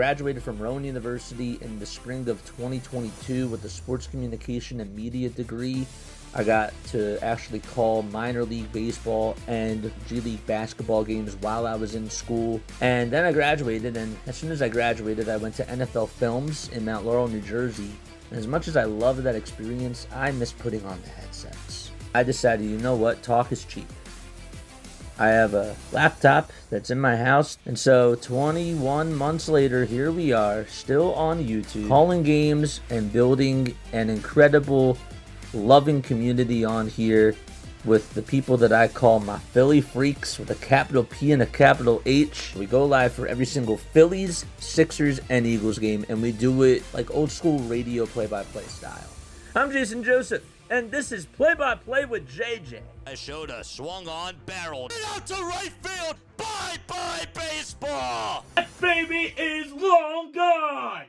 graduated from Rowan University in the spring of 2022 with a sports communication and media degree. I got to actually call minor league baseball and G League basketball games while I was in school. And then I graduated, and as soon as I graduated, I went to NFL Films in Mount Laurel, New Jersey. And as much as I loved that experience, I miss putting on the headsets. I decided, you know what, talk is cheap. I have a laptop that's in my house, and so 21 months later, here we are, still on YouTube, calling games and building an incredible, loving community on here with the people that I call my Philly freaks with a capital P and a capital H. We go live for every single Phillies, Sixers, and Eagles game, and we do it like old school radio play-by-play style. I'm Jason Joseph, and this is Play-by-Play with JJ. I showed a swung on barrel. Get out to right field. Bye-bye baseball. That baby is long gone.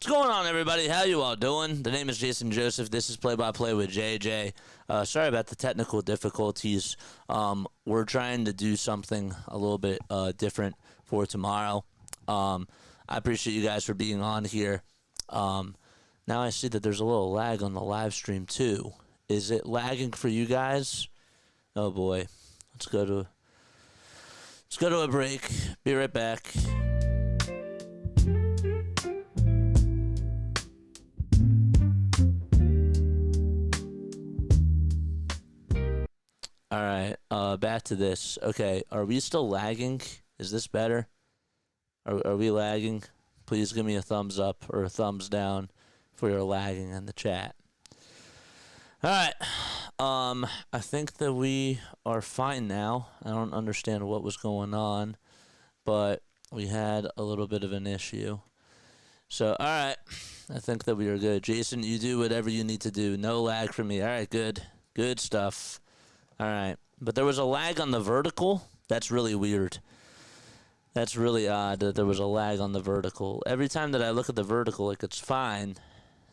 What's going on, everybody? How you all doing? The name is Jason Joseph. This is Play-by-Play with JJ. Sorry about the technical difficulties. We're trying to do something a little bit different for tomorrow. I appreciate you guys for being on here. Now I see that there's a little lag on the live stream too. Is it lagging for you guys? Oh boy. Let's go to a break. Be right back. All right, back to this. Okay, are we still lagging? Is this better? Are we lagging? Please give me a thumbs up or a thumbs down if we are lagging in the chat. All right, I think that we are fine now. I don't understand what was going on, but we had a little bit of an issue. So, all right, I think that we are good. Jason, you do whatever you need to do. No lag from me. All right, good. Good stuff. All right, but there was a lag on the vertical. That's really weird. That's really odd that there was a lag on the vertical. Every time that I look at the vertical, like, it's fine,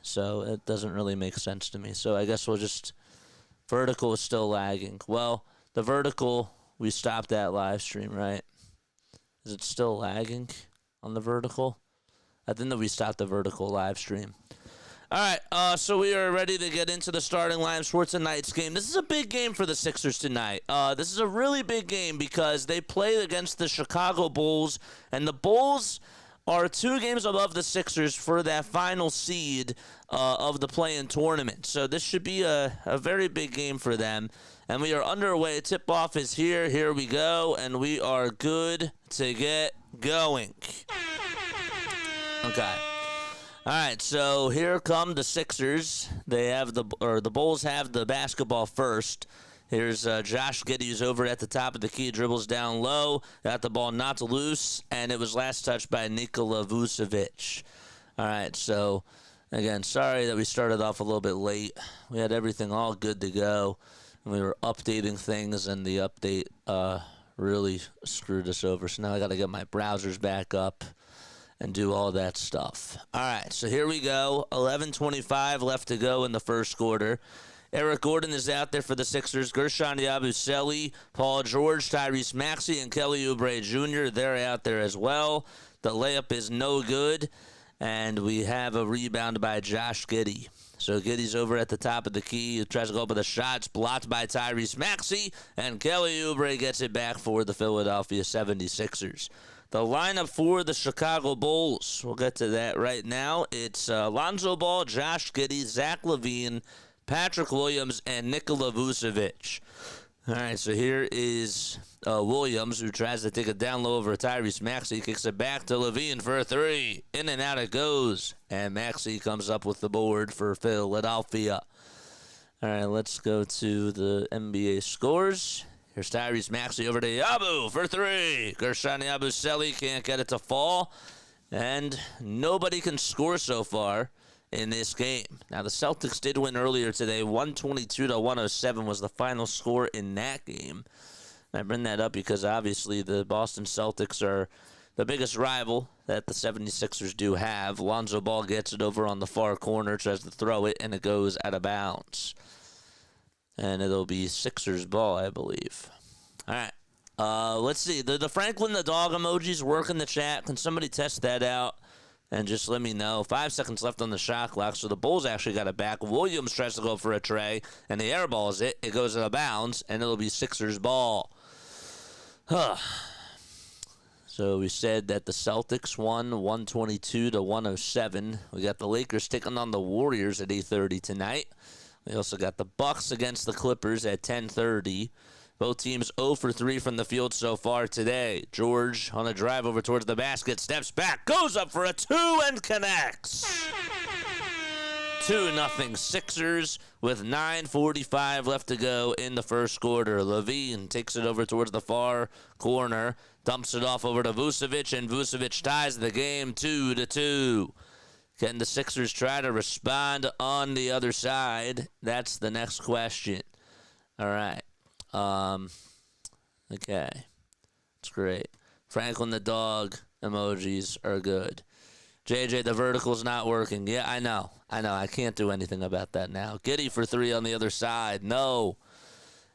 so it doesn't really make sense to me. So I guess we'll just, vertical is still lagging. Well, the vertical, we stopped that live stream, right? Is it still lagging on the vertical? I think that we stopped the vertical live stream. All right, so we are ready to get into the starting lineup for tonight's game. This is a big game for the Sixers tonight. This is a really big game because they play against the Chicago Bulls, and the Bulls are 2 games above the Sixers for that final seed of the play-in tournament. So this should be a very big game for them, and we are underway. Tip-off is here. Here we go, and we are good to get going. Okay. All right, so here come the Sixers. They have the Bulls have the basketball first. Here's Josh Giddey, who's over at the top of the key, dribbles down low, got the ball knocked loose, and it was last touched by Nikola Vucevic. All right, so again, sorry that we started off a little bit late. We had everything all good to go, and we were updating things, and the update really screwed us over. So now I got to get my browsers back up and do all that stuff. All right, so here we go. 11:25 left to go in the first quarter. Eric Gordon is out there for the Sixers. Guerschon, Yabusele, Paul George, Tyrese Maxey, and Kelly Oubre Jr., they're out there as well. The layup is no good, and we have a rebound by Josh Giddey. So Giddey's over at the top of the key. He tries to go up with a shot. It's blocked by Tyrese Maxey, and Kelly Oubre gets it back for the Philadelphia 76ers. The lineup for the Chicago Bulls, we'll get to that right now. It's Lonzo Ball, Josh Giddey, Zach LaVine, Patrick Williams, and Nikola Vucevic. All right, so here is Williams, who tries to take it down low over Tyrese Maxey. Kicks it back to LaVine for a 3. In and out it goes. And Maxey comes up with the board for Philadelphia. All right, let's go to the NBA scores. Here's Tyrese Maxey over to Yabu for 3. Guerschon Yabusele can't get it to fall. And nobody can score so far in this game. Now, the Celtics did win earlier today. 122-107 was the final score in that game. I bring that up because, obviously, the Boston Celtics are the biggest rival that the 76ers do have. Lonzo Ball gets it over on the far corner, tries to throw it, and it goes out of bounds. And it'll be Sixers ball, I believe. All right. Let's see. The Franklin the dog emojis work in the chat. Can somebody test that out and just let me know? 5 seconds left on the shot clock, so the Bulls actually got it back. Williams tries to go for a tray, and the air balls it. It goes out of bounds, and it'll be Sixers ball. So we said that the Celtics won 122-107. We got the Lakers taking on the Warriors at 8:30 tonight. We also got the Bucks against the Clippers at 10:30. Both teams 0 for 3 from the field so far today. George on a drive over towards the basket, steps back, goes up for a 2 and connects. 2-0 Sixers with 9:45 left to go in the first quarter. Lavine takes it over towards the far corner, dumps it off over to Vucevic, and Vucevic ties the game 2-2. Can the Sixers try to respond on the other side? That's the next question. All right. Okay. That's great. Franklin the dog emojis are good. JJ, the vertical's not working. Yeah, I know. I can't do anything about that now. Giddey for 3 on the other side. No.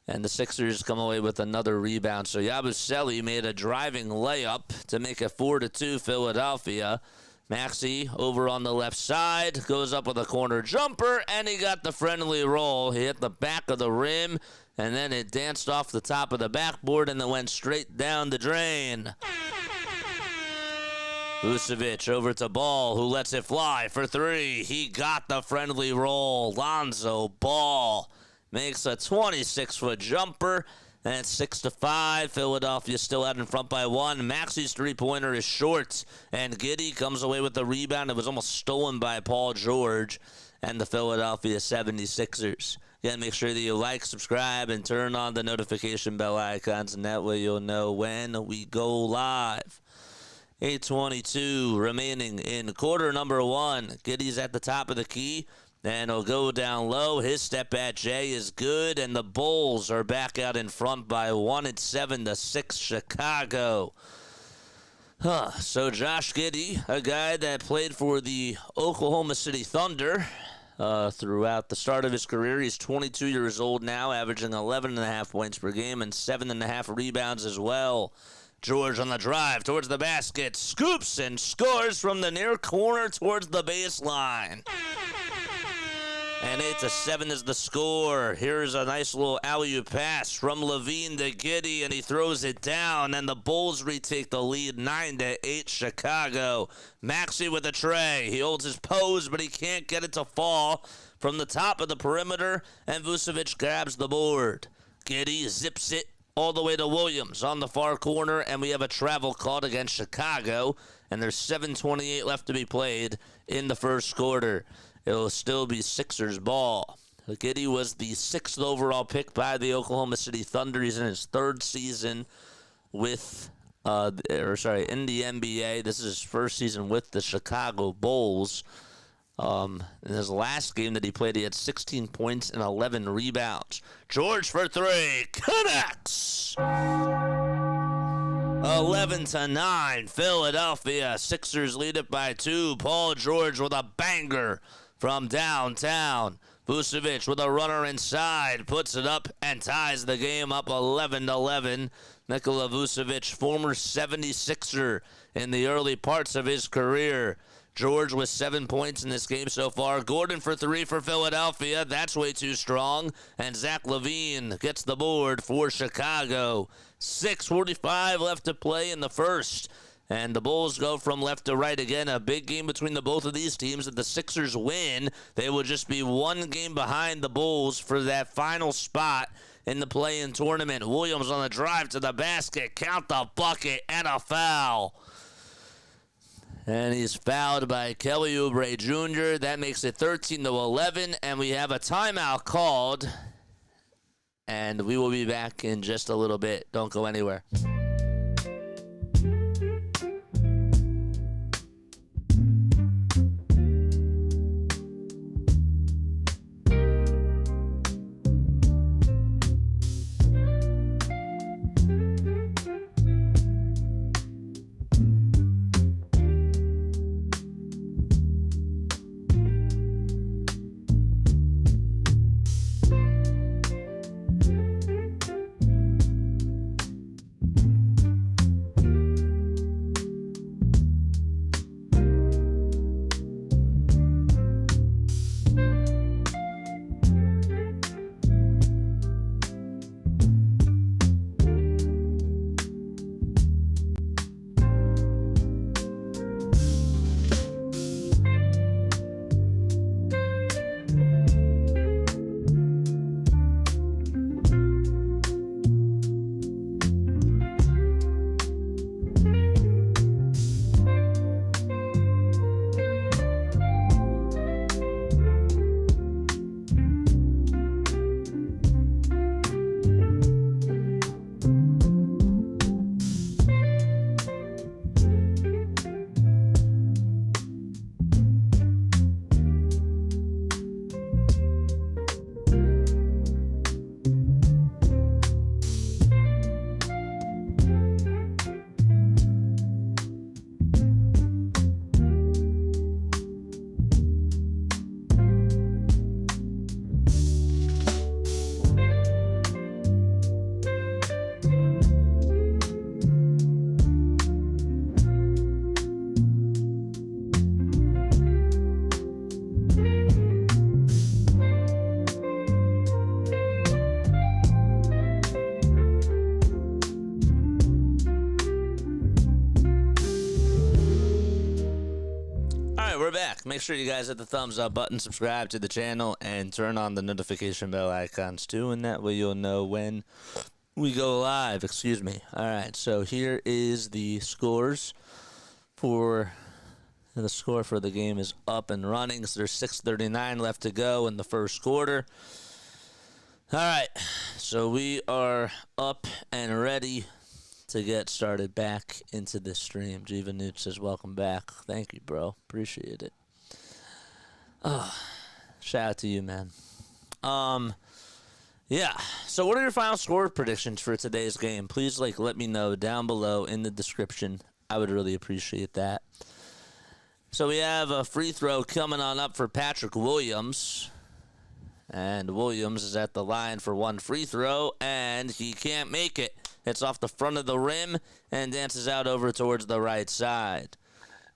And the Sixers come away with another rebound. So Yabusele made a driving layup to make it 4-2 Philadelphia. Maxey over on the left side, goes up with a corner jumper, and he got the friendly roll. He hit the back of the rim, and then it danced off the top of the backboard and then went straight down the drain. Vucevic over to Ball, who lets it fly for 3. He got the friendly roll. Lonzo Ball makes a 26-foot jumper. And it's 6-5. Philadelphia still out in front by 1. Maxey's three-pointer is short. And Giddey comes away with the rebound. It was almost stolen by Paul George and the Philadelphia 76ers. Again, make sure that you like, subscribe, and turn on the notification bell icons. And that way you'll know when we go live. 8:22 remaining in quarter number 1. Giddey's at the top of the key. And he'll go down low. His step at Jay is good. And the Bulls are back out in front by 1 at 7-6 Chicago. So Josh Giddey, a guy that played for the Oklahoma City Thunder throughout the start of his career. He's 22 years old now, averaging 11.5 points per game and 7.5 rebounds as well. George on the drive towards the basket. Scoops and scores from the near corner towards the baseline. And 8-7 is the score. Here's a nice little alley-oop pass from Lavine to Giddey, and he throws it down, and the Bulls retake the lead 9-8 Chicago. Maxey with a tray. He holds his pose, but he can't get it to fall from the top of the perimeter, and Vucevic grabs the board. Giddey zips it all the way to Williams on the far corner, and we have a travel called against Chicago, and there's 7:28 left to be played in the first quarter. It'll still be Sixers ball. Giddey was the 6th overall pick by the Oklahoma City Thunder. He's in his 3rd season with, in the NBA. This is his 1st season with the Chicago Bulls. In his last game that he played, he had 16 points and 11 rebounds. George for 3, connects. 11-9, Philadelphia. Sixers lead it by 2. Paul George with a banger from downtown. Vucevic with a runner inside, puts it up and ties the game up 11-11. Nikola Vucevic, former 76er in the early parts of his career. George with 7 points in this game so far. Gordon for 3 for Philadelphia. That's way too strong. And Zach LaVine gets the board for Chicago. 6:45 left to play in the first. And the Bulls go from left to right again. A big game between the both of these teams. If the Sixers win, they will just be 1 game behind the Bulls for that final spot in the play-in tournament. Williams on the drive to the basket. Count the bucket and a foul. And he's fouled by Kelly Oubre Jr. That makes it 13-11, and we have a timeout called. And we will be back in just a little bit. Don't go anywhere. make sure you guys hit the thumbs up button, subscribe to the channel, and turn on the notification bell icons too, and that way you'll know when we go live. Excuse me. All right, so here is the scores for the score for the game is up and running. So there's 6:39 left to go in the first quarter. All right, so we are up and ready to get started back into this stream. Jiva Newt says, welcome back. Thank you, bro. Appreciate it. Oh, shout out to you, man. Yeah, so what are your final score predictions for today's game? Please, let me know down below in the description. I would really appreciate that. So we have a free throw coming on up for Patrick Williams. And Williams is at the line for one free throw, and he can't make it. It's off the front of the rim and dances out over towards the right side.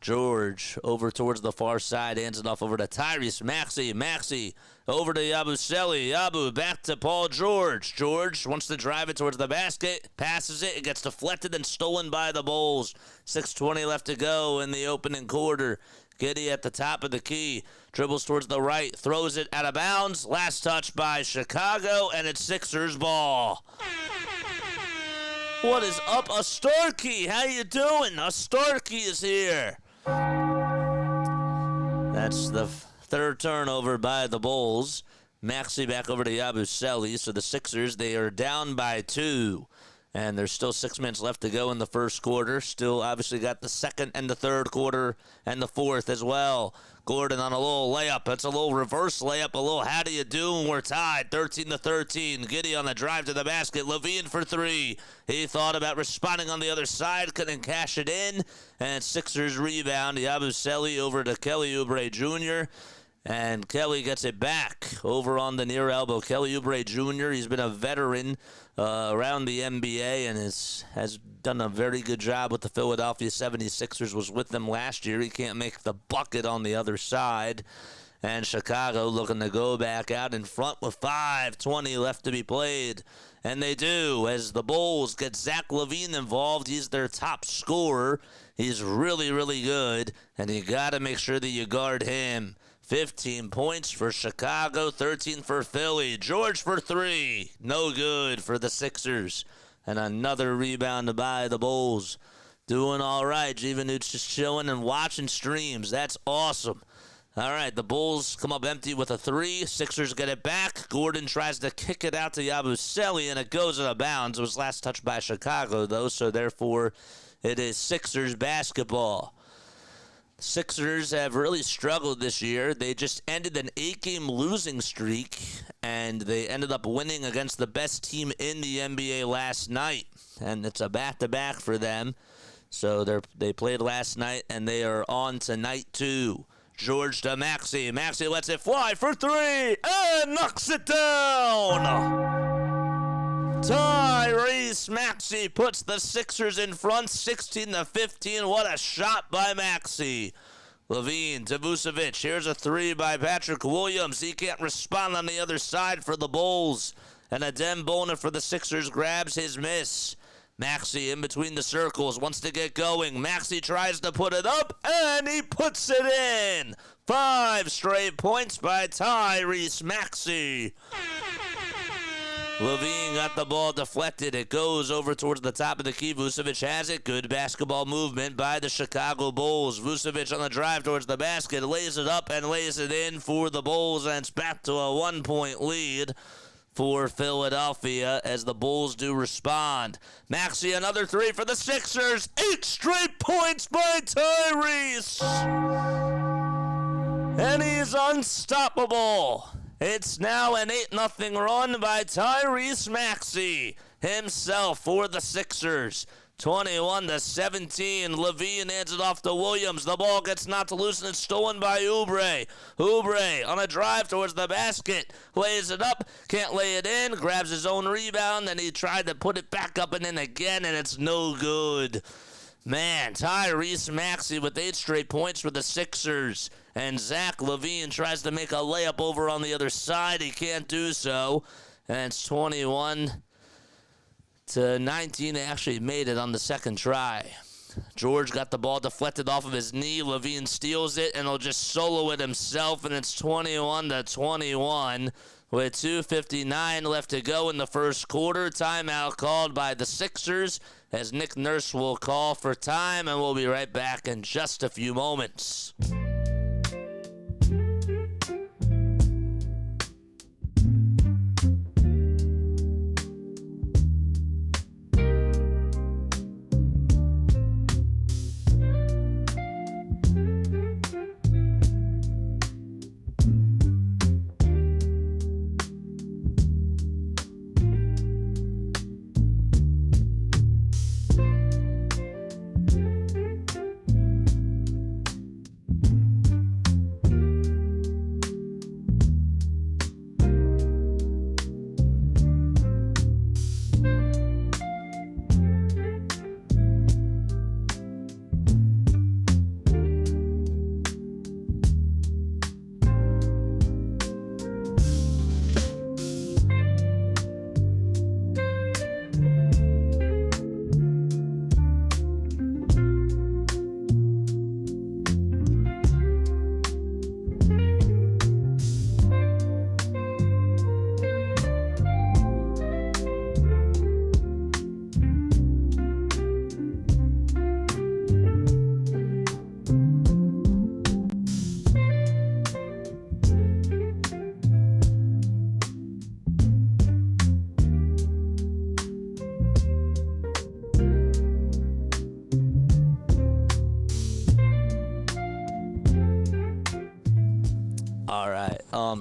George over towards the far side, hands it off over to Tyrese Maxey. Maxey over to yabusele. Yabu back to Paul George. George wants to drive it towards the basket, passes it. It gets deflected and stolen by the Bulls. 6:20 left to go in the opening quarter. Giddey at the top of the key, dribbles towards the right, throws it out of bounds. Last touch by Chicago, and it's Sixers ball. What is up, Astarkey? How you doing? Astarkey is here. That's the third turnover by the Bulls. Maxey back over to yabusele. So the Sixers, they are down by 2. And there's still 6 minutes left to go in the first quarter. Still obviously got the second and the third quarter and the fourth as well. Gordon on a little layup. That's a little reverse layup. A little how do you do? And we're tied 13-13. Giddey on the drive to the basket. Lavine for 3. He thought about responding on the other side. Couldn't cash it in. And Sixers rebound. Yabusele over to Kelly Oubre Jr. And Kelly gets it back over on the near elbow. Kelly Oubre Jr., he's been a veteran around the NBA and has done a very good job with the Philadelphia 76ers, was with them last year. He can't make the bucket on the other side. And Chicago looking to go back out in front with 5:20 left to be played. And they do, as the Bulls get Zach LaVine involved. He's their top scorer. He's really, really good, and you got to make sure that you guard him. 15 points for Chicago, 13 for Philly. George for 3. No good for the Sixers. And another rebound by the Bulls. Doing all right. Jiva just chilling and watching streams. That's awesome. All right, the Bulls come up empty with a 3. Sixers get it back. Gordon tries to kick it out to yabusele, and it goes out of bounds. It was last touched by Chicago, though, so therefore it is Sixers basketball. Sixers have really struggled this year. They just ended an 8-game losing streak, and they ended up winning against the best team in the NBA last night. And it's a back-to-back for them. So they played last night, and they are on to night 2. George to Maxey. Maxey lets it fly for 3, and knocks it down! Tyrese Maxey puts the Sixers in front, 16-15. What a shot by Maxey. Lavine to Vucevic. Here's a 3 by Patrick Williams. He can't respond on the other side for the Bulls. And Adem Bona for the Sixers grabs his miss. Maxey in between the circles, wants to get going. Maxey tries to put it up, and he puts it in. 5 straight points by Tyrese Maxey. Lavine got the ball deflected. It goes over towards the top of the key. Vucevic has it. Good basketball movement by the Chicago Bulls. Vucevic on the drive towards the basket. Lays it up and lays it in for the Bulls. And it's back to a 1-point lead for Philadelphia as the Bulls do respond. Maxey, another 3 for the Sixers. 8 straight points by Tyrese. And he's unstoppable. It's now an 8-0 run by Tyrese Maxey himself for the Sixers. 21-17. Lavine hands it off to Williams. The ball gets knocked loose and it's stolen by Oubre. Oubre on a drive towards the basket. Lays it up. Can't lay it in. Grabs his own rebound. And he tried to put it back up and in again. And it's no good. Man, Tyrese Maxey with 8 straight points for the Sixers. And Zach LaVine tries to make a layup over on the other side. He can't do so. And it's 21-19. They actually made it on the second try. George got the ball deflected off of his knee. Lavine steals it, and he'll just solo it himself, and it's 21-21 with 2:59 left to go in the first quarter. Timeout called by the Sixers as Nick Nurse will call for time, and we'll be right back in just a few moments.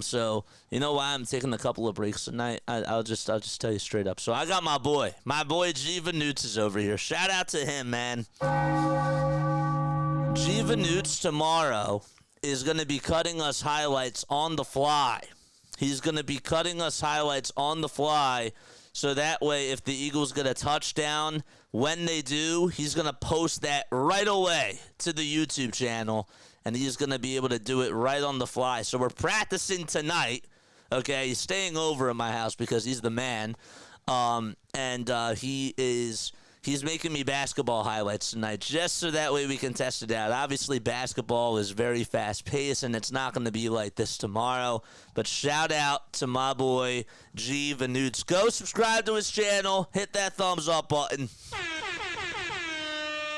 So you know why I'm taking a couple of breaks tonight? I'll just tell you straight up. So I got my boy G Vanutes is over here. Shout out to him, man. G Vanutes tomorrow is going to be cutting us highlights on the fly. He's going to be cutting us highlights on the fly, so that way if the Eagles get a touchdown, when they do, he's going to post that right away to the YouTube channel. And he's going to be able to do it right on the fly. So we're practicing tonight, okay? He's staying over at my house because he's the man. He's making me basketball highlights tonight just so that way we can test it out. Obviously, basketball is very fast-paced, and it's not going to be like this tomorrow. But shout out to my boy, G Vanutes. Go subscribe to his channel. Hit that thumbs up button.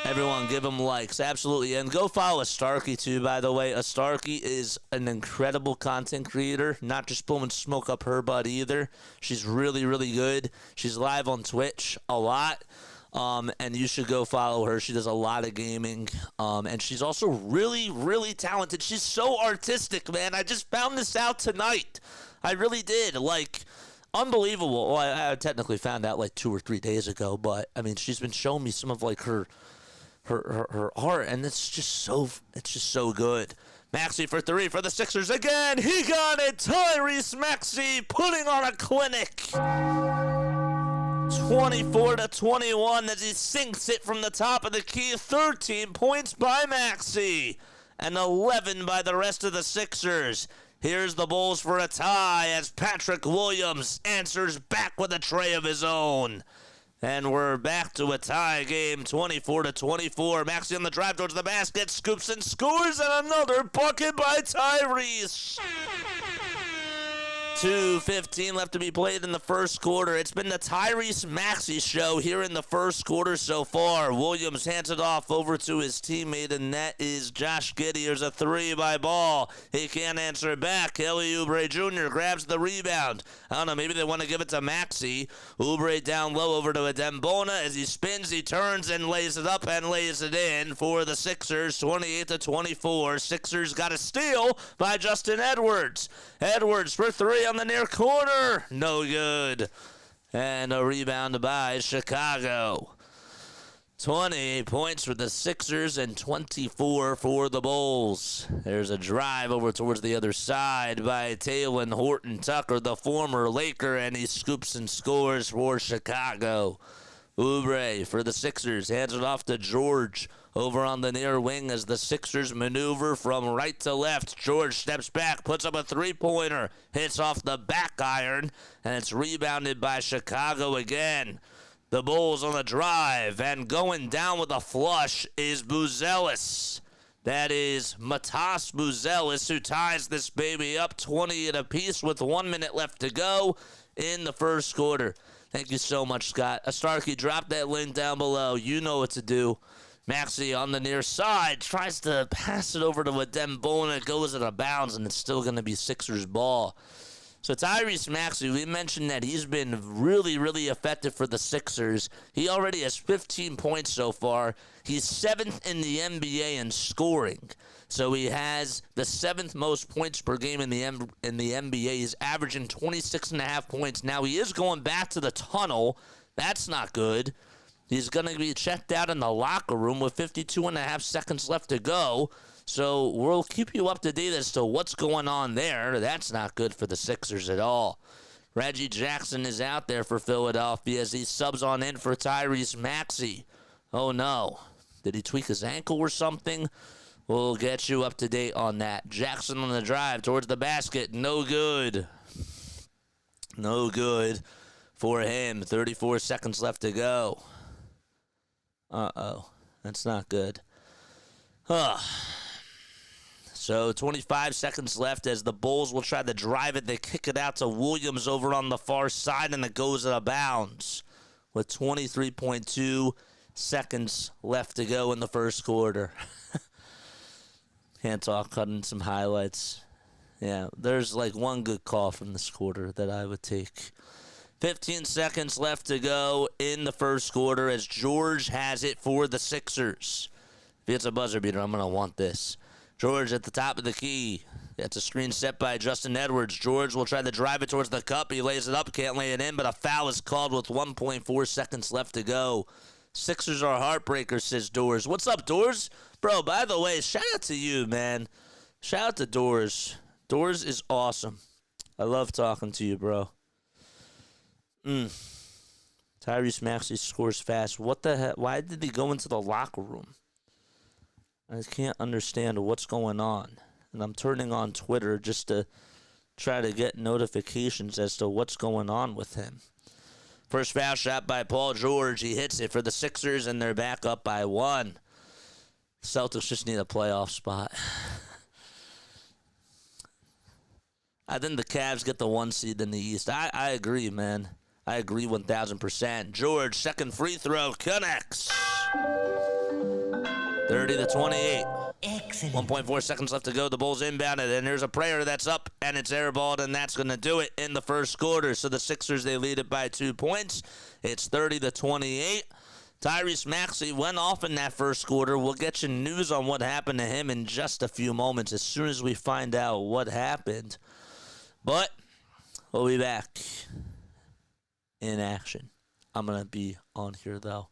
Everyone, give him likes. Absolutely. And go follow Astarky, too, by the way. Astarky is an incredible content creator. Not just blowing smoke up her butt either. She's really, really good. She's live on Twitch a lot. And you should go follow her. She does a lot of gaming. And she's also really, really talented. She's so artistic, man. I just found this out tonight. I really did. Like, unbelievable. Well, I technically found out like 2 or 3 days ago. But, I mean, she's been showing me some of, like, her art, and it's just so good. Maxey for 3 for the Sixers again. He got it. Tyrese Maxey putting on a clinic. 24-21 as he sinks it from the top of the key. 13 points by Maxey and 11 by the rest of the Sixers. Here's the Bulls for a tie as Patrick Williams answers back with a tray of his own. And we're back to a tie game, 24-24. Maxey on the drive towards the basket, scoops and scores, and another bucket by Tyrese. 2:15 left to be played in the first quarter. It's been the Tyrese Maxey show here in the first quarter so far. Williams hands it off over to his teammate, and that is Josh Giddey. Here's a 3 by Ball. He can't answer it back. Kelly Oubre Jr. grabs the rebound. I don't know, maybe they want to give it to Maxey. Oubre down low over to Adembona. As he spins, he turns and lays it up and lays it in for the Sixers, 28-24. Sixers got a steal by Justin Edwards. Edwards for 3 on the near corner. No good. And a rebound by Chicago. 28 points for the Sixers and 24 for the Bulls. There's a drive over towards the other side by Talen Horton-Tucker, the former Laker, and he scoops and scores for Chicago. Oubre for the Sixers hands it off to George over on the near wing as the Sixers maneuver from right to left. George steps back, puts up a three-pointer, hits off the back iron, and it's rebounded by Chicago again. The Bulls on the drive, and going down with a flush is Buzelis. That is Matas Buzelis, who ties this baby up 20 apiece with 1 minute left to go in the first quarter. Thank you so much, Scott. Starkey, drop that link down below. You know what to do. Maxey on the near side tries to pass it over to Adembona. It goes out of bounds, and it's still going to be Sixers ball. So Tyrese Maxey, we mentioned that he's been really, really effective for the Sixers. He already has 15 points so far. He's 7th in the NBA in scoring. So he has the 7th most points per game in the NBA. He's averaging 26.5 points. Now he is going back to the tunnel. That's not good. He's going to be checked out in the locker room with 52.5 seconds left to go. So we'll keep you up to date as to what's going on there. That's not good for the Sixers at all. Reggie Jackson is out there for Philadelphia as he subs on in for Tyrese Maxey. Oh, no. Did he tweak his ankle or something? We'll get you up to date on that. Jackson on the drive towards the basket. No good. No good for him. 34 seconds left to go. Uh-oh. That's not good. So 25 seconds left as the Bulls will try to drive it. They kick it out to Williams over on the far side, and it goes out of bounds with 23.2 seconds left to go in the first quarter. Can't talk, cutting some highlights. Yeah, there's like one good call from this quarter that I would take. 15 seconds left to go in the first quarter as George has it for the Sixers. If it's a buzzer beater, I'm going to want this. George at the top of the key. That's a screen set by Justin Edwards. George will try to drive it towards the cup. He lays it up, can't lay it in, but a foul is called with 1.4 seconds left to go. Sixers are heartbreakers, says Doors. What's up, Doors? Bro, by the way, shout out to you, man. Shout out to Doors. Doors is awesome. I love talking to you, bro. Tyrese Maxey scores fast. What the heck? Why did he go into the locker room? I can't understand what's going on. And I'm turning on Twitter just to try to get notifications as to what's going on with him. First foul shot by Paul George. He hits it for the Sixers, and they're back up by 1. Celtics just need a playoff spot. I think the Cavs get the 1 seed in the East. I agree, man. I agree 1,000%. George, second free throw, connects. 30-28. Excellent. 1.4 seconds left to go. The Bulls inbounded, and there's a prayer that's up, and it's airballed, and that's going to do it in the first quarter. So the Sixers, they lead it by 2 points. It's 30-28. Tyrese Maxey went off in that first quarter. We'll get you news on what happened to him in just a few moments as soon as we find out what happened. But we'll be back in action. I'm going to be on here, though.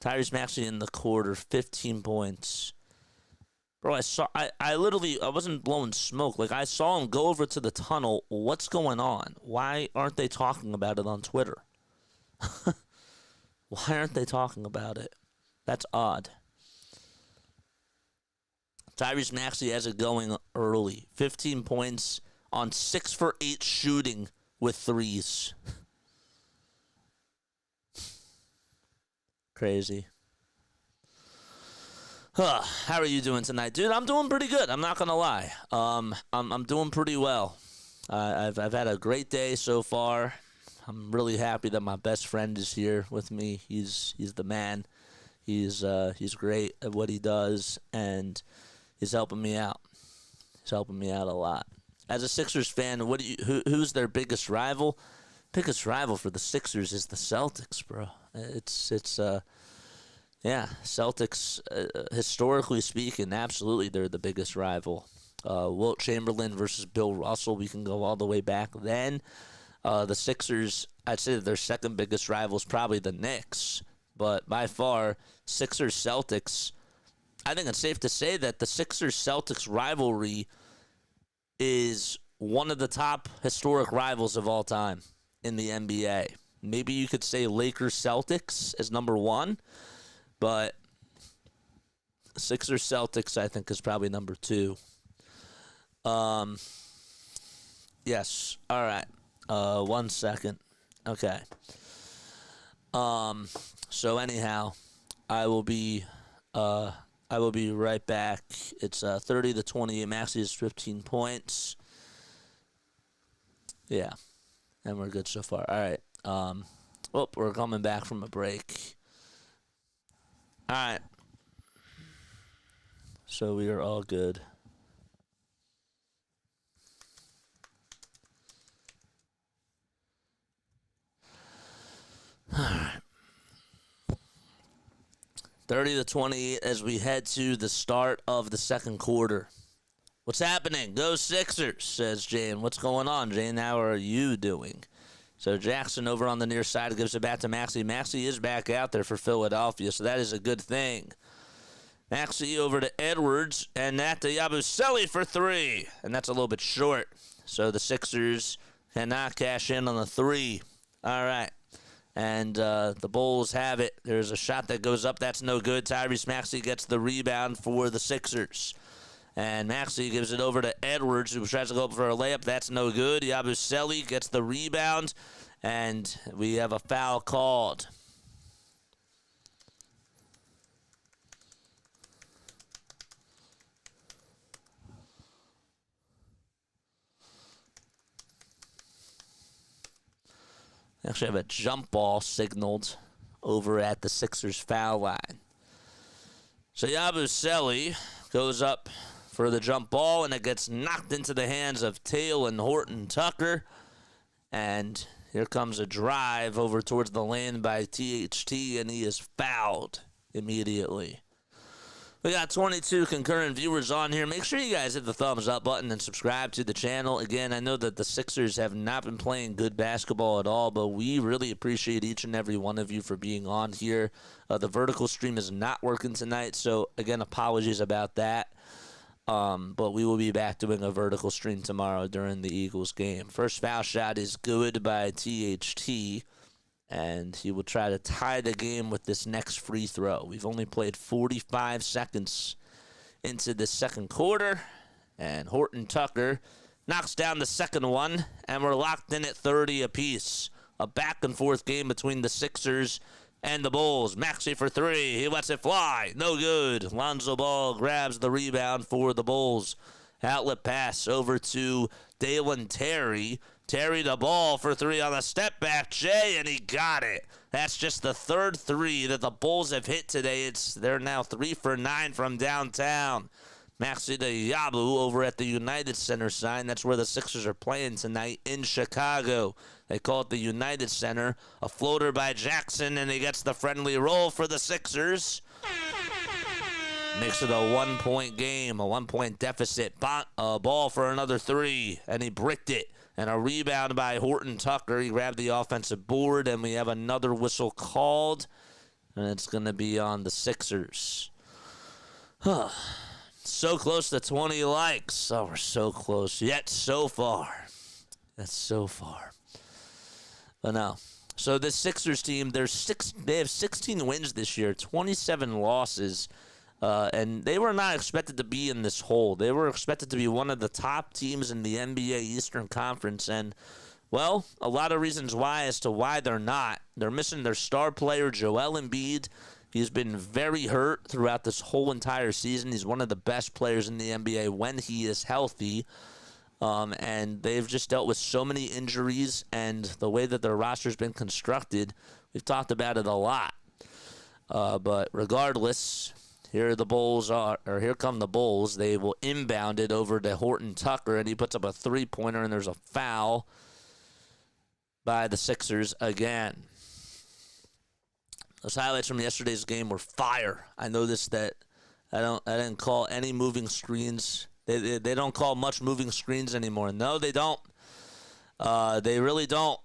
Tyrese Maxey in the quarter, 15 points. Bro, I literally wasn't blowing smoke. Like, I saw him go over to the tunnel. What's going on? Why aren't they talking about it on Twitter? Why aren't they talking about it? That's odd. Tyrese Maxey has it going early. 15 points on 6 for 8 shooting with threes. Crazy. How are you doing tonight, dude? I'm doing pretty good. I'm not gonna lie. I'm doing pretty well. I've had a great day so far. I'm really happy that my best friend is here with me. He's the man. He's great at what he does, and he's helping me out. He's helping me out a lot. As a Sixers fan, who's their biggest rival? Biggest rival for the Sixers is the Celtics, bro. Celtics, historically speaking, absolutely they're the biggest rival. Wilt Chamberlain versus Bill Russell, we can go all the way back then. The Sixers, I'd say that their second biggest rival is probably the Knicks. But by far, Sixers-Celtics, I think it's safe to say that the Sixers-Celtics rivalry is one of the top historic rivals of all time in the NBA. Maybe you could say Lakers-Celtics as number 1, but Sixers-Celtics, I think, is probably number 2. Yes. All right. 1 second. Okay. So anyhow, I will be right back. It's 30-28. Maxey is 15 points. Yeah, and we're good so far. All right. We're coming back from a break. All right. So we are all good. All right. 30-28 as we head to the start of the second quarter. What's happening? Go Sixers, says Jane. What's going on, Jane? How are you doing? So Jackson over on the near side gives it back to Maxey. Maxey is back out there for Philadelphia, so that is a good thing. Maxey over to Edwards, and that to Yabusele for three. And that's a little bit short. So the Sixers cannot cash in on the three. All right. And the Bulls have it. There's a shot that goes up. That's no good. Tyrese Maxey gets the rebound for the Sixers. And Maxey gives it over to Edwards, who tries to go up for a layup. That's no good. Yabusele gets the rebound, and we have a foul called. Actually have a jump ball signaled over at the Sixers foul line. So Yabusele goes up for the jump ball, and it gets knocked into the hands of Tail and Horton Tucker. And here comes a drive over towards the lane by THT, and he is fouled immediately. We got 22 concurrent viewers on here. Make sure you guys hit the thumbs up button and subscribe to the channel. Again, I know that the Sixers have not been playing good basketball at all, but we really appreciate each and every one of you for being on here. The vertical stream is not working tonight, so again, apologies about that. But we will be back doing a vertical stream tomorrow during the Eagles game. First foul shot is good by THT. And he will try to tie the game with this next free throw. We've only played 45 seconds into the second quarter. And Horton Tucker knocks down the second one. And we're locked in at 30 apiece. A back-and-forth game between the Sixers and the Bulls. Maxey for three. He lets it fly. No good. Lonzo Ball grabs the rebound for the Bulls. Outlet pass over to Dalen Terry. Terry the ball for three on the step back, Jay, and he got it. That's just the third three that the Bulls have hit today. They're now 3 for 9 from downtown. Maxey to Yabu over at the United Center sign. That's where the Sixers are playing tonight in Chicago. They call it the United Center. A floater by Jackson, and he gets the friendly roll for the Sixers. Makes it a 1-point game, a 1-point deficit. Ball for another three, and he bricked it. And a rebound by Horton Tucker. He grabbed the offensive board, and we have another whistle called. And it's going to be on the Sixers. So close to 20 likes. Oh, we're so close, yet so far. That's so far. But no. So this Sixers team, they have 16 wins this year, 27 losses. And they were not expected to be in this hole. They were expected to be one of the top teams in the NBA Eastern Conference. And, well, a lot of reasons why as to why they're not. They're missing their star player, Joel Embiid. He's been very hurt throughout this whole entire season. He's one of the best players in the NBA when he is healthy. And they've just dealt with so many injuries. And the way that their roster's been constructed, we've talked about it a lot. But regardless, here come the Bulls. They will inbound it over to Horton Tucker, and he puts up a three-pointer, and there's a foul by the Sixers again. Those highlights from yesterday's game were fire. I noticed that I didn't call any moving screens. They don't call much moving screens anymore. No, they don't. They really don't.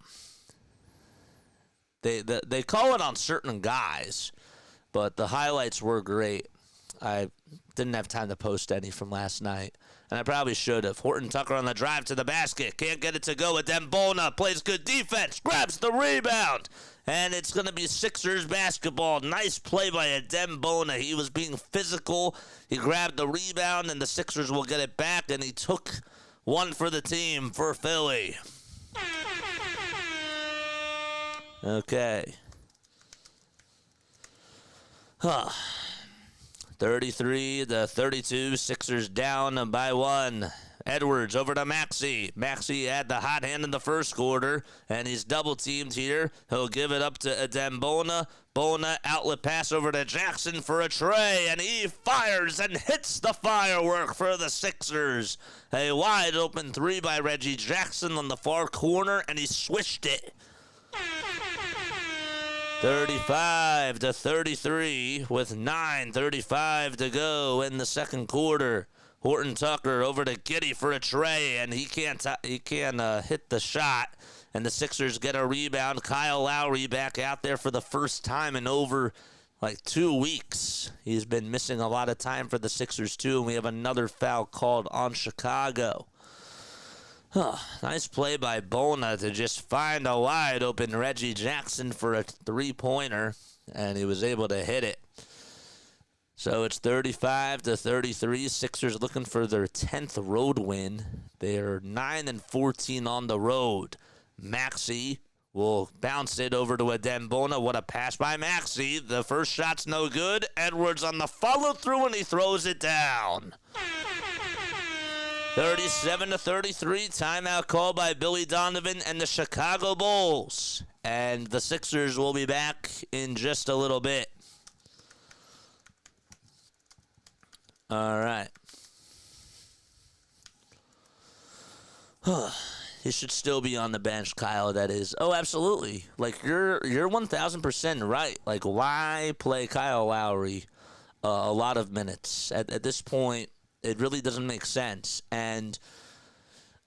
They call it on certain guys, but the highlights were great. I didn't have time to post any from last night, and I probably should have. Horton Tucker on the drive to the basket. Can't get it to go. Adembona plays good defense. Grabs the rebound. And it's going to be Sixers basketball. Nice play by Adembona. He was being physical. He grabbed the rebound, and the Sixers will get it back, and he took one for the team for Philly. Okay. 33-32, Sixers down by 1. Edwards over to Maxey. Maxey had the hot hand in the first quarter, and he's double-teamed here. He'll give it up to Adembona. Bona outlet pass over to Jackson for a tray, and he fires and hits the firework for the Sixers. A wide-open three by Reggie Jackson on the far corner, and he swished it. 35-33 with 9:35 to go in the second quarter. Horton Tucker over to Giddey for a tray, and he can't hit the shot. And the Sixers get a rebound. Kyle Lowry back out there for the first time in over 2 weeks. He's been missing a lot of time for the Sixers too, and we have another foul called on Chicago. Nice play by Bona to just find a wide open Reggie Jackson for a three-pointer, and he was able to hit it. So it's 35-33. Sixers looking for their 10th road win. They're 9-14 on the road. Maxey will bounce it over to Adembona. What a pass by Maxey. The first shot's no good. Edwards on the follow-through, and he throws it down. 37-33. Timeout call by Billy Donovan and the Chicago Bulls. And the Sixers will be back in just a little bit. All right. He should still be on the bench, Kyle, that is. Oh, absolutely. You're 1,000% right. Why play Kyle Lowry a lot of minutes? At this point, it really doesn't make sense. And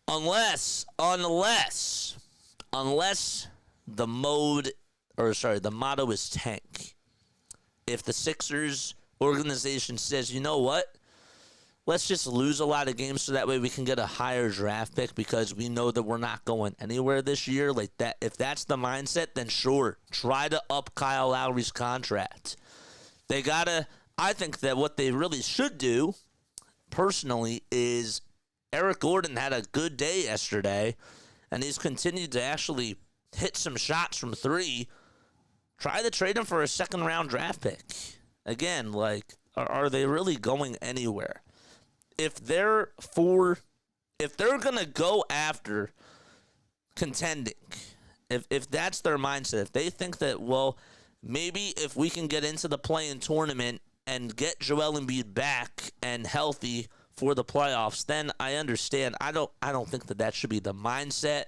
unless the motto is tank. If the Sixers organization says, you know what? Let's just lose a lot of games so that way we can get a higher draft pick because we know that we're not going anywhere this year. That, if that's the mindset, then sure, try to up Kyle Lowry's contract. I think that what they really should do, personally, is Eric Gordon had a good day yesterday, and he's continued to actually hit some shots from three. Try to trade him for a second-round draft pick. Again, are they really going anywhere? If they're going to go after contending, if that's their mindset, if they think that, well, maybe if we can get into the play-in tournament and get Joel Embiid back and healthy for the playoffs, then I understand. I don't think that should be the mindset,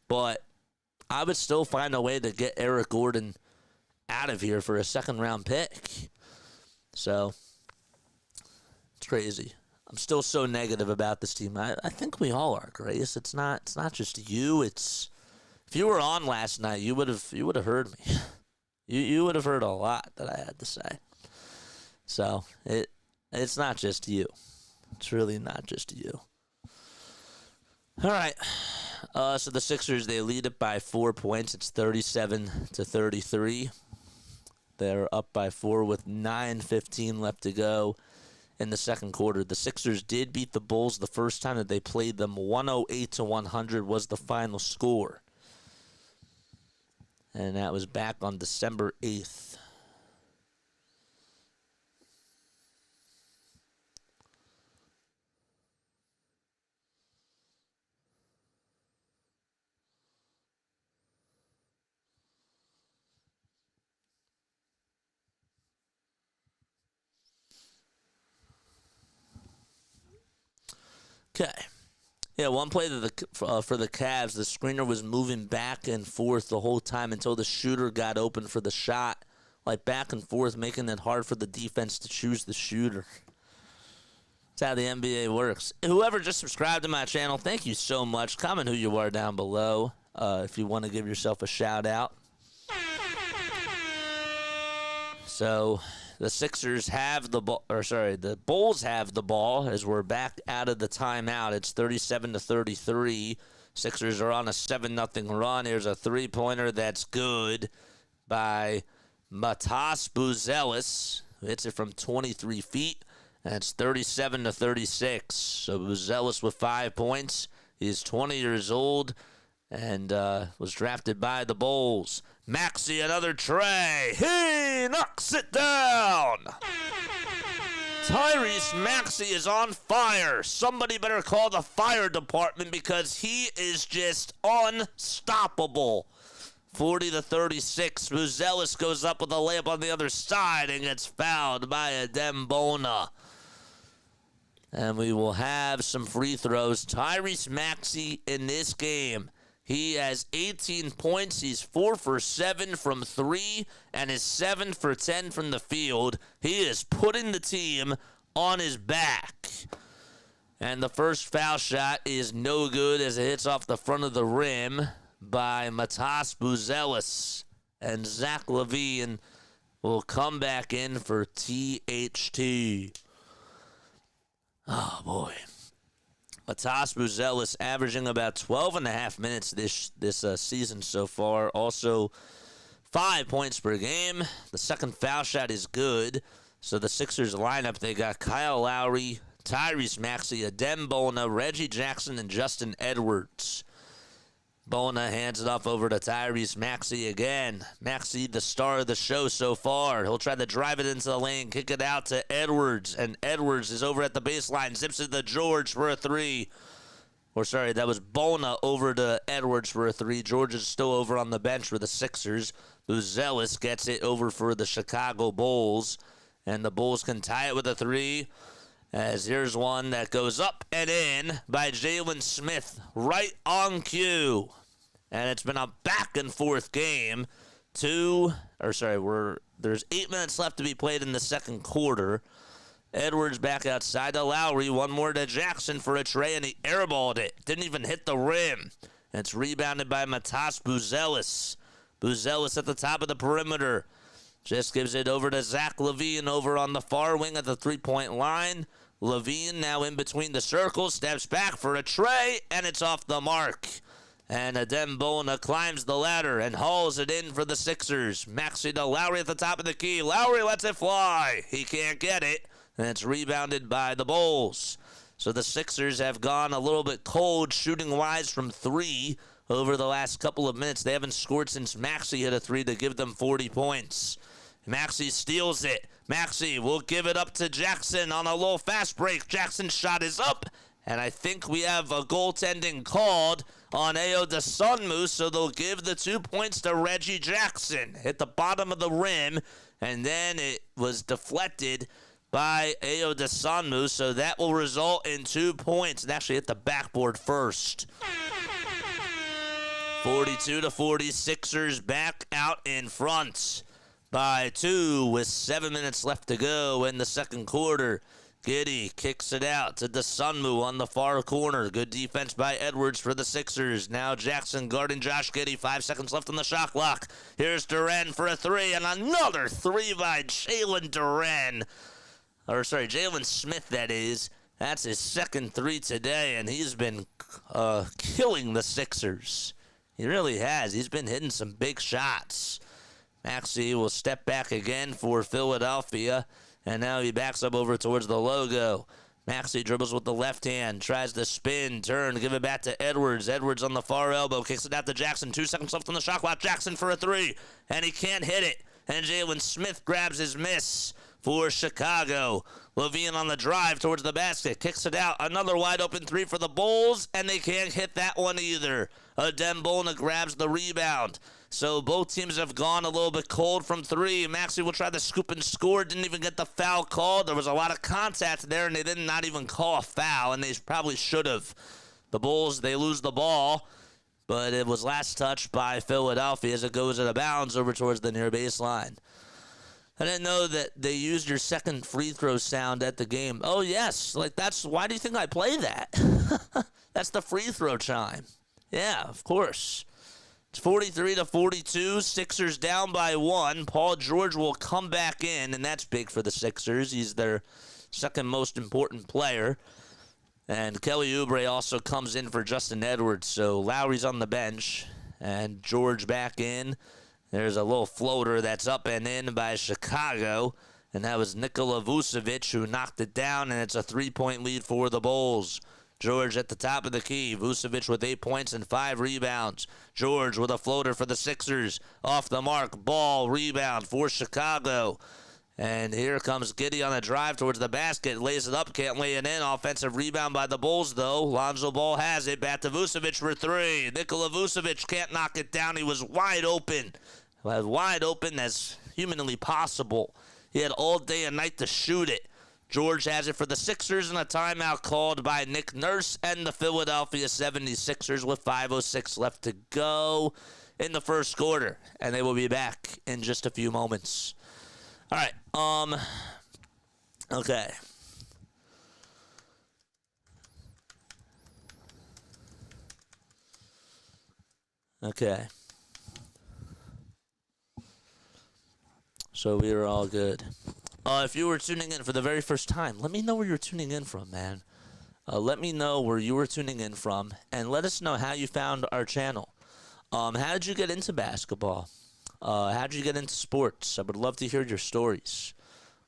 but I would still find a way to get Eric Gordon out of here for a second-round pick. So, it's crazy. I'm still so negative about this team. I think we all are, Grace. It's not just you. If you were on last night, you would have heard me. You would have heard a lot that I had to say. So it's not just you. It's really not just you. All right. So the Sixers, they lead it by 4 points. It's 37-33. They're up by 4 with 9:15 left to go in the second quarter. The Sixers did beat the Bulls the first time that they played them. 108-100 was the final score. And that was back on December 8th. Okay. Yeah, one play for the Cavs, the screener was moving back and forth the whole time until the shooter got open for the shot. Back and forth, making it hard for the defense to choose the shooter. That's how the NBA works. Whoever just subscribed to my channel, thank you so much. Comment who you are down below if you want to give yourself a shout out. So the Sixers have the ball, the Bulls have the ball as we're back out of the timeout. It's 37-33. Sixers are on a 7-0 run. Here's a three-pointer that's good by Matas Buzelis, who hits it from 23 feet. And it's 37-36. So Buzelis with 5 points. He's 20 years old and was drafted by the Bulls. Maxey, another tray. He He knocks it down. Tyrese Maxey is on fire. Somebody better call the fire department because he is just unstoppable. 40-36. Vucevic goes up with a layup on the other side and gets fouled by Adembona. And we will have some free throws. Tyrese Maxey in this game. He has 18 points. He's 4 for 7 from 3 and is 7 for 10 from the field. He is putting the team on his back. And the first foul shot is no good as it hits off the front of the rim by Matas Buzelis. And Zach lavine will come back in for THT. Oh, boy. Matas Buzelis averaging about 12.5 minutes this season so far. Also, 5 points per game. The second foul shot is good. So the Sixers lineup, they got Kyle Lowry, Tyrese Maxey, Adembona, Reggie Jackson, and Justin Edwards. Bona hands it off over to Tyrese Maxey again. Maxey, the star of the show so far. He'll try to drive it into the lane, kick it out to Edwards, and Edwards is over at the baseline, zips it to George for a three. Or sorry, that was Bona over to Edwards for a three. George is still over on the bench for the Sixers. Buzelis gets it over for the Chicago Bulls, and the Bulls can tie it with a three. As here's one that goes up and in by Jalen Smith, right on cue. And it's been a back-and-forth game. There's 8 minutes left to be played in the second quarter. Edwards back outside to Lowry. One more to Jackson for a tray, and he airballed it. Didn't even hit the rim. And it's rebounded by Matas Buzelis. Buzelis at the top of the perimeter. Just gives it over to Zach lavine over on the far wing at the three-point line. lavine now in between the circles, steps back for a tray, and it's off the mark. And Adembona climbs the ladder and hauls it in for the Sixers. Maxey to Lowry at the top of the key. Lowry lets it fly. He can't get it, and it's rebounded by the Bulls. So the Sixers have gone a little bit cold shooting-wise from three over the last couple of minutes. They haven't scored since Maxey hit a three to give them 40 points. Maxey steals it. Maxey will give it up to Jackson on a little fast break. Jackson's shot is up, and I think we have a goaltending called on Ayo Dosunmu, so they'll give the 2 points to Reggie Jackson. Hit the bottom of the rim, and then it was deflected by Ayo Dosunmu, so that will result in 2 points. And actually hit the backboard first. 42-40, Sixers back out in front by 2 with 7 minutes left to go in the second quarter. Giddey kicks it out to Dosunmu on the far corner. Good defense by Edwards for the Sixers. Now Jackson guarding Josh Giddey. 5 seconds left on the shot clock. Here's Duren for a three, and another three by Jalen Smith, that is. That's his second three today, and he's been killing the Sixers. He really has. He's been hitting some big shots. Maxey will step back again for Philadelphia, and now he backs up over towards the logo. Maxey dribbles with the left hand, tries to spin, turn, give it back to Edwards. Edwards on the far elbow, kicks it out to Jackson. 2 seconds left on the shot clock. Jackson for a three, and he can't hit it. And Jalen Smith grabs his miss for Chicago. lavine on the drive towards the basket, kicks it out. Another wide open three for the Bulls, and they can't hit that one either. Adembona grabs the rebound. So both teams have gone a little bit cold from three. Maxey will try to scoop and score. Didn't even get the foul called. There was a lot of contact there, and they did not even call a foul, and they probably should have. The Bulls, they lose the ball, but it was last touched by Philadelphia as it goes out of bounds over towards the near baseline. I didn't know that they used your second free throw sound at the game. Oh, yes. Why do you think I play that? That's the free throw chime. Yeah, of course. It's 43-42. Sixers down by 1. Paul George will come back in, and that's big for the Sixers. He's their second most important player. And Kelly Oubre also comes in for Justin Edwards. So Lowry's on the bench, and George back in. There's a little floater that's up and in by Chicago, and that was Nikola Vucevic who knocked it down, and it's a 3-point lead for the Bulls. George at the top of the key. Vucevic with 8 points and 5 rebounds. George with a floater for the Sixers. Off the mark. Ball. Rebound for Chicago. And here comes Giddey on a drive towards the basket. Lays it up. Can't lay it in. Offensive rebound by the Bulls, though. Lonzo Ball has it. Back to Vucevic for 3. Nikola Vucevic can't knock it down. He was wide open. As wide open as humanly possible. He had all day and night to shoot it. George has it for the Sixers, and a timeout called by Nick Nurse and the Philadelphia 76ers with 5:06 left to go in the first quarter. And they will be back in just a few moments. All right. Okay. Okay. So we are all good. If you were tuning in for the very first time, let me know where you're tuning in from, man. Let me know where you were tuning in from, and let us know how you found our channel. How did you get into basketball? How did you get into sports? I would love to hear your stories.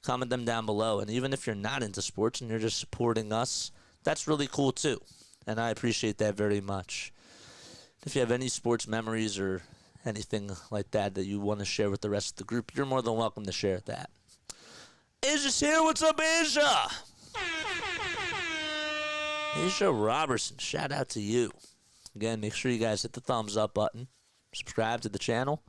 Comment them down below. And even if you're not into sports and you're just supporting us, that's really cool too. And I appreciate that very much. If you have any sports memories or anything like that that you want to share with the rest of the group, you're more than welcome to share that. Asia's here. What's up, Asia? Asia Robertson, shout out to you. Again, make sure you guys hit the thumbs up button, subscribe to the channel,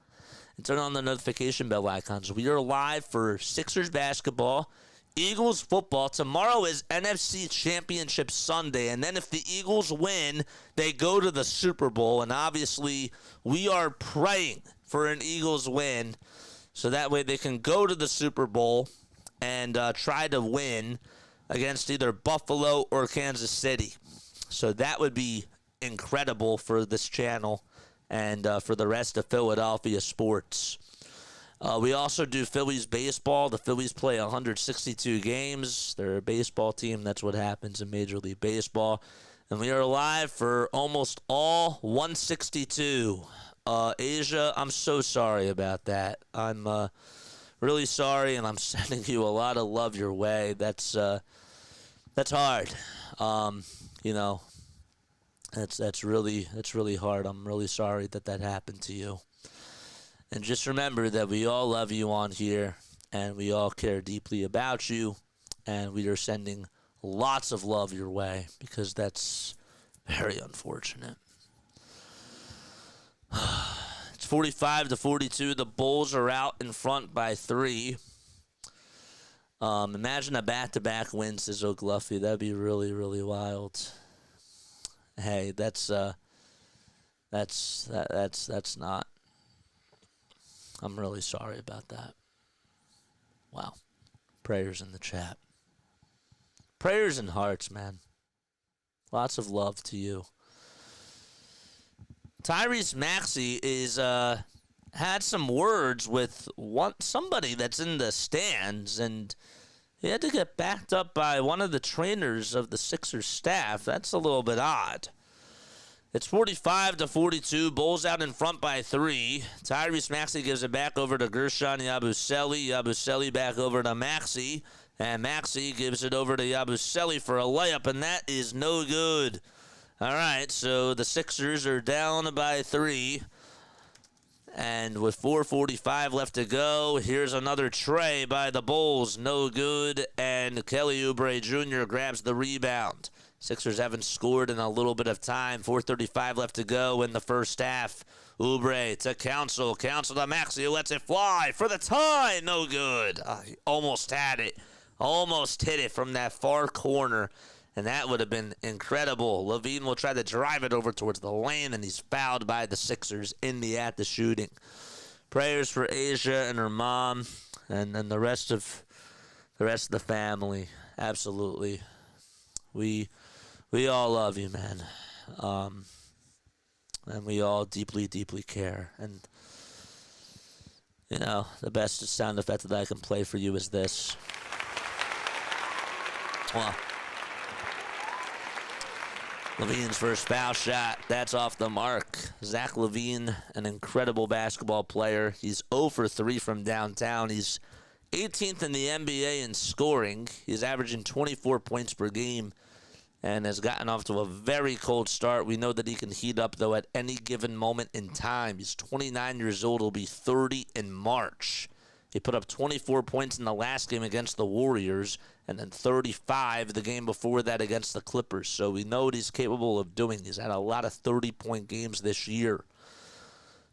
and turn on the notification bell icons. We are live for Sixers basketball, Eagles football. Tomorrow is NFC Championship Sunday, and then if the Eagles win, they go to the Super Bowl, and obviously we are praying for an Eagles win so that way they can go to the Super Bowl and try to win against either Buffalo or Kansas City. So that would be incredible for this channel and for the rest of Philadelphia sports. We also do Phillies baseball. The Phillies play 162 games. They're a baseball team. That's what happens in Major League Baseball. And we are live for almost all 162. Asia, I'm so sorry about that. I'm really sorry, and I'm sending you a lot of love your way. That's hard. You know, that's really hard. I'm really sorry that happened to you. And just remember that we all love you on here, and we all care deeply about you, and we are sending lots of love your way because that's very unfortunate. It's 45-42. The Bulls are out in front by 3. Imagine a back-to-back win, says O'Gluffy. That'd be really, really wild. Hey, that's not. I'm really sorry about that. Wow. Prayers in the chat. Prayers and hearts, man. Lots of love to you. Tyrese Maxey is had some words with somebody that's in the stands, and he had to get backed up by one of the trainers of the Sixers staff. That's a little bit odd. It's 45-42. Bulls out in front by 3. Tyrese Maxey gives it back over to Guerschon Yabusele. Yabusele back over to Maxey. And Maxey gives it over to Yabusele for a layup, and that is no good. All right, so the Sixers are down by 3. And with 4:45 left to go, here's another tray by the Bulls. No good, and Kelly Oubre Jr. grabs the rebound. Sixers haven't scored in a little bit of time. 4:35 left to go in the first half. Oubre to Council. Council to Maxey, who lets it fly for the tie. No good. He almost had it. Almost hit it from that far corner, and that would have been incredible. Lavine will try to drive it over towards the lane, and he's fouled by the Sixers in the act of shooting. Prayers for Asia and her mom, and then the rest of the family. Absolutely, we all love you, man, and we all deeply, deeply care. And you know, the best sound effect that I can play for you is this. Well, Levine's first foul shot, that's off the mark. Zach LaVine, an incredible basketball player. He's 0 for 3 from downtown. He's 18th in the NBA in scoring. He's averaging 24 points per game and has gotten off to a very cold start. We know that he can heat up, though, at any given moment in time. He's 29 years old. He'll be 30 in March. He put up 24 points in the last game against the Warriors, and then 35 the game before that against the Clippers. So we know what he's capable of doing. He's had a lot of 30-point games this year.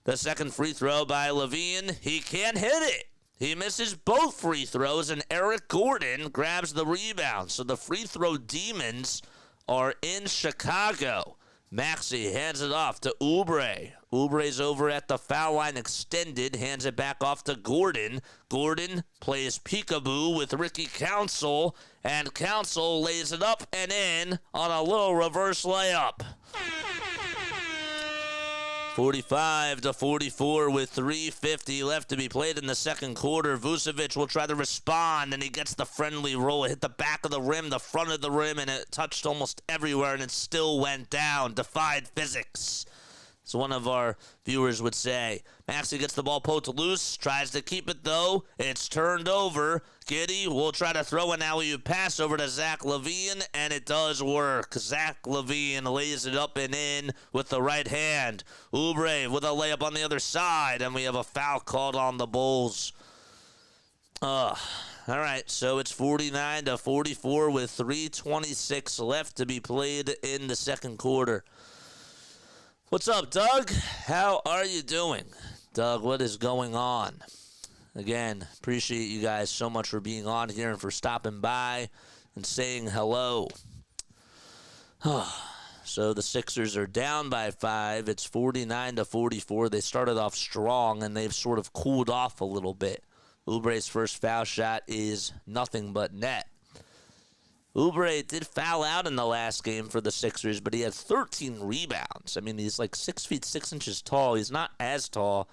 The second free throw by lavine, he can't hit it. He misses both free throws, and Eric Gordon grabs the rebound. So the free throw demons are in Chicago. Maxey hands it off to Oubre. Oubre's over at the foul line extended, hands it back off to Gordon. Gordon plays peekaboo with Ricky Council, and Council lays it up and in on a little reverse layup. 45-44 with 3:50 left to be played in the second quarter. Vucevic will try to respond, and he gets the friendly roll. It hit the back of the rim, the front of the rim, and it touched almost everywhere, and it still went down. Defied physics, as one of our viewers would say. Maxey gets the ball poked loose, tries to keep it, though. It's turned over. Giddey will try to throw an alley-oop pass over to Zach lavine, and it does work. Zach lavine lays it up and in with the right hand. Oubre with a layup on the other side, and we have a foul called on the Bulls. All right, so it's 49-44 with 3:26 left to be played in the second quarter. What's up, Doug? How are you doing? Doug, what is going on? Again, appreciate you guys so much for being on here and for stopping by and saying hello. So the Sixers are down by 5. It's 49-44. They started off strong, and they've sort of cooled off a little bit. Oubre's first foul shot is nothing but net. Oubre did foul out in the last game for the Sixers, but he had 13 rebounds. I mean, he's like 6 feet 6 inches tall. He's not as tall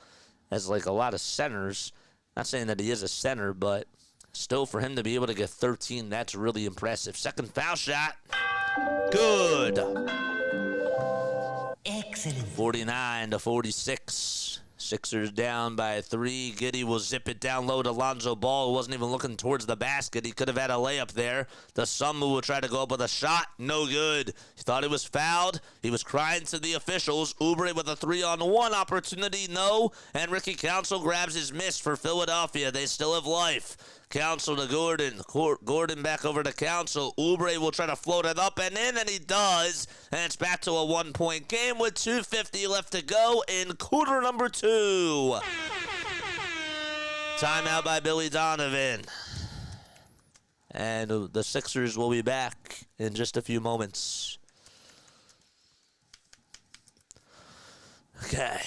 as like a lot of centers. Not saying that he is a center, but still for him to be able to get 13, that's really impressive. Second foul shot. Good. Excellent. 49-46. Sixers down by 3. Giddey will zip it down low to Lonzo Ball, who wasn't even looking towards the basket. He could have had a layup there. The Sumu will try to go up with a shot. No good. He thought he was fouled. He was crying to the officials. Oubre with a 3-on-1 opportunity. No. And Ricky Council grabs his miss for Philadelphia. They still have life. Council to Gordon. Gordon back over to Council. Oubre will try to float it up and in, and he does. And it's back to a 1-point game with 2:50 left to go in quarter number 2. Timeout by Billy Donovan. And the Sixers will be back in just a few moments. Okay.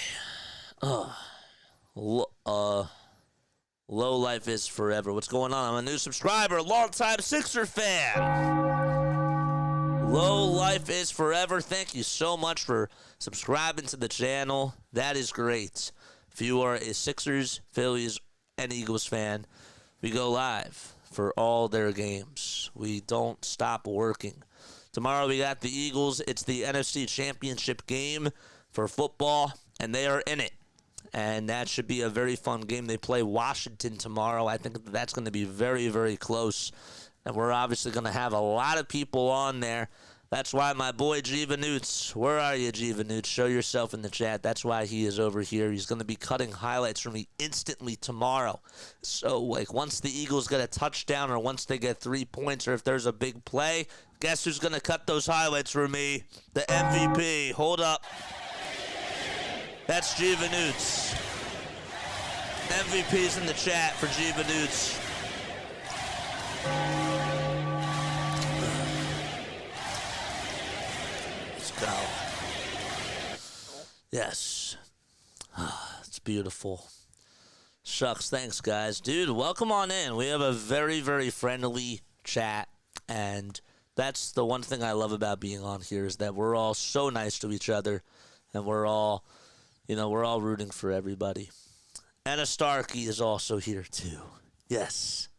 Low life is forever. What's going on? I'm a new subscriber, longtime Sixer fan. Low life is forever. Thank you so much for subscribing to the channel. That is great. If you are a Sixers, Phillies, and Eagles fan, we go live for all their games. We don't stop working. Tomorrow we got the Eagles. It's the NFC Championship game for football, and they are in it. And that should be a very fun game. They play Washington tomorrow. I think that's going to be very, very close. And we're obviously going to have a lot of people on there. That's why my boy Givanoots, where are you, Givanoots? Show yourself in the chat. That's why he is over here. He's going to be cutting highlights for me instantly tomorrow. So, like, once the Eagles get a touchdown or once they get 3 points or if there's a big play, guess who's going to cut those highlights for me? The MVP. Hold up. That's Givanoots. MVP's in the chat for Givanoots. Let's go. Yes. It's beautiful. Shucks, thanks, guys. Dude, welcome on in. We have a very, very friendly chat, and that's the one thing I love about being on here is that we're all so nice to each other, and we're all rooting for everybody. Anna Starkey is also here, too. Yes.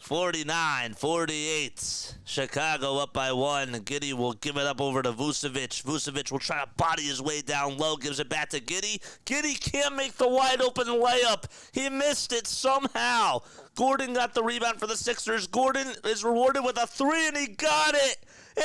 49-48. Chicago up by 1. Giddey will give it up over to Vucevic. Vucevic will try to body his way down low. Gives it back to Giddey. Giddey can't make the wide open layup. He missed it somehow. Gordon got the rebound for the Sixers. Gordon is rewarded with a 3, and he got it.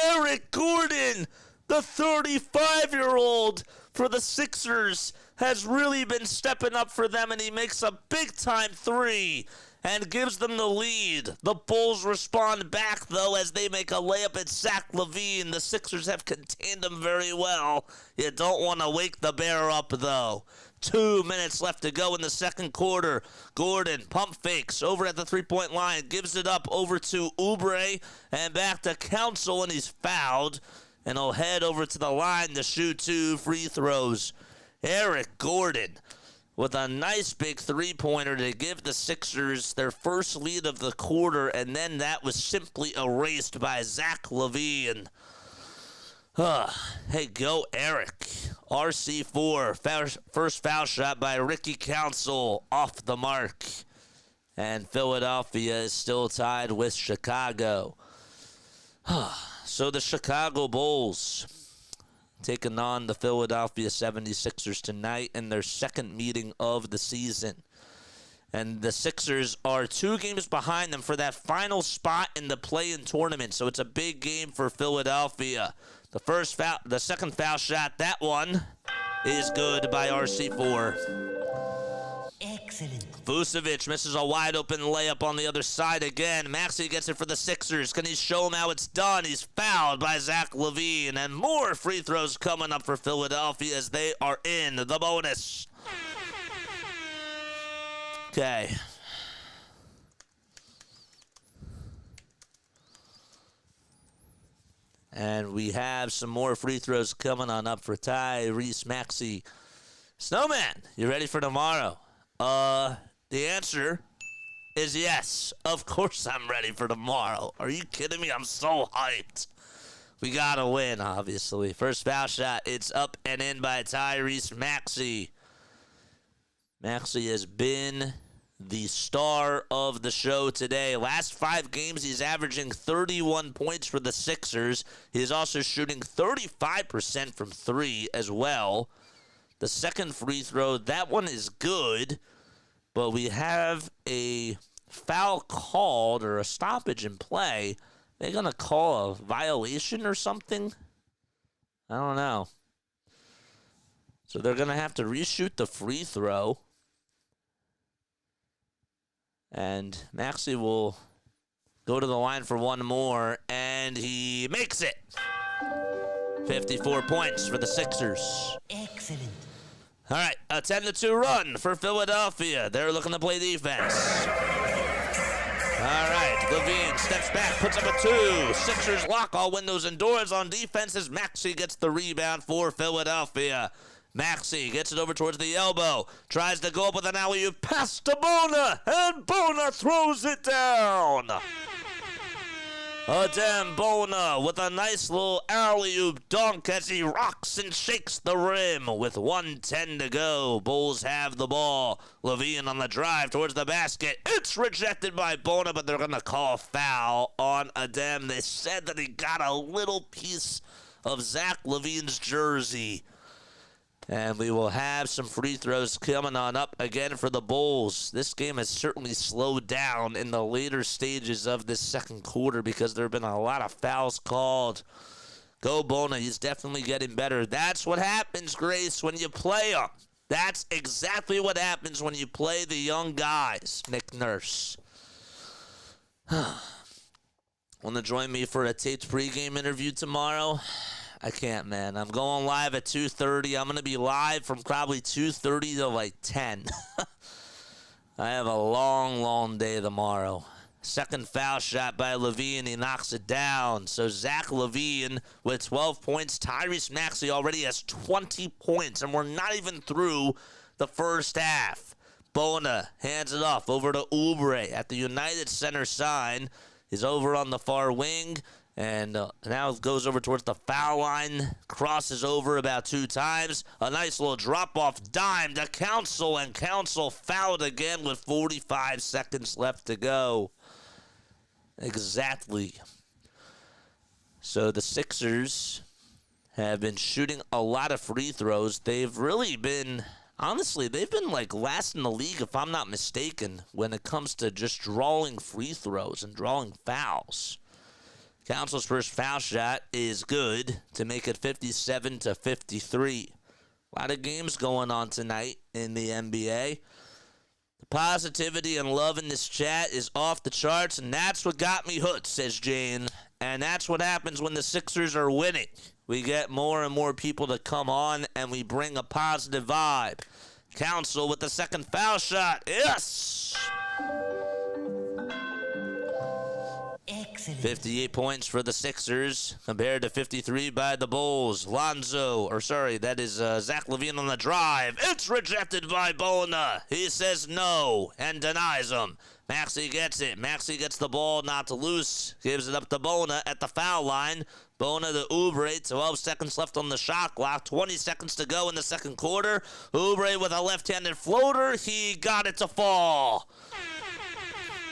Eric Gordon, the 35-year-old for the Sixers, has really been stepping up for them, and he makes a big-time 3. And gives them the lead. The Bulls respond back, though, as they make a layup at Zach lavine. The Sixers have contained them very well. You don't want to wake the bear up, though. 2 minutes left to go in the second quarter. Gordon pump fakes over at the three-point line. Gives it up over to Oubre and back to Council, and he's fouled. And he'll head over to the line to shoot 2 free throws. Eric Gordon with a nice big three-pointer to give the Sixers their first lead of the quarter, and then that was simply erased by Zach lavine. Hey, go Eric. RC4, first foul shot by Ricky Council, off the mark. And Philadelphia is still tied with Chicago. So the Chicago Bulls taking on the Philadelphia 76ers tonight in their second meeting of the season. And the Sixers are 2 games behind them for that final spot in the play-in tournament. So it's a big game for Philadelphia. The second foul shot, that one is good by RC4. Excellent. Vucevic misses a wide-open layup on the other side again. Maxey gets it for the Sixers. Can he show him how it's done? He's fouled by Zach lavine. And more free throws coming up for Philadelphia as they are in the bonus. Okay. And we have some more free throws coming on up for Tyrese Maxey. Snowman, you ready for tomorrow? The answer is yes. Of course I'm ready for tomorrow. Are you kidding me? I'm so hyped. We gotta win, obviously. First foul shot, it's up and in by Tyrese Maxey. Maxey has been the star of the show today. Last 5 games, he's averaging 31 points for the Sixers. He's also shooting 35% from 3 as well. The second free throw, that one is good, but we have a foul called or a stoppage in play. They're going to call a violation or something? I don't know. So they're going to have to reshoot the free throw. And Maxey will go to the line for one more, and he makes it. 54 points for the Sixers. Excellent. All right, a 10-2 run for Philadelphia. They're looking to play defense. All right, lavine steps back, puts up a 2. Sixers lock all windows and doors on defense as Maxey gets the rebound for Philadelphia. Maxey gets it over towards the elbow, tries to go up with an alley-oop pass to Bona, and Bona throws it down. Adem Bona with a nice little alley-oop dunk as he rocks and shakes the rim with 1:10 to go. Bulls have the ball. lavine on the drive towards the basket. It's rejected by Bona, but they're going to call foul on Adem. They said that he got a little piece of Zach lavine's jersey. And we will have some free throws coming on up again for the Bulls. This game has certainly slowed down in the later stages of this second quarter because there have been a lot of fouls called. Go Bona, he's definitely getting better. That's what happens, Grace, when you play them. That's exactly what happens when you play the young guys, Nick Nurse. Want to join me for a taped pregame interview tomorrow? I can't, man. I'm going live at 2:30. I'm going to be live from probably 2:30 to like 10. I have a long, long day tomorrow. Second foul shot by lavine. He knocks it down. So Zach lavine with 12 points. Tyrese Maxey already has 20 points. And we're not even through the first half. Bona hands it off over to Oubre at the United Center sign. He's over on the far wing. And now it goes over towards the foul line, crosses over about 2 times. A nice little drop-off dime to Council, and Council fouled again with 45 seconds left to go. Exactly. So the Sixers have been shooting a lot of free throws. They've really been, honestly, they've been like last in the league, if I'm not mistaken, when it comes to just drawing free throws and drawing fouls. Council's first foul shot is good to make it 57-53. A lot of games going on tonight in the NBA. The positivity and love in this chat is off the charts, and that's what got me hooked, says Jane. And that's what happens when the Sixers are winning. We get more and more people to come on, and we bring a positive vibe. Council with the second foul shot. Yes! Excellent. 58 points for the Sixers compared to 53 by the Bulls. That is Zach LaVine on the drive. It's rejected by Bona. He says no and denies him. Maxey gets it. Maxey gets the ball not loose. Gives it up to Bona at the foul line. Bona to Oubre. 12 seconds left on the shot clock. 20 seconds to go in the second quarter. Oubre with a left-handed floater. He got it to fall.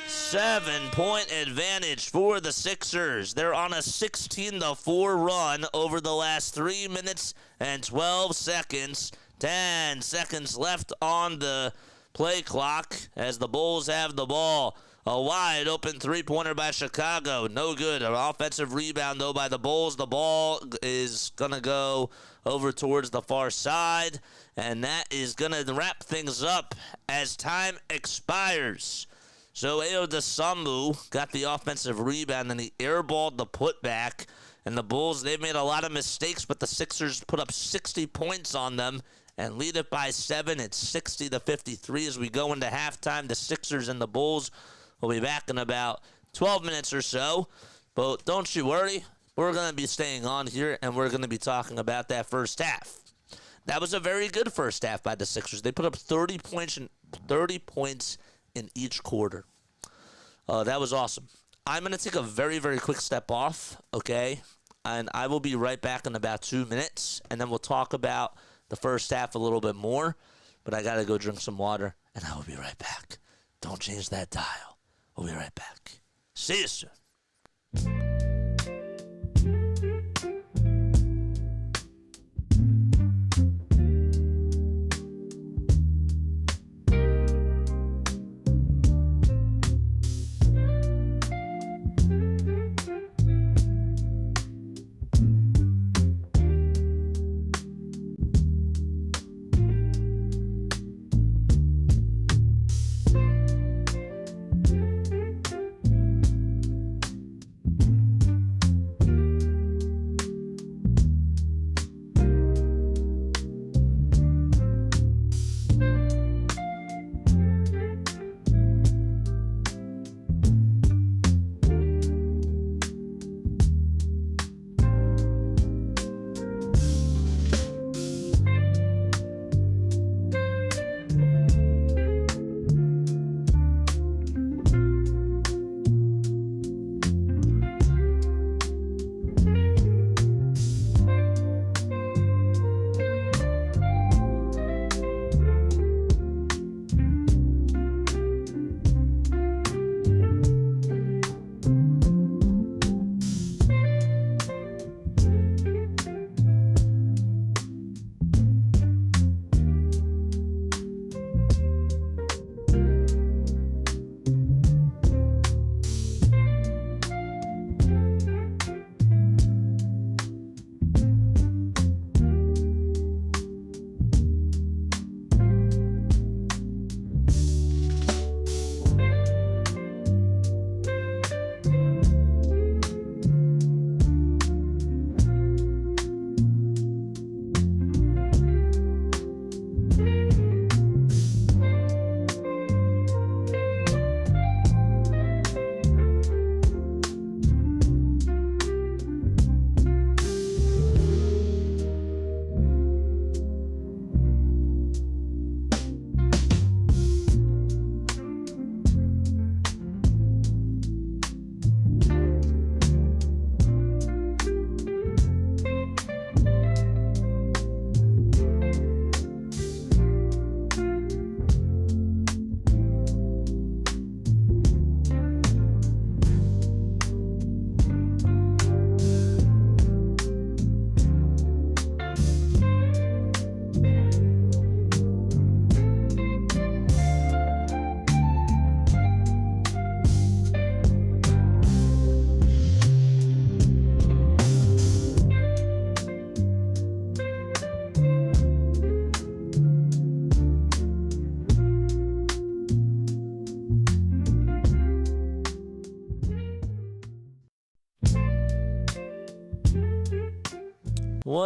7-point advantage for the Sixers. They're on a 16-4 run over the last 3 minutes and 12 seconds. 10 seconds left on the play clock as the Bulls have the ball. A wide open three-pointer by Chicago. No good. An offensive rebound, though, by the Bulls. The ball is going to go over towards the far side, and that is going to wrap things up as time expires. So Ayo Desambu got the offensive rebound, and he airballed the putback. And the Bulls, they made a lot of mistakes, but the Sixers put up 60 points on them and lead it by 7. It's 60-53 as we go into halftime. The Sixers and the Bulls will be back in about 12 minutes or so. But don't you worry. We're going to be staying on here, and we're going to be talking about that first half. That was a very good first half by the Sixers. They put up 30 points in each quarter. That was awesome. I'm going to take a very, very quick step off, okay? And I will be right back in about 2 minutes, and then we'll talk about the first half a little bit more. But I got to go drink some water, and I will be right back. Don't change that dial. We'll be right back. See you soon.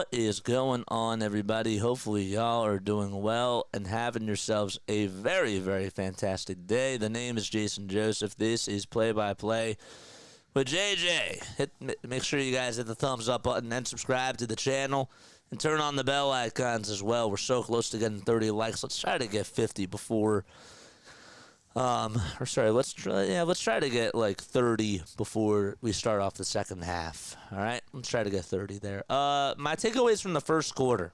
What is going on, everybody? Hopefully y'all are doing well and having yourselves a very, very fantastic day. The name is Jason Joseph. This is Play by Play with JJ. Make sure you guys hit the thumbs up button and subscribe to the channel and turn on the bell icons as well. We're so close to getting 30 likes. Let's try to get 50 before let's try to get like 30 before we start off the second half. All right, let's try to get 30 there. My takeaways from the first quarter.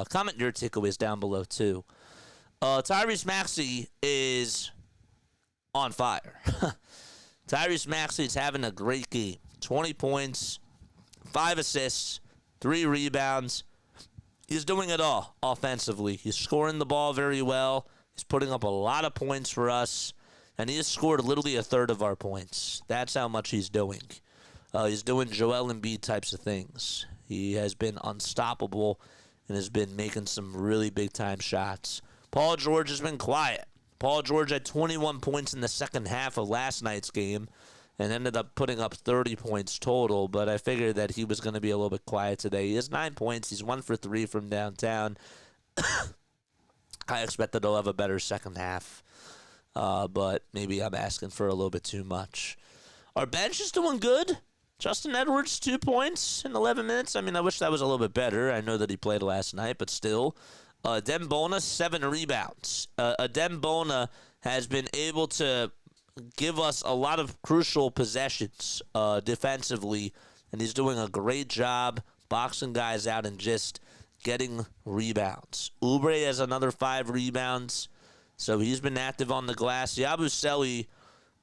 Comment your takeaways down below too. Tyrese Maxey is on fire. Tyrese Maxey is having a great game. 20 points, 5 assists, 3 rebounds. He's doing it all offensively. He's scoring the ball very well. He's putting up a lot of points for us, and he has scored literally a third of our points. That's how much he's doing. He's doing Joel Embiid types of things. He has been unstoppable and has been making some really big-time shots. Paul George has been quiet. Paul George had 21 points in the second half of last night's game and ended up putting up 30 points total, but I figured that he was going to be a little bit quiet today. He has 9 points. He's 1 for 3 from downtown. I expect that he'll have a better second half, but maybe I'm asking for a little bit too much. Our bench is doing good. Justin Edwards, 2 points in 11 minutes. I mean, I wish that was a little bit better. I know that he played last night, but still. Adem Bona, 7 rebounds. Adem Bona has been able to give us a lot of crucial possessions defensively, and he's doing a great job boxing guys out and just getting rebounds. Oubre has another 5 rebounds, so he's been active on the glass. Yabusele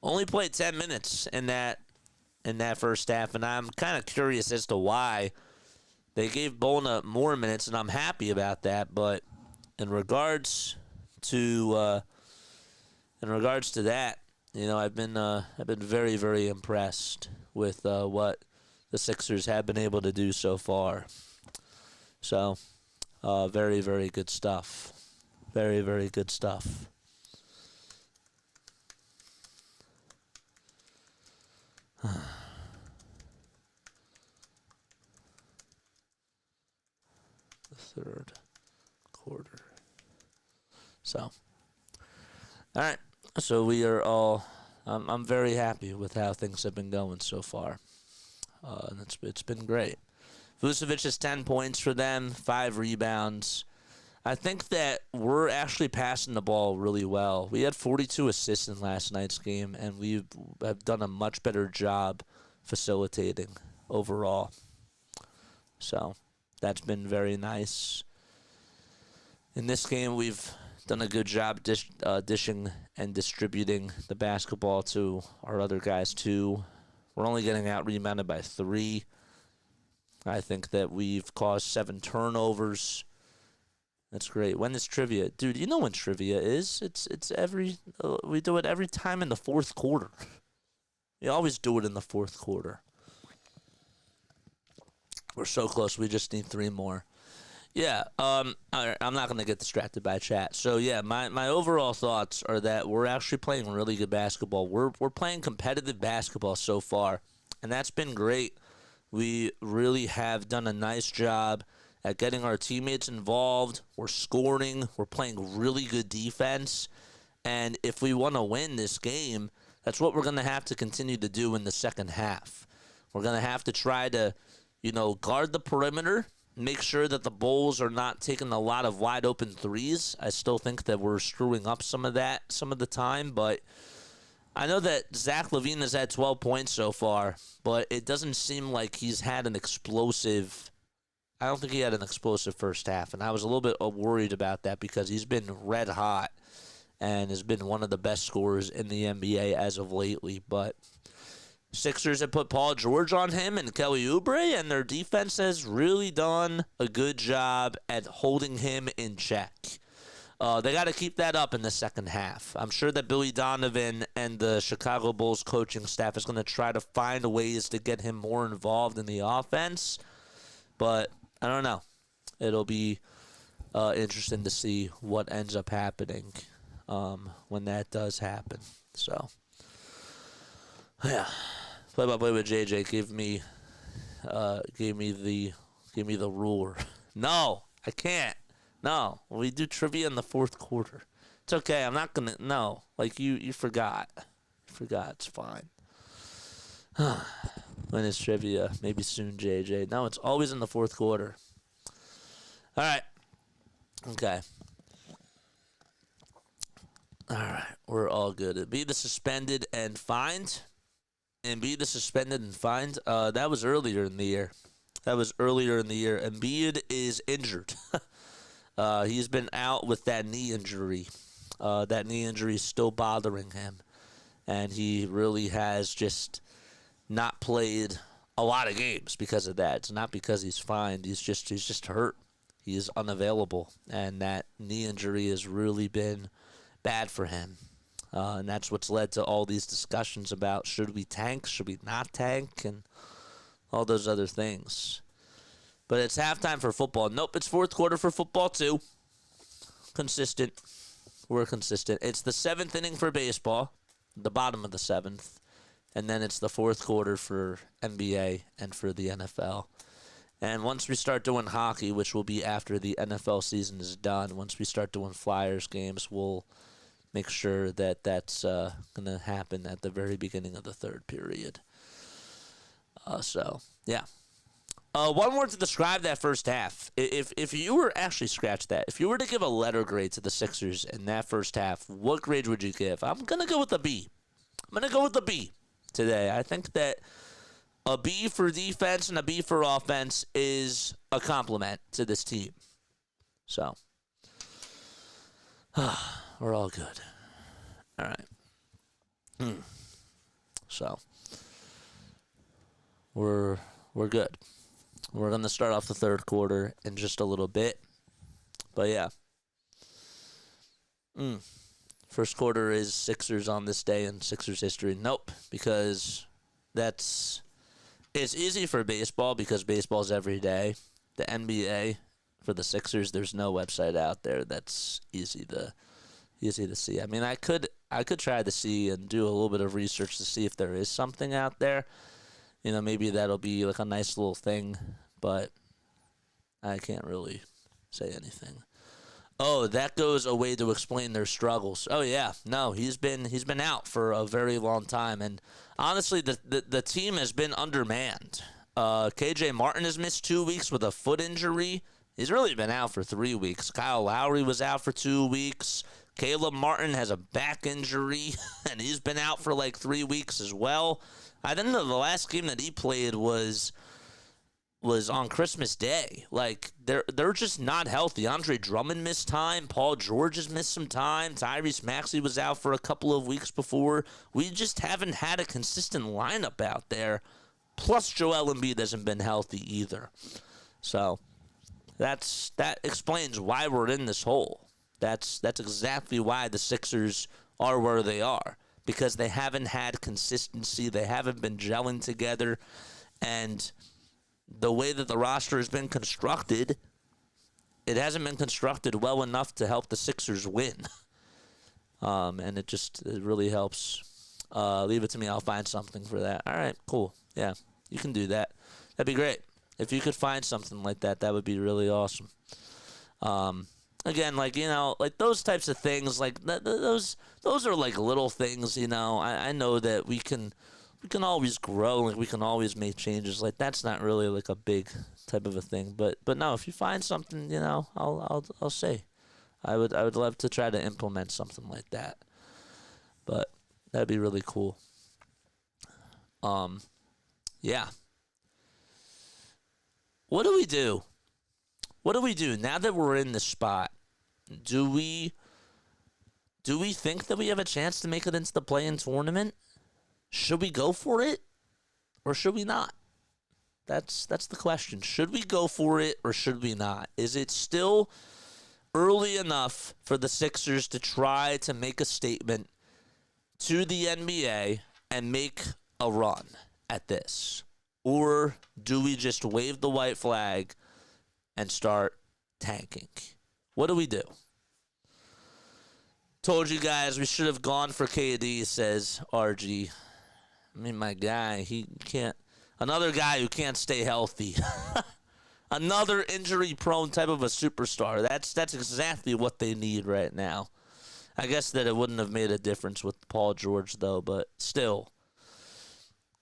only played 10 minutes in that first half, and I'm kind of curious as to why they gave Bona more minutes, and I'm happy about that. But in regards to that, you know, I've been very, very impressed with what the Sixers have been able to do so far. So, very, very good stuff. Very, very good stuff. The third quarter. So, all right. So we are all. I'm very happy with how things have been going so far. And it's been great. Vucevic has 10 points for them, 5 rebounds. I think that we're actually passing the ball really well. We had 42 assists in last night's game, and we have done a much better job facilitating overall. So that's been very nice. In this game, we've done a good job dishing and distributing the basketball to our other guys, too. We're only getting out-rebounded by 3. I think that we've caused 7 turnovers. That's great. When is trivia? Dude, you know when trivia is. It's every we do it every time in the fourth quarter. We always do it in the fourth quarter. We're so close. We just need 3 more. Yeah, all right, I'm not going to get distracted by chat. So, yeah, my overall thoughts are that we're actually playing really good basketball. We're playing competitive basketball so far, and that's been great. We really have done a nice job at getting our teammates involved. We're scoring. We're playing really good defense. And if we want to win this game, that's what we're going to have to continue to do in the second half. We're going to have to try to, guard the perimeter, make sure that the Bulls are not taking a lot of wide open threes. I still think that we're screwing up some of that some of the time, but I know that Zach LaVine has had 12 points so far, but it doesn't seem like he's had an explosive – I don't think he had an explosive first half, and I was a little bit worried about that because he's been red hot and has been one of the best scorers in the NBA as of lately. But Sixers have put Paul George on him and Kelly Oubre, and their defense has really done a good job at holding him in check. They got to keep that up in the second half. I'm sure that Billy Donovan and the Chicago Bulls coaching staff is going to try to find ways to get him more involved in the offense. But I don't know. It'll be interesting to see what ends up happening when that does happen. So, yeah. Play-by-play with JJ gave me the Give me the ruler. No, I can't. No, we do trivia in the fourth quarter. It's okay. I'm not gonna. No, like you forgot. You forgot. It's fine. When is trivia? Maybe soon, JJ. No, it's always in the fourth quarter. All right. Okay. All right. We're all good. Be the suspended and fined. Embiid is suspended and fined. That was earlier in the year. Embiid is injured. He's been out with that knee injury. That knee injury is still bothering him. And he really has just not played a lot of games because of that. It's not because he's fined. He's just hurt. He is unavailable. And that knee injury has really been bad for him. And that's what's led to all these discussions about should we tank, should we not tank, and all those other things. But it's halftime for football. Nope, it's fourth quarter for football too. Consistent. We're consistent. It's the seventh inning for baseball, the bottom of the seventh. And then it's the fourth quarter for NBA and for the NFL. And once we start doing hockey, which will be after the NFL season is done, once we start doing Flyers games, we'll make sure that that's going to happen at the very beginning of the third period. Yeah. One word to describe that first half. If you were actually scratch that, if you were to give a letter grade to the Sixers in that first half, what grade would you give? I'm going to go with a B. I'm going to go with a B today. I think that a B for defense and a B for offense is a compliment to this team. So, we're all good. All right. So, we're good. We're going to start off the third quarter in just a little bit. But, yeah. First quarter is Sixers on this day in Sixers history. Nope, because it's easy for baseball because baseball's every day. The NBA, for the Sixers, there's no website out there that's easy to see. I mean, I could try to see and do a little bit of research to see if there is something out there. You know, maybe that'll be like a nice little thing, but I can't really say anything. Oh, that goes a way to explain their struggles. Oh yeah, no, he's been out for a very long time, and honestly, the team has been undermanned. KJ Martin has missed 2 weeks with a foot injury. He's really been out for 3 weeks. Kyle Lowry was out for 2 weeks. Caleb Martin has a back injury, and he's been out for like 3 weeks as well. I didn't know the last game that he played was on Christmas Day. Like, they're just not healthy. Andre Drummond missed time. Paul George has missed some time. Tyrese Maxey was out for a couple of weeks before. We just haven't had a consistent lineup out there. Plus, Joel Embiid hasn't been healthy either. So, that explains why we're in this hole. That's exactly why the Sixers are where they are. Because they haven't had consistency. They haven't been gelling together. And the way that the roster has been constructed, it hasn't been constructed well enough to help the Sixers win. And it really helps. Leave it to me. I'll find something for that. All right, cool. Yeah, you can do that. That'd be great. If you could find something like that, that would be really awesome. Again, like, you know, like those types of things, like those are like little things, you know. I know that we can always grow, like we can always make changes. Like that's not really like a big type of a thing. But no, if you find something, you know, I'll say. I would love to try to implement something like that. But that'd be really cool. Yeah. What do we do? What do we do now that we're in this spot? Do we think that we have a chance to make it into the play-in tournament? Should we go for it or should we not? That's the question. Should we go for it or should we not? Is it still early enough for the Sixers to try to make a statement to the NBA and make a run at this? Or do we just wave the white flag and start tanking? What do we do? Told you guys we should have gone for KD, says RG. I mean, my guy, he can't. Another guy who can't stay healthy. Another injury-prone type of a superstar. That's exactly what they need right now. I guess that it wouldn't have made a difference with Paul George, though, but still.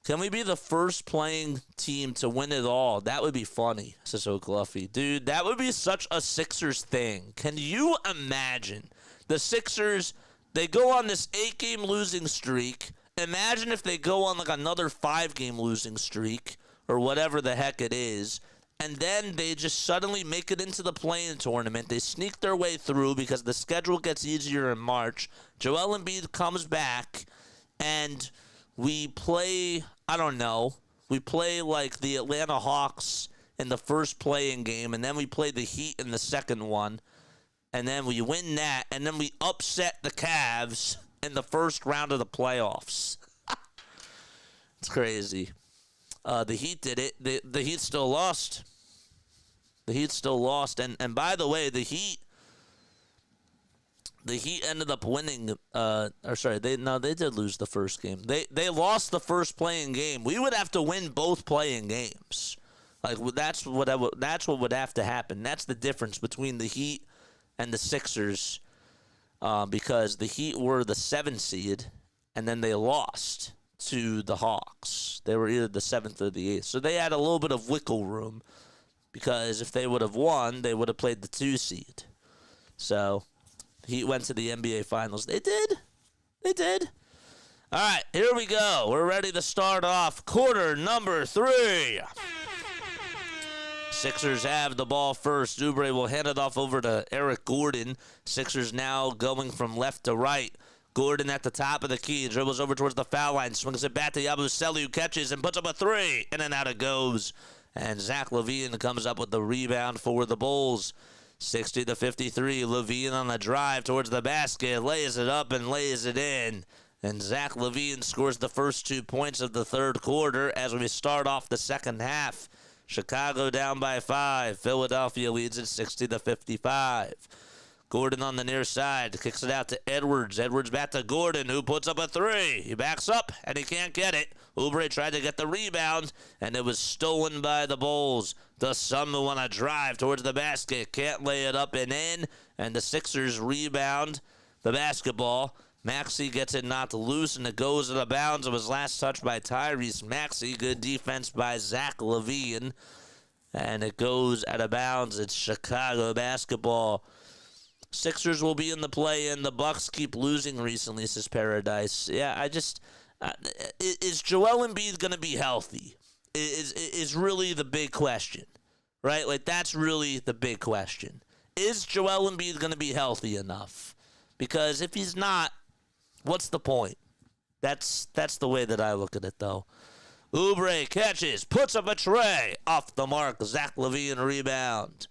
Can we be the first playing team to win it all? That would be funny, says O'Cluffy. Dude, that would be such a Sixers thing. Can you imagine? The Sixers, they go on this 8-game losing streak. Imagine if they go on like another 5-game losing streak or whatever the heck it is. And then they just suddenly make it into the play-in tournament. They sneak their way through because the schedule gets easier in March. Joel Embiid comes back, and we play, I don't know, we play like the Atlanta Hawks in the first play-in game, and then we play the Heat in the second one. And then we win that, and then we upset the Cavs in the first round of the playoffs. It's crazy. The Heat did it. The Heat still lost. The Heat still lost. And by the way, the Heat ended up winning. They did lose the first game. They lost the first playing game. We would have to win both playing games. Like that's what would have to happen. That's the difference between the Heat and the Sixers, because the Heat were the 7th seed, and then they lost to the Hawks. They were either the 7th or the 8th. So they had a little bit of wiggle room, because if they would have won, they would have played the 2 seed. So Heat went to the NBA Finals. They did. All right, here we go. We're ready to start off quarter number 3. Sixers have the ball first. Oubre will hand it off over to Eric Gordon. Sixers now going from left to right. Gordon at the top of the key, dribbles over towards the foul line, swings it back to Yabusele, who catches and puts up a 3. In and out it goes. And Zach LaVine comes up with the rebound for the Bulls. 60-53, LaVine on the drive towards the basket, lays it up and lays it in. And Zach LaVine scores the first 2 points of the third quarter as we start off the second half. Chicago down by 5. Philadelphia leads it 60-55. Gordon on the near side, kicks it out to Edwards. Edwards back to Gordon, who puts up a 3. He backs up, and he can't get it. Oubre tried to get the rebound, and it was stolen by the Bulls. The Suns want to drive towards the basket, can't lay it up and in, and the Sixers rebound the basketball. Maxey gets it knocked loose, and it goes out of bounds. It was last touched by Tyrese Maxey. Good defense by Zach LaVine, and it goes out of bounds. It's Chicago basketball. Sixers will be in the play-in. The Bucks keep losing recently, says Paradise. Yeah, is Joel Embiid going to be healthy? Is really the big question, right? Like, that's really the big question. Is Joel Embiid going to be healthy enough? Because if he's not, what's the point? That's the way that I look at it, though. Oubre catches, puts up a tray, off the mark. Zach LaVine rebound.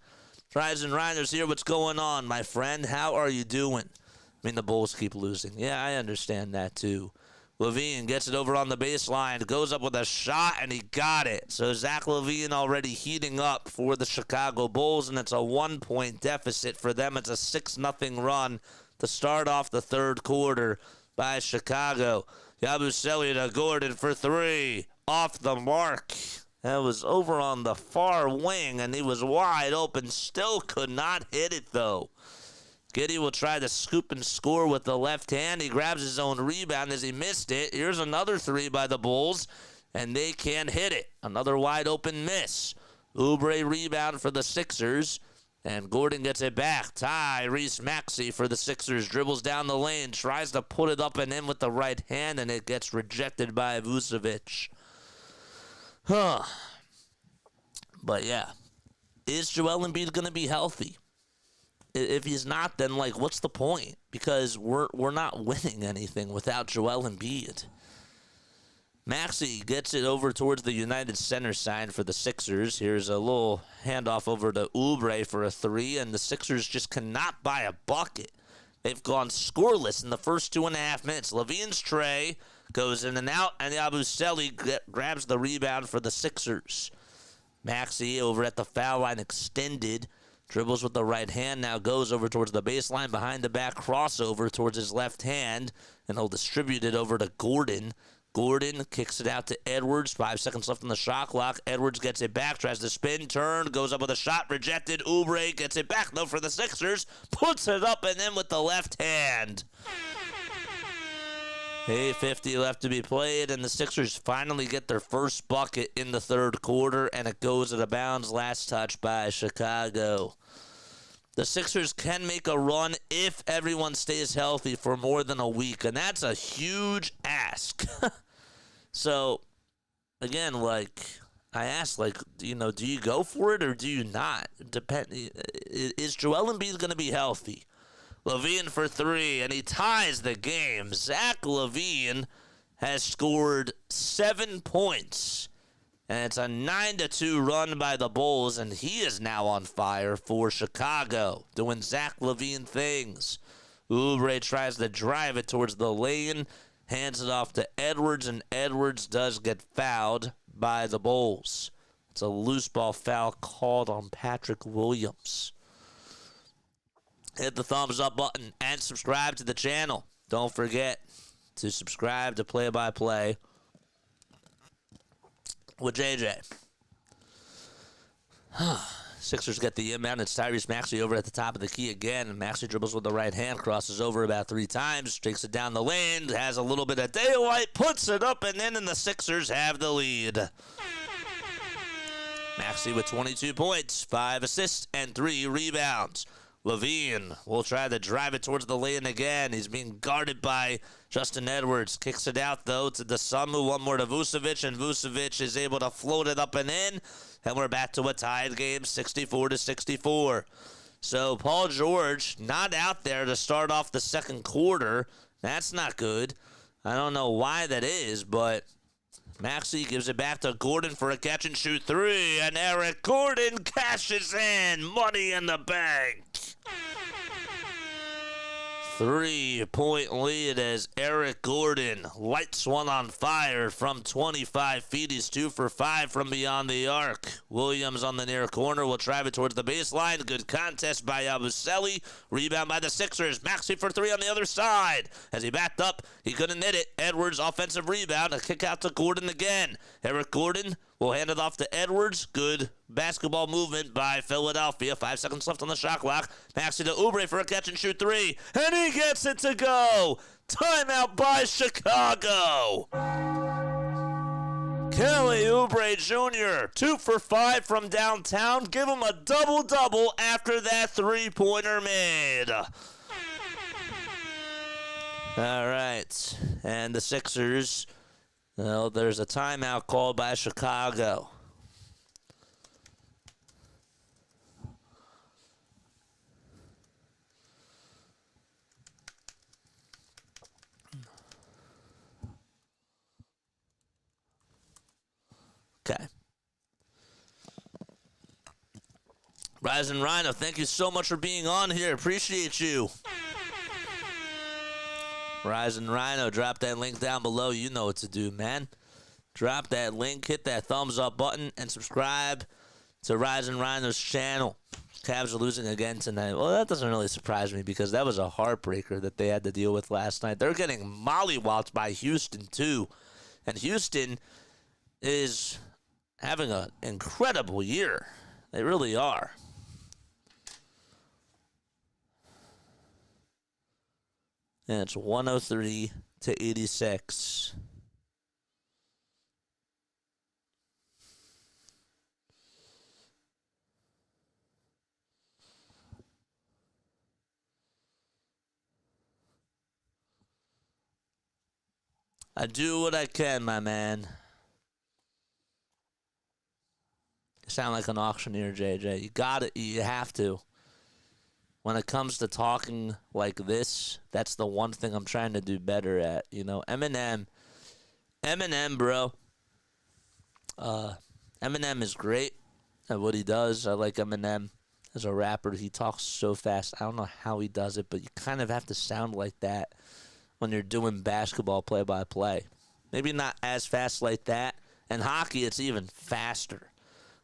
Rise and Reiner's here. What's going on, my friend? How are you doing? I mean, the Bulls keep losing. Yeah, I understand that, too. LaVine gets it over on the baseline, goes up with a shot, and he got it. So Zach LaVine already heating up for the Chicago Bulls, and it's a 1-point deficit for them. It's a 6-0 run to start off the third quarter by Chicago. Yabusele to Gordon for 3. Off the mark. That was over on the far wing, and he was wide open. Still could not hit it, though. Giddey will try to scoop and score with the left hand. He grabs his own rebound as he missed it. Here's another 3 by the Bulls, and they can't hit it. Another wide open miss. Oubre rebound for the Sixers, and Gordon gets it back. Tyrese Maxey for the Sixers. Dribbles down the lane, tries to put it up and in with the right hand, and it gets rejected by Vucevic. But yeah, is Joel Embiid going to be healthy? If he's not, then like, what's the point? Because we're not winning anything without Joel Embiid. Maxey gets it over towards the United Center side for the Sixers. Here's a little handoff over to Oubre for a 3, and the Sixers just cannot buy a bucket. They've gone scoreless in the first 2.5 minutes. LaVine's tray goes in and out, and Yabusele grabs the rebound for the Sixers. Maxey over at the foul line extended. Dribbles with the right hand, now goes over towards the baseline, behind the back crossover towards his left hand, and he'll distribute it over to Gordon. Gordon kicks it out to Edwards. 5 seconds left on the shot clock. Edwards gets it back, tries to spin, turn, goes up with a shot, rejected. Oubre gets it back, though, for the Sixers. Puts it up and in with the left hand. 8:50 left to be played, and the Sixers finally get their first bucket in the third quarter, and it goes out of bounds. Last touch by Chicago. The Sixers can make a run if everyone stays healthy for more than a week, and that's a huge ask. So, again, I asked, do you go for it or do you not? Is Joel Embiid going to be healthy? Lavine for 3, and he ties the game. Zach LaVine has scored 7 points, and it's a 9-2 run by the Bulls, and he is now on fire for Chicago, doing Zach LaVine things. Oubre tries to drive it towards the lane, hands it off to Edwards, and Edwards does get fouled by the Bulls. It's a loose ball foul called on Patrick Williams. Hit the thumbs up button and subscribe to the channel. Don't forget to subscribe to Play by Play with JJ. Sixers get the inbound. It's Tyrese Maxey over at the top of the key again. Maxey dribbles with the right hand, crosses over about 3 times, takes it down the lane, has a little bit of daylight, puts it up and in, and the Sixers have the lead. Maxey with 22 points, 5 assists, and 3 rebounds. LaVine will try to drive it towards the lane again. He's being guarded by Justin Edwards. Kicks it out, though, to Desamu. One more to Vucevic, and Vucevic is able to float it up and in. And we're back to a tied game, 64-64. So Paul George not out there to start off the second quarter. That's not good. I don't know why that is, but Maxey gives it back to Gordon for a catch-and-shoot 3, and Eric Gordon cashes in. Money in the bank. 3-point lead as Eric Gordon lights one on fire from 25 feet. He's 2 for 5 from beyond the arc. Williams on the near corner will drive it towards the baseline. Good contest by yabusele. Rebound by the Sixers. Maxey for 3 on the other side. As he backed up, he couldn't hit it. Edwards offensive rebound. A kick out to Gordon again. Eric Gordon will hand it off to Edwards. Good basketball movement by Philadelphia. 5 seconds left on the shot clock. Maxey to Oubre for a catch-and-shoot 3. And he gets it to go. Timeout by Chicago. Kelly Oubre Jr., 2 for 5 from downtown. Give him a double-double after that three-pointer made. All right. And the Sixers, well, there's a timeout called by Chicago. Okay. Rising Rhino, thank you so much for being on here. Appreciate you. Rising Rhino, drop that link down below. You know what to do, man. Drop that link, hit that thumbs up button, and subscribe to Rising Rhino's channel. Cavs are losing again tonight. Well, that doesn't really surprise me because that was a heartbreaker that they had to deal with last night. They're getting mollywopped by Houston, too. And Houston is having an incredible year. They really are. And it's 103-86. I do what I can, my man. You sound like an auctioneer, JJ. You got it. You have to. When it comes to talking like this, that's the one thing I'm trying to do better at. You know, Eminem, bro. Eminem is great at what he does. I like Eminem as a rapper. He talks so fast. I don't know how he does it, but you kind of have to sound like that when you're doing basketball play-by-play. Maybe not as fast like that. And hockey, it's even faster.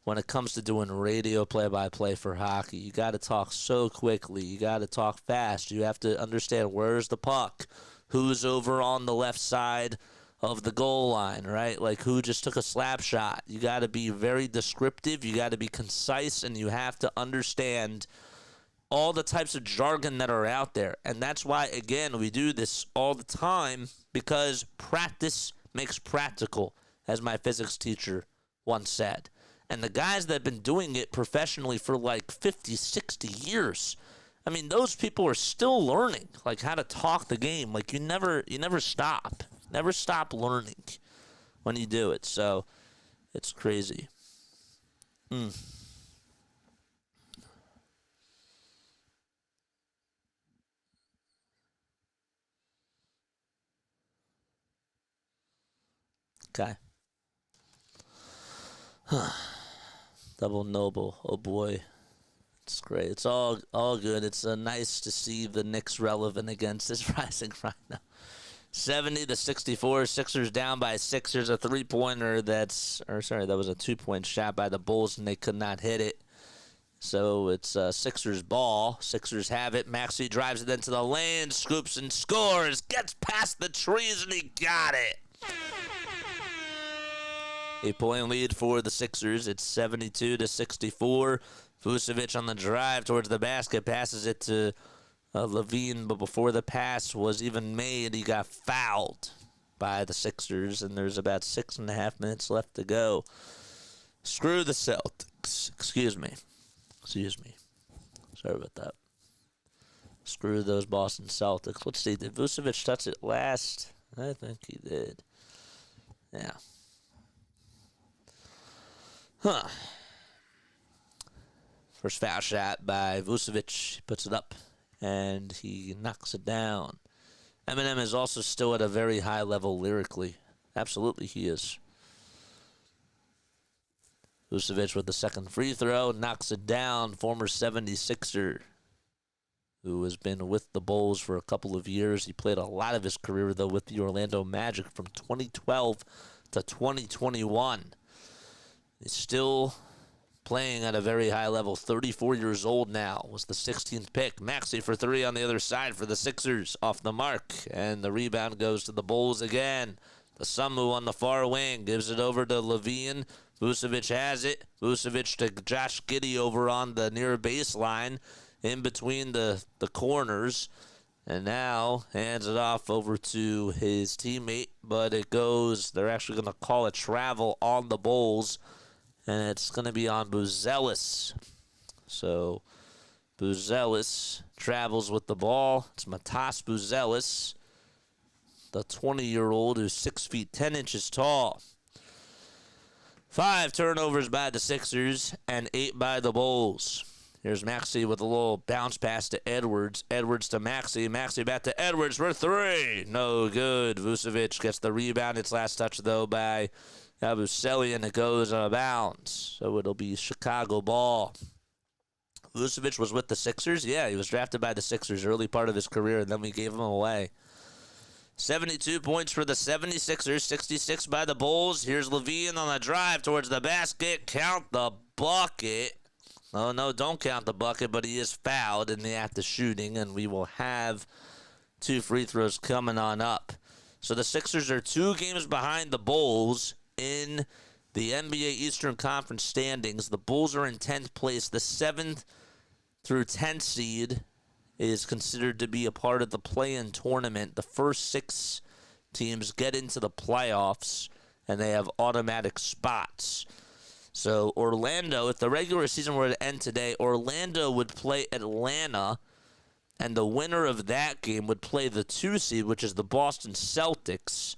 When it comes to doing radio play-by-play for hockey, you got to talk so quickly. You got to talk fast. You have to understand where's the puck, who's over on the left side of the goal line, right? Like who just took a slap shot. You got to be very descriptive. You got to be concise, and you have to understand all the types of jargon that are out there. And that's why, again, we do this all the time, because practice makes practical, as my physics teacher once said. And the guys that have been doing it professionally for like 50, 60 years, I mean, those people are still learning, like how to talk the game. Like you never stop. Never stop learning when you do it. So it's crazy. Okay. Double noble. Oh boy. It's great. It's all good. It's nice to see the Knicks relevant against this rising right now. 70-64. Sixers down by 6. There's a three-pointer that was a 2-point shot by the Bulls, and they could not hit it. So it's Sixers ball. Sixers have it. Maxey drives it into the lane, scoops and scores. Gets past the trees, and he got it. 8-point lead for the Sixers. It's 72-64. Vucevic on the drive towards the basket, passes it to Lavine, but before the pass was even made, he got fouled by the Sixers, and there's about 6.5 minutes left to go. Screw the Celtics. Excuse me. Sorry about that. Screw those Boston Celtics. Let's see. Did Vucevic touch it last? I think he did. Yeah. First foul shot by Vucevic. He puts it up, and he knocks it down. Eminem is also still at a very high level lyrically. Absolutely, he is. Vucevic with the second free throw, knocks it down. Former 76er, who has been with the Bulls for a couple of years. He played a lot of his career, though, with the Orlando Magic from 2012 to 2021. He's still playing at a very high level. 34 years old now. Was the 16th pick. Maxey for three on the other side for the Sixers. Off the mark. And the rebound goes to the Bulls again. The Samu on the far wing gives it over to Lavine. Vucevic has it. Vucevic to Josh Giddey over on the near baseline, in between the corners. And now hands it off over to his teammate. But it goes, they're actually going to call a travel on the Bulls. And it's going to be on Buzelis. So Buzelis travels with the ball. It's Matas Buzelis, the 20-year-old who's 6 feet 10 inches tall. 5 turnovers by the Sixers and 8 by the Bulls. Here's Maxey with a little bounce pass to Edwards. Edwards to Maxey. Maxey back to Edwards for 3. No good. Vucevic gets the rebound. Its last touch, though, by yabusele, and it goes out of bounds. So it'll be Chicago ball. Vucevic was with the Sixers. Yeah, he was drafted by the Sixers early part of his career, and then we gave him away. 72 points for the 76ers, 66 by the Bulls. Here's Lavine on the drive towards the basket. Count the bucket. Oh, no, don't count the bucket, but he is fouled in the act of shooting, and we will have 2 free throws coming on up. So the Sixers are 2 games behind the Bulls in the NBA Eastern Conference standings. The Bulls are in 10th place. The 7th through 10th seed is considered to be a part of the play-in tournament. The first 6 teams get into the playoffs, and they have automatic spots. So Orlando, if the regular season were to end today, Orlando would play Atlanta, and the winner of that game would play the 2 seed, which is the Boston Celtics.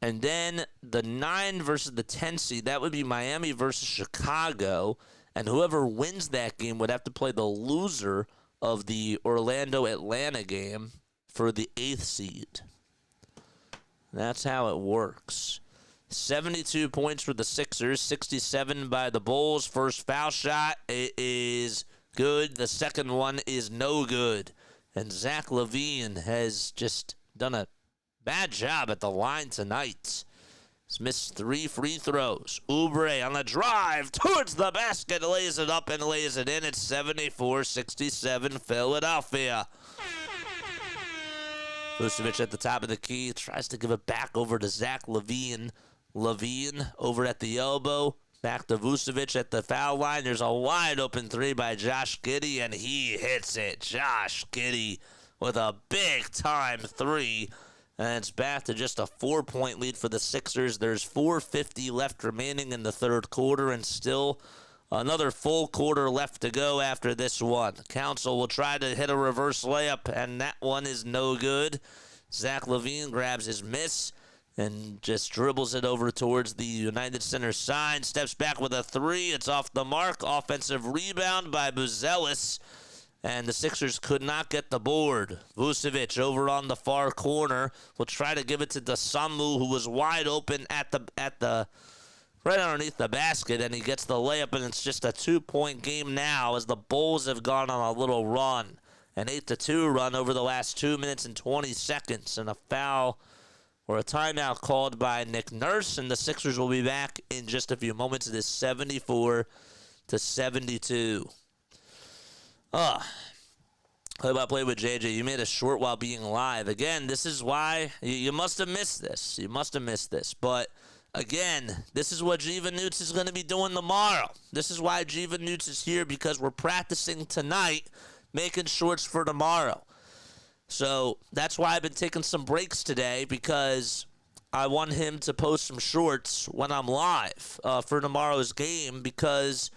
And then the 9 versus the 10 seed, that would be Miami versus Chicago. And whoever wins that game would have to play the loser of the Orlando-Atlanta game for the 8th seed. That's how it works. 72 points for the Sixers, 67 by the Bulls. First foul shot, it is good. The second one is no good. And Zach LaVine has just done a bad job at the line tonight. He's missed 3 free throws. Oubre on the drive towards the basket, lays it up and lays it in. It's 74-67 Philadelphia. Vucevic at the top of the key, tries to give it back over to Zach lavine. Lavine over at the elbow. Back to Vucevic at the foul line. There's a wide open three by Josh Giddey, and he hits it. Josh Giddey with a big time three. And it's back to just a 4-point lead for the Sixers. There's 4:50 left remaining in the third quarter, and still another full quarter left to go after this one. Council will try to hit a reverse layup, and that one is no good. Zach lavine grabs his miss and just dribbles it over towards the United Center side. Steps back with a three. It's off the mark. Offensive rebound by Buzelis. And the Sixers could not get the board. Vucevic over on the far corner will try to give it to Desamu, who was wide open at the right underneath the basket, and he gets the layup, and it's just a 2-point game now as the Bulls have gone on a little run. An 8-2 run over the last 2 minutes and 20 seconds, and a foul or a timeout called by Nick Nurse, and the Sixers will be back in just a few moments. It is 74-72. Play-by-play with JJ. You made a short while being live. Again, this is why you must have missed this. You must have missed this. But, again, this is what Jiva Newts is going to be doing tomorrow. This is why Jiva Newts is here, because we're practicing tonight, making shorts for tomorrow. So that's why I've been taking some breaks today, because I want him to post some shorts when I'm live for tomorrow's game, because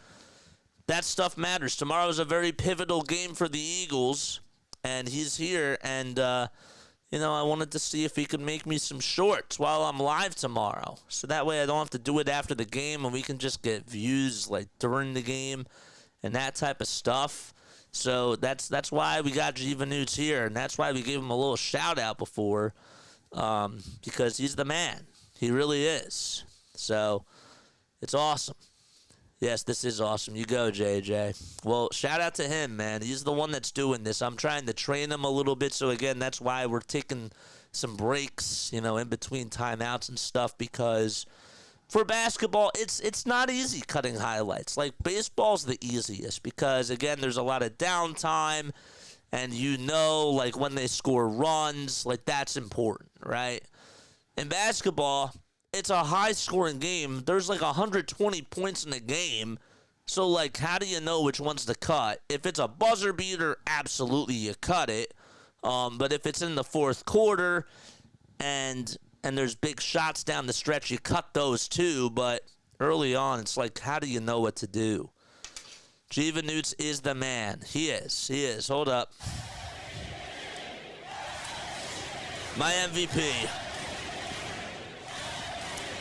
that stuff matters. Tomorrow is a very pivotal game for the Eagles, and he's here, and, I wanted to see if he could make me some shorts while I'm live tomorrow. So that way I don't have to do it after the game, and we can just get views, like, during the game and that type of stuff. So that's why we got Jiva Newts here, and that's why we gave him a little shout-out before, because he's the man. He really is. So it's awesome. Yes, this is awesome. You go, JJ. Well, shout out to him, man. He's the one that's doing this. I'm trying to train him a little bit. So, again, that's why we're taking some breaks, in between timeouts and stuff, because for basketball, it's not easy cutting highlights. Like, baseball's the easiest because, again, there's a lot of downtime, and like, when they score runs, like, that's important, right? In basketball, it's a high-scoring game. There's like 120 points in the game. So, like, how do you know which one's to cut? If it's a buzzer beater, absolutely you cut it. But if it's in the fourth quarter and there's big shots down the stretch, you cut those too. But early on, it's like, how do you know what to do? Jiva Newts is the man. He is. Hold up. My MVP.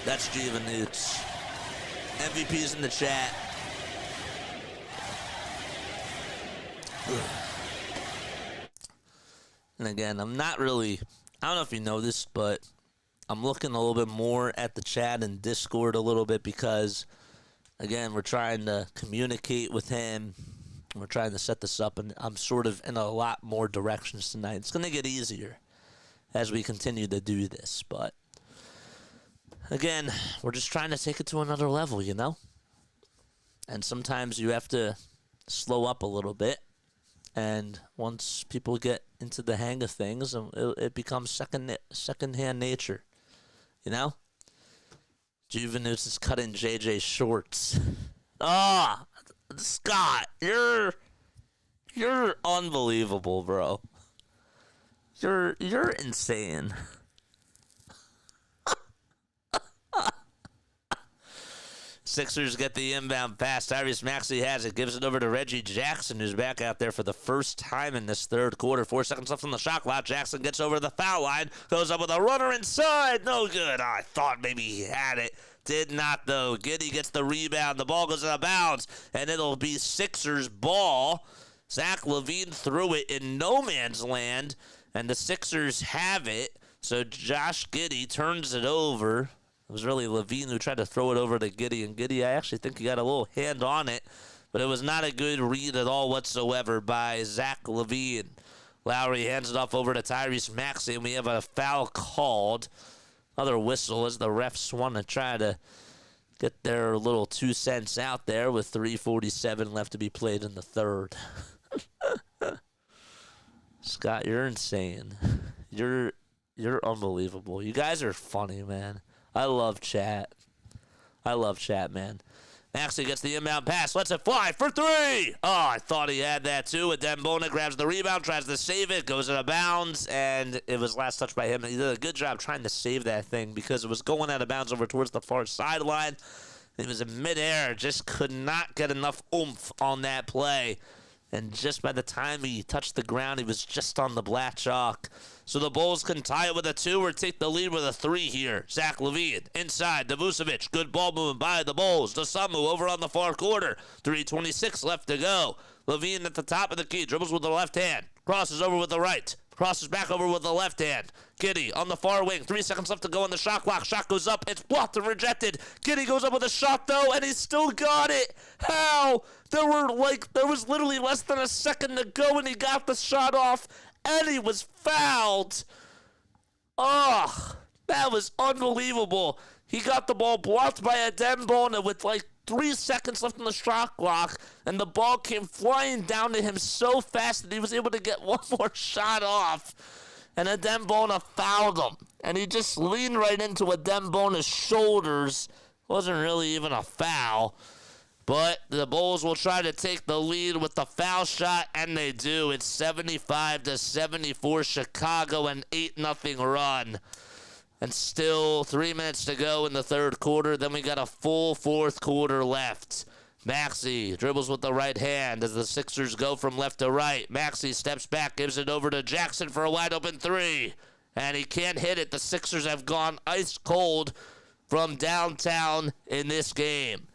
That's Jiva Newts. MVP's in the chat. And again, I don't know if you know this, but I'm looking a little bit more at the chat and Discord a little bit because, again, we're trying to communicate with him. We're trying to set this up, and I'm sort of in a lot more directions tonight. It's going to get easier as we continue to do this, but again, we're just trying to take it to another level, And sometimes you have to slow up a little bit. And once people get into the hang of things, it becomes second-hand nature, Jiva Newts is cutting JJ shorts. Scott, you're unbelievable, bro. You're insane. Sixers get the inbound pass. Tyrese Maxey has it. Gives it over to Reggie Jackson, who's back out there for the first time in this third quarter. 4 seconds left on the shot clock. Jackson gets over the foul line. Goes up with a runner inside. No good. I thought maybe he had it. Did not, though. Giddey gets the rebound. The ball goes out of bounds, and it'll be Sixers ball. Zach lavine threw it in no man's land, and the Sixers have it. So Josh Giddey turns it over. It was really lavine who tried to throw it over to Giddey, and Giddey, I actually think he got a little hand on it, but it was not a good read at all whatsoever by Zach lavine. Lowry hands it off over to Tyrese Maxey, and we have a foul called. Another whistle as the refs want to try to get their little 2 cents out there with 3:47 left to be played in the third. Scott, you're insane. You're unbelievable. You guys are funny, man. I love chat. Man. Maxey gets the inbound pass, lets it fly for three. Oh, I thought he had that too. And Dembona grabs the rebound, tries to save it, goes out of bounds, and it was last touched by him. He did a good job trying to save that thing because it was going out of bounds over towards the far sideline. It was in midair, just could not get enough oomph on that play. And just by the time he touched the ground, he was just on the black chalk. So the Bulls can tie it with a 2 or take the lead with a 3 here. Zach lavine inside to Vucevic. Good ball movement by the Bulls. Dosunmu over on the far quarter. 3:26 left to go. Lavine at the top of the key. Dribbles with the left hand. Crosses over with the right. Crosses back over with the left hand. Giddey on the far wing. 3 seconds left to go on the shot clock. Shot goes up. It's blocked and rejected. Giddey goes up with a shot, though, and he still got it. How? There was literally less than a second to go, and he got the shot off, and he was fouled. Oh, that was unbelievable. He got the ball blocked by a Dembona with 3 seconds left on the shot clock, and the ball came flying down to him so fast that he was able to get one more shot off. And a Dembona fouled him. And he just leaned right into a Dembona's shoulders. Wasn't really even a foul. But the Bulls will try to take the lead with the foul shot, and they do. It's 75-74 Chicago, an 8-0 run. And still 3 minutes to go in the third quarter. Then we got a full fourth quarter left. Maxey dribbles with the right hand as the Sixers go from left to right. Maxey steps back, gives it over to Jackson for a wide-open 3. And he can't hit it. The Sixers have gone ice cold from downtown in this game.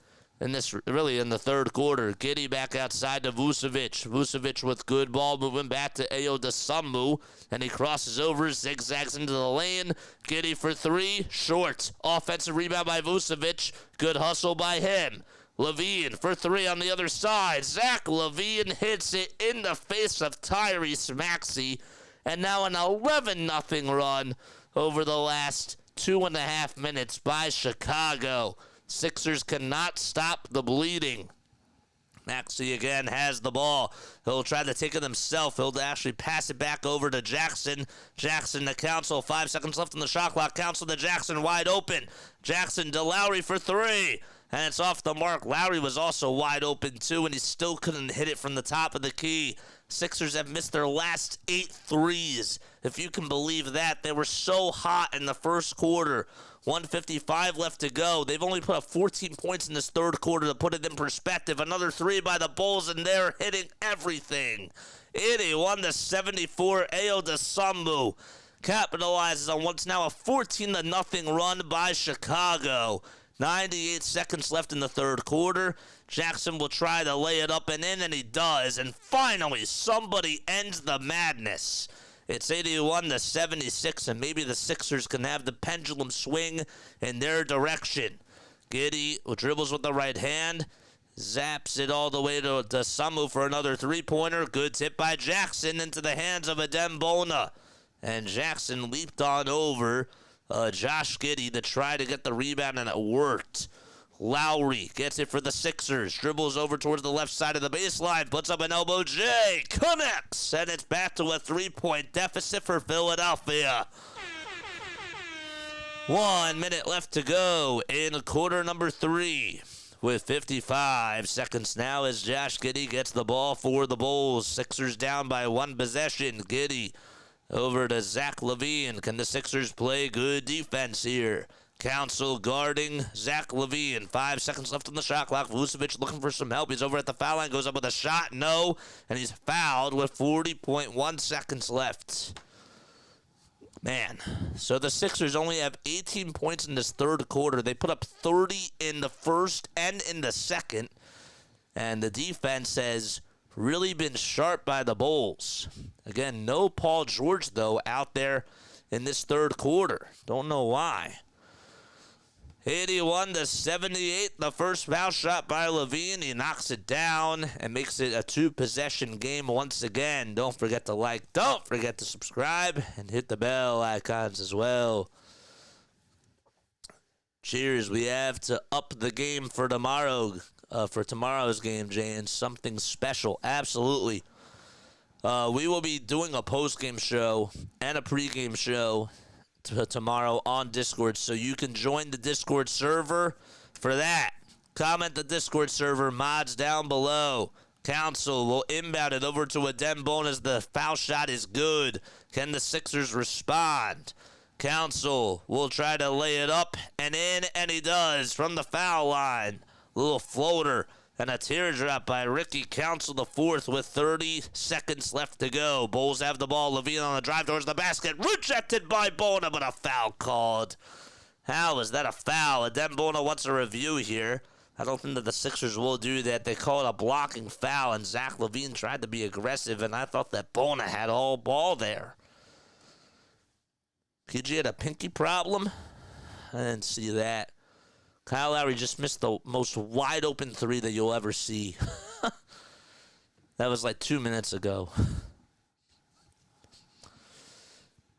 In the third quarter. Giddey back outside to Vucevic. Vucevic with good ball moving back to Dosunmu. And he crosses over, zigzags into the lane. Giddey for 3, short. Offensive rebound by Vucevic. Good hustle by him. lavine for 3 on the other side. Zach lavine hits it in the face of Tyrese Maxey. And now an 11-0 run over the last 2.5 minutes by Chicago. Sixers cannot stop the bleeding. Maxey again has the ball. He'll try to take it himself. He'll actually pass it back over to Jackson. Jackson to Council. 5 seconds left on the shot clock. Council to Jackson wide open. Jackson to Lowry for 3. And it's off the mark. Lowry was also wide open too, and he still couldn't hit it from the top of the key. Sixers have missed their last 8 threes. If you can believe that. They were so hot in the first quarter. 1:55 left to go. They've only put up 14 points in this third quarter to put it in perspective. Another 3 by the Bulls, and they're hitting everything. 81-74, Dosunmu capitalizes on what's now a 14-0 run by Chicago. 98 seconds left in the third quarter. Jackson will try to lay it up and in, and he does. And finally, somebody ends the madness. It's 81-76, and maybe the Sixers can have the pendulum swing in their direction. Giddey dribbles with the right hand, zaps it all the way to Dosunmu for another 3-pointer. Good tip by Jackson into the hands of a Dembona. And Jackson leaped on over Josh Giddey to try to get the rebound, and it worked. Lowry gets it for the Sixers. Dribbles over towards the left side of the baseline. Puts up an elbow J. Connects. And it's back to a 3-point deficit for Philadelphia. 1 minute left to go in quarter number 3. With 55 seconds now as Josh Giddey gets the ball for the Bulls. Sixers down by 1 possession. Giddey over to Zach lavine. Can the Sixers play good defense here? Council guarding Zach lavine. 5 seconds left on the shot clock. Vucevic looking for some help. He's over at the foul line. Goes up with a shot. No. And he's fouled with 40.1 seconds left. Man. So the Sixers only have 18 points in this third quarter. They put up 30 in the first and in the second. And the defense has really been sharp by the Bulls. Again, no Paul George, though, out there in this third quarter. Don't know why. 81-78, the first foul shot by lavine. He knocks it down and makes it a 2-possession game once again. Don't forget to like, don't forget to subscribe, and hit the bell icons as well. Cheers, we have to up the game for tomorrow, for tomorrow's game, Jay, and something special, absolutely. We will be doing a post-game show and a pre-game show tomorrow on Discord, so you can join the Discord server for that. Comment the Discord server, mods down below. Council will inbound it over to Adembone as the foul shot is good. Can the Sixers respond? Council will try to lay it up and in, and he does from the foul line. Little floater and a teardrop by Ricky Council the fourth with 30 seconds left to go. Bulls have the ball. Lavine on the drive towards the basket. Rejected by Bona, but a foul called. How is that a foul? Adembone wants a review here. I don't think that the Sixers will do that. They call it a blocking foul, and Zach Lavine tried to be aggressive, and I thought that Bona had all ball there. PG had a pinky problem? I didn't see that. Kyle Lowry just missed the most wide-open three that you'll ever see. That was like 2 minutes ago.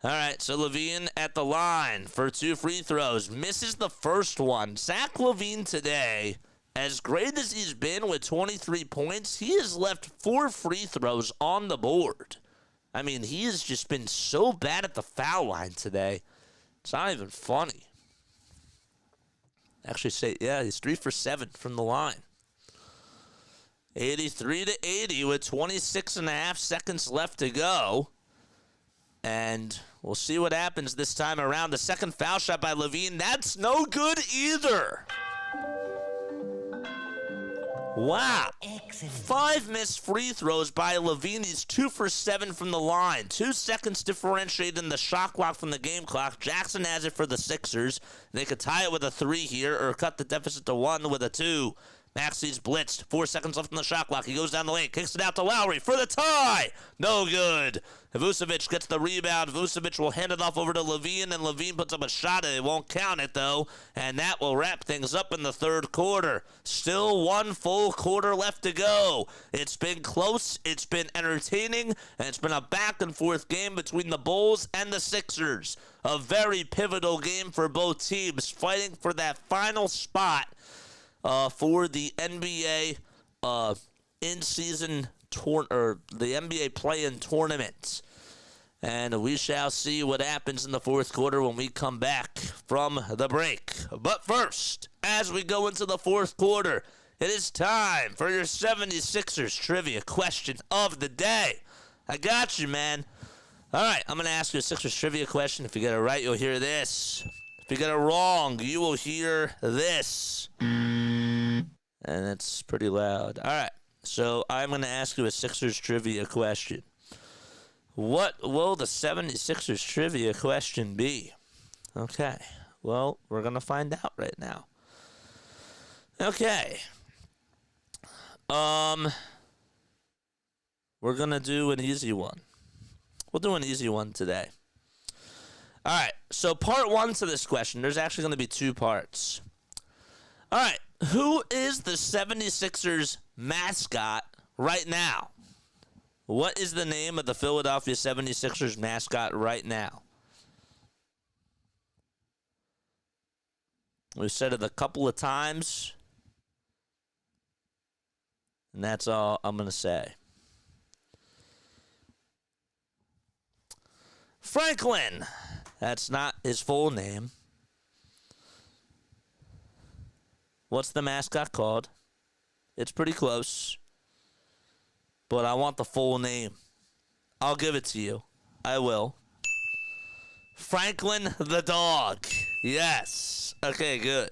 All right, so Lavine at the line for 2 free throws. Misses the first one. Zach Lavine today, as great as he's been with 23 points, he has left 4 free throws on the board. I mean, he has just been so bad at the foul line today. It's not even funny. Actually, he's 3 for 7 from the line. 83-80 with 26.5 seconds left to go. And we'll see what happens this time around. The second foul shot by Lavine, that's no good either. Wow. Excellent. 5 missed free throws by Lavine. He's 2 for 7 from the line. 2 seconds differentiated in the shot clock from the game clock. Jackson has it for the Sixers. They could tie it with a 3 here or cut the deficit to 1 with a 2. Maxey's blitzed. 4 seconds left in the shot clock. He goes down the lane, kicks it out to Lowry for the tie. No good. Vucevic gets the rebound. Vucevic will hand it off over to Lavine, and Lavine puts up a shot, and it won't count it, though. And that will wrap things up in the third quarter. Still 1 full quarter left to go. It's been close, it's been entertaining, and it's been a back-and-forth game between the Bulls and the Sixers. A very pivotal game for both teams, fighting for that final spot for the NBA in-season the NBA play-in tournament. And we shall see what happens in the fourth quarter when we come back from the break. But first, as we go into the fourth quarter, it is time for your 76ers trivia question of the day. I got you, man. All right, I'm going to ask you a Sixers trivia question. If you get it right, you'll hear this. If you get it wrong, you will hear this. And it's pretty loud. All right, so I'm going to ask you a Sixers trivia question. What will the 76ers trivia question be? Okay, well, we're going to find out right now. Okay. We're going to do an easy one. We'll do an easy one today. All right, so part 1 to this question, there's actually going to be 2 parts. All right, who is the 76ers mascot right now? What is the name of the Philadelphia 76ers mascot right now? We've said it a couple of times, and that's all I'm going to say. Franklin. That's not his full name. What's the mascot called? It's pretty close. But I want the full name. I'll give it to you. I will. Franklin the dog. Yes. Okay, good.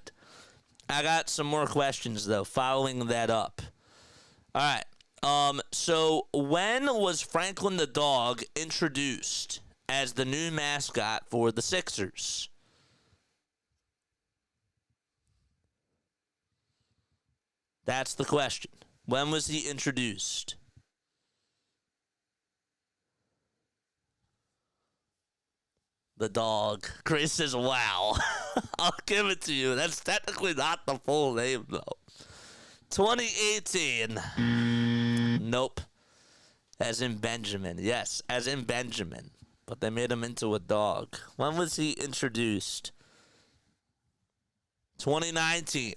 I got some more questions, though, following that up. All right. So when was Franklin the dog introduced as the new mascot for the Sixers? That's the question. When was he introduced? The dog. Chris says, wow. I'll give it to you. That's technically not the full name, though. 2018. Nope. As in Benjamin. Yes, as in Benjamin. But they made him into a dog. When was he introduced? 2019.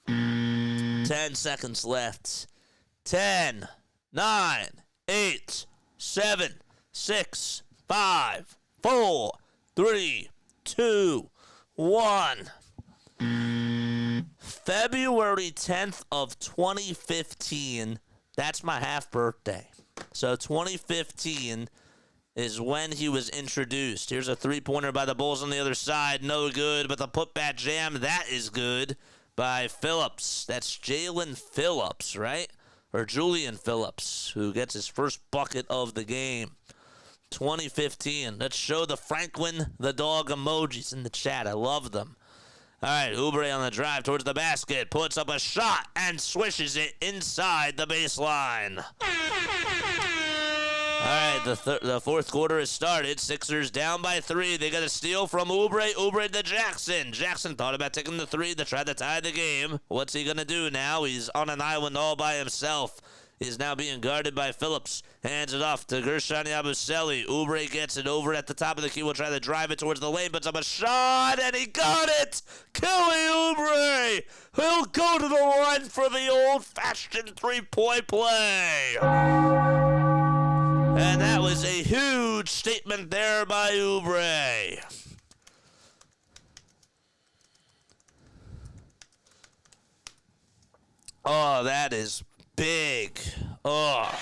10 seconds left. 10, 9, 8, 7, 6, 5, 4, 3, 2, 1. February 10th of 2015, that's my half birthday. So 2015 is when he was introduced. Here's a three-pointer by the Bulls on the other side. No good, but the putback jam, that is good by Phillips. That's Jalen Phillips, right? Or Julian Phillips, who gets his first bucket of the game. 2015. Let's show the Franklin the dog emojis in the chat. I love them. All right, Oubre on the drive towards the basket. Puts up a shot and swishes it inside the baseline. All right, the fourth quarter has started. Sixers down by 3. They got a steal from Oubre. Oubre to Jackson. Jackson thought about taking the 3 to try to tie the game. What's he going to do now? He's on an island all by himself. He's now being guarded by Phillips. Hands it off to guerschon Yabusele. Oubre gets it over at the top of the key. Will try to drive it towards the lane. Puts up a shot, and he got it! Kelly Oubre! He'll go to the line for the old-fashioned three-point play. And that was a huge statement there by Oubre. Oh, that is big. Oh.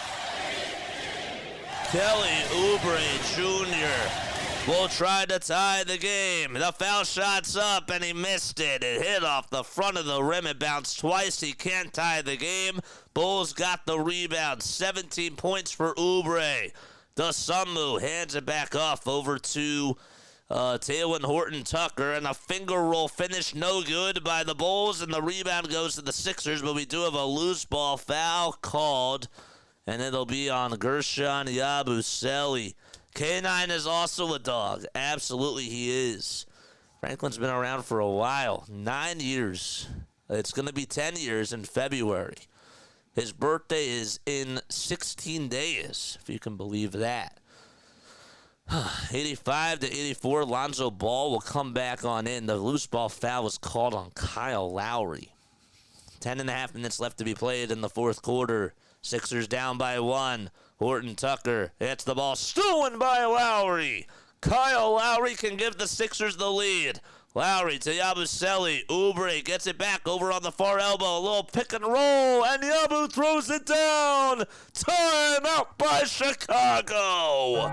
Kelly Oubre Jr. will try to tie the game. The foul shot's up, and he missed it. It hit off the front of the rim. It bounced twice. He can't tie the game. Bulls got the rebound. 17 points for Oubre. Dosunmu hands it back off over to Taylor Horton-Tucker, and a finger roll finish, no good by the Bulls, and the rebound goes to the Sixers, but we do have a loose ball foul called, and it'll be on guerschon Yabusele. K9 is also a dog. Absolutely he is. Franklin's been around for a while. 9 years. It's going to be 10 years in February. His birthday is in 16 days, if you can believe that. 85 to 84, Lonzo Ball will come back on in. The loose ball foul was called on Kyle Lowry. 10.5 minutes left to be played in the fourth quarter. Sixers down by 1. Horton-Tucker hits the ball, stolen by Lowry. Kyle Lowry can give the Sixers the lead. Lowry to Yabusele. Oubre gets it back over on the far elbow. A little pick and roll, and Yabu throws it down. Time out by Chicago.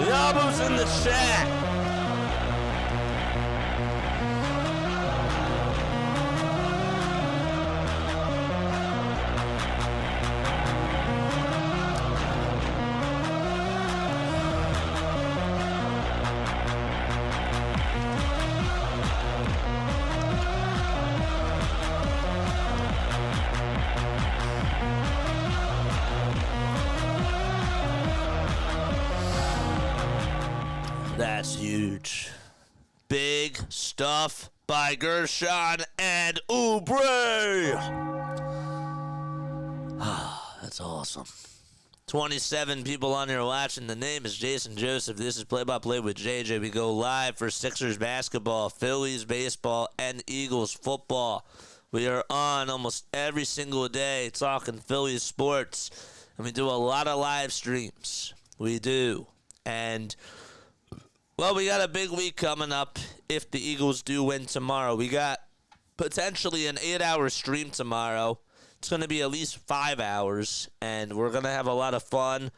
Yabu's in the chat. That's huge. Big stuff by guerschon and Oubre. That's awesome. 27 people on here watching. The name is Jason Joseph. This is Play-by-Play with JJ. We go live for Sixers basketball, Phillies baseball, and Eagles football. We are on almost every single day talking Phillies sports. And we do a lot of live streams. We do. And well, we got a big week coming up if the Eagles do win tomorrow. We got potentially an 8-hour stream tomorrow. It's going to be at least 5 hours, and we're going to have a lot of fun.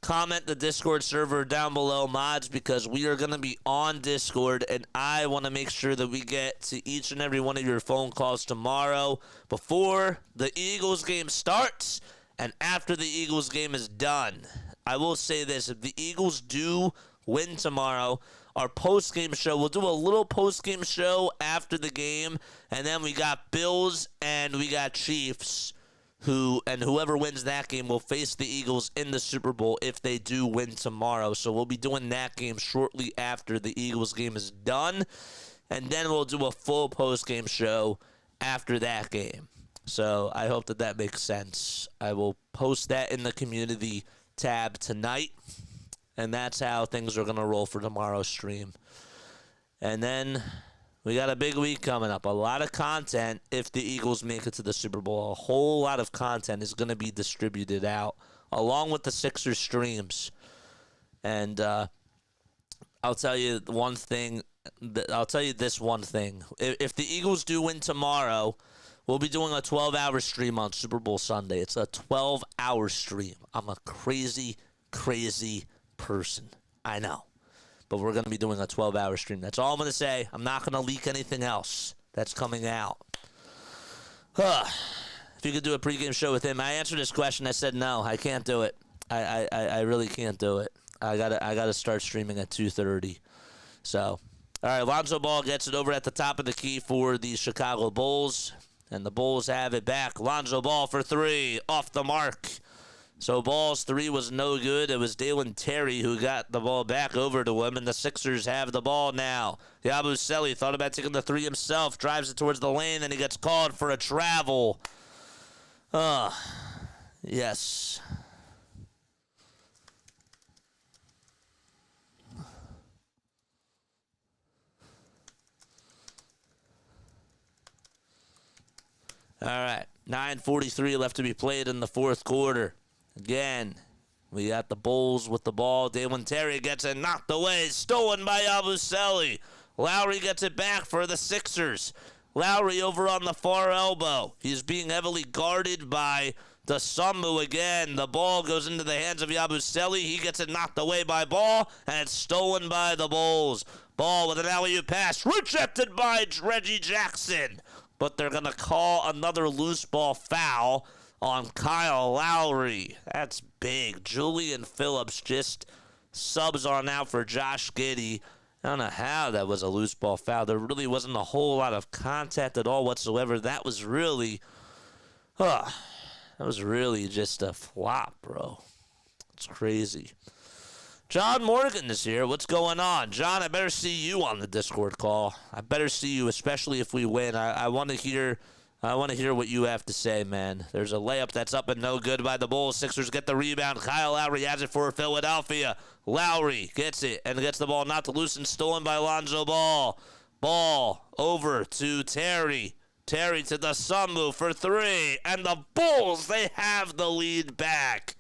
Comment the Discord server down below, mods, because we are going to be on Discord, and I want to make sure that we get to each and every one of your phone calls tomorrow before the Eagles game starts and after the Eagles game is done. I will say this, if the Eagles do win tomorrow, our post-game show, we'll do a little post-game show after the game, and then we got Bills and we got Chiefs, whoever wins that game will face the Eagles in the Super Bowl if they do win tomorrow. So we'll be doing that game shortly after the Eagles game is done, and then we'll do a full post-game show after that game. So I hope that makes sense. I will post that in the community tab tonight. And that's how things are going to roll for tomorrow's stream. And then we got a big week coming up. A lot of content if the Eagles make it to the Super Bowl. A whole lot of content is going to be distributed out along with the Sixers streams. And I'll tell you one thing. I'll tell you this one thing. If the Eagles do win tomorrow, we'll be doing a 12-hour stream on Super Bowl Sunday. It's a 12-hour stream. I'm a crazy, crazy person. I know. But we're going to be doing a 12-hour stream. That's all I'm going to say. I'm not going to leak anything else that's coming out. If you could do a pregame show with him. I answered this question. I said no. I can't do it. I really can't do it. I gotta start streaming at 2:30. So, all right, Lonzo Ball gets it over at the top of the key for the Chicago Bulls. And the Bulls have it back. Lonzo Ball for three. Off the mark. So Ball's three was no good. It was Dalen Terry who got the ball back over to him, and the Sixers have the ball now. Yabusele thought about taking the three himself, drives it towards the lane, and he gets called for a travel. Yes. All right, 9:43 left to be played in the fourth quarter. Again, we got the Bulls with the ball. Dalen Terry gets it knocked away, stolen by Yabusele. Lowry gets it back for the Sixers. Lowry over on the far elbow. He's being heavily guarded by Sambu again. The ball goes into the hands of Yabusele. He gets it knocked away by Ball, and it's stolen by the Bulls. Ball with an alley-oop pass, rejected by Reggie Jackson. But they're going to call another loose ball foul on Kyle Lowry. That's big. Julian Phillips just subs on out for Josh Giddey. I don't know how that was a loose ball foul. There really wasn't a whole lot of contact at all whatsoever. That was really just a flop, bro. It's crazy. John Morgan is here. What's going on? John, I better see you on the Discord call. I better see you, especially if we win. I want to hear what you have to say, man. There's a layup that's up and no good by the Bulls. Sixers get the rebound. Kyle Lowry has it for Philadelphia. Lowry gets it and gets the ball knocked loose and stolen by Lonzo Ball. Ball over to Terry. Terry to the Sambu for three. And the Bulls, they have the lead back.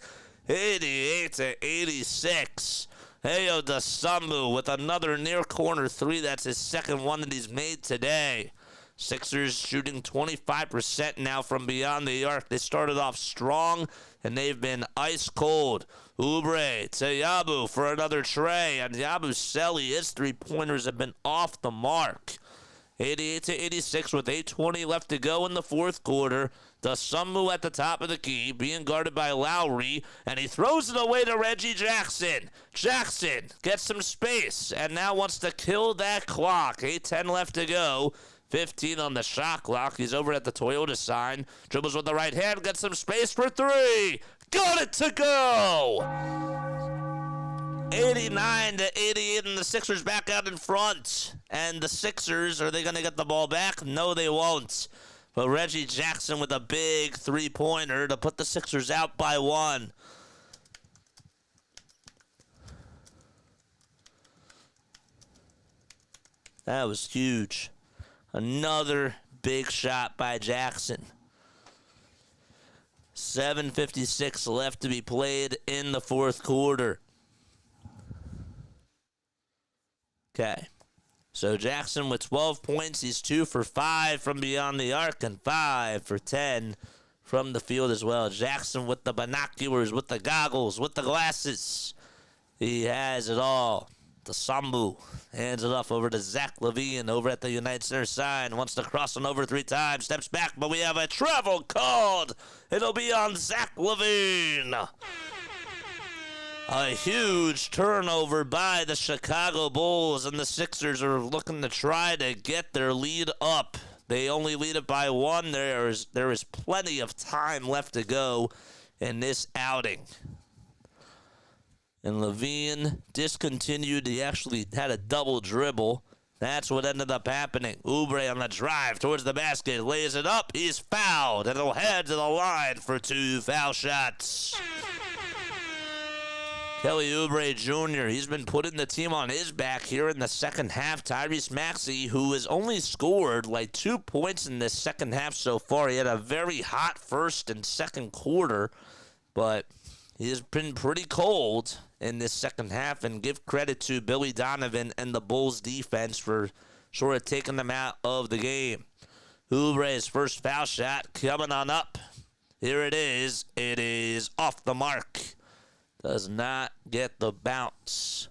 88-86. Heyo Sambu with another near corner three. That's his second one that he's made today. Sixers shooting 25% now from beyond the arc. They started off strong, and they've been ice cold. Oubre to Yabu for another tray, and Yabusele, his three-pointers have been off the mark. 88-86 with 8:20 left to go in the fourth quarter. Sambu at the top of the key, being guarded by Lowry, and he throws it away to Reggie Jackson. Jackson gets some space, and now wants to kill that clock. 8:10 left to go. 15 on the shot clock. He's over at the Toyota sign. Dribbles with the right hand, gets some space for three. Got it to go! 89-88, and the Sixers back out in front. And the Sixers, are they going to get the ball back? No, they won't. But Reggie Jackson with a big three-pointer to put the Sixers out by one. That was huge. Another big shot by Jackson. 7:56 left to be played in the fourth quarter. Okay. So Jackson with 12 points. He's 2 for 5 from beyond the arc and 5 for 10 from the field as well. Jackson with the binoculars, with the goggles, with the glasses. He has it all. The Sambu hands it off over to Zach Lavine over at the United Center sign. Wants to cross on over 3 times. Steps back, but we have a travel called. It'll be on Zach Lavine. A huge turnover by the Chicago Bulls, and the Sixers are looking to try to get their lead up. They only lead it by 1. There is plenty of time left to go in this outing. And Lavine discontinued. He actually had a double dribble. That's what ended up happening. Oubre on the drive towards the basket. Lays it up. He's fouled, and he'll head to the line for 2 foul shots. Kelly Oubre Jr., he's been putting the team on his back here in the second half. Tyrese Maxey, who has only scored like 2 points in this second half so far. He had a very hot first and second quarter, but he has been pretty cold in this second half, and give credit to Billy Donovan and the Bulls defense for sort of taking them out of the game. Oubre's first foul shot coming on up. Here it is. It is off the mark. Does not get the bounce.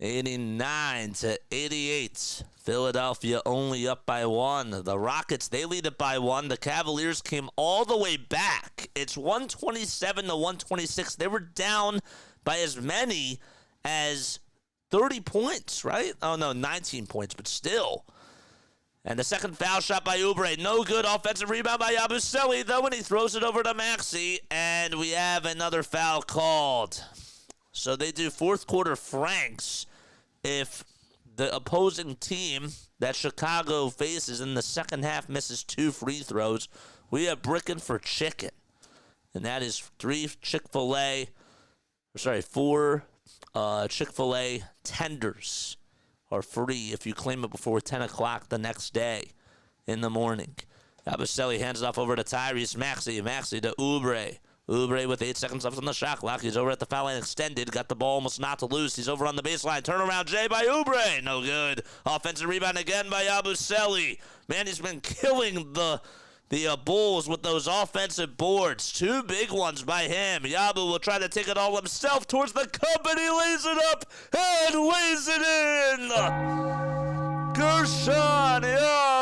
89-88. Philadelphia only up by 1. The Rockets, they lead it by 1. The Cavaliers came all the way back. It's 127-126. They were down by as many as 30 points, right? Oh, no, 19 points, but still. And the second foul shot by Oubre. No good. Offensive rebound by Yabusele, though, and he throws it over to Maxey. And we have another foul called. So they do fourth quarter franks if the opposing team that Chicago faces in the second half misses 2 free throws. We are bricking for chicken. And that is 4 Chick-fil-A tenders are free if you claim it before 10 o'clock the next day in the morning. Yabusele hands it off over to Tyrese Maxey. Maxey to Oubre. Oubre with 8 seconds left on the shot clock. He's over at the foul line extended. Got the ball almost not to loose. He's over on the baseline. Turnaround J by Oubre. No good. Offensive rebound again by Yabusele. Man, he's been killing the Bulls with those offensive boards. 2 big ones by him. Yabu will try to take it all himself towards the cup, and he lays it up and lays it in. Guerschon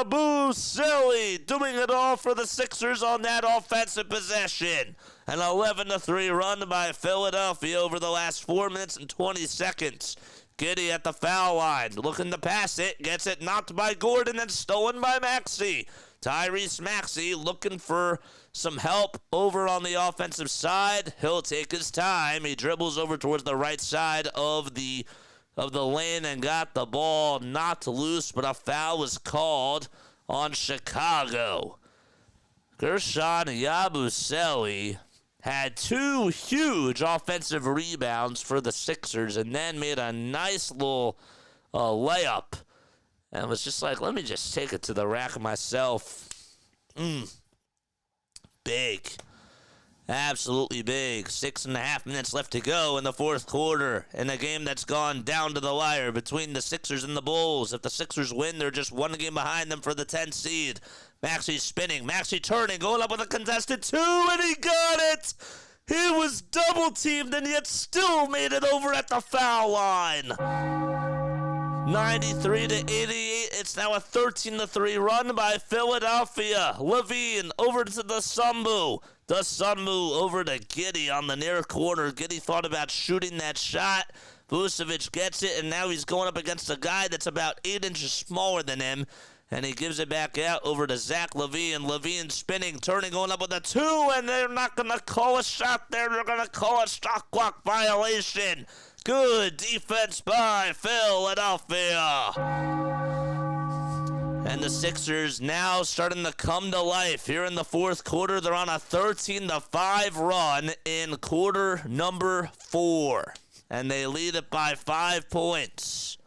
Yabusele doing it all for the Sixers on that offensive possession. An 11-3 run by Philadelphia over the last 4 minutes and 20 seconds. Giddey at the foul line, looking to pass it, gets it knocked by Gordon and stolen by Maxey. Tyrese Maxey looking for some help over on the offensive side. He'll take his time. He dribbles over towards the right side of the lane and got the ball not loose, but a foul was called on Chicago. Guerschon Yabusele had 2 huge offensive rebounds for the Sixers and then made a nice little layup. And was just like, let me just take it to the rack myself. Big. Absolutely big. 6.5 minutes left to go in the fourth quarter in a game that's gone down to the wire between the Sixers and the Bulls. If the Sixers win, they're just 1 game behind them for the 10th seed. Maxey spinning. Maxey turning. Going up with a contested 2, and he got it! He was double-teamed and yet still made it over at the foul line. 93-88. It's now a 13-3 run by Philadelphia. Lavine over to the Sambu. The Sambu over to Giddey on the near corner. Giddey thought about shooting that shot. Vucevic gets it, and now he's going up against a guy that's about 8 inches smaller than him. And he gives it back out over to Zach LaVine. LaVine spinning, turning, going up with a 2, and they're not going to call a shot there. They're going to call a shot clock violation. Good defense by Philadelphia. And the Sixers now starting to come to life. Here in the fourth quarter, they're on a 13-5 run in quarter number 4. And they lead it by 5 points.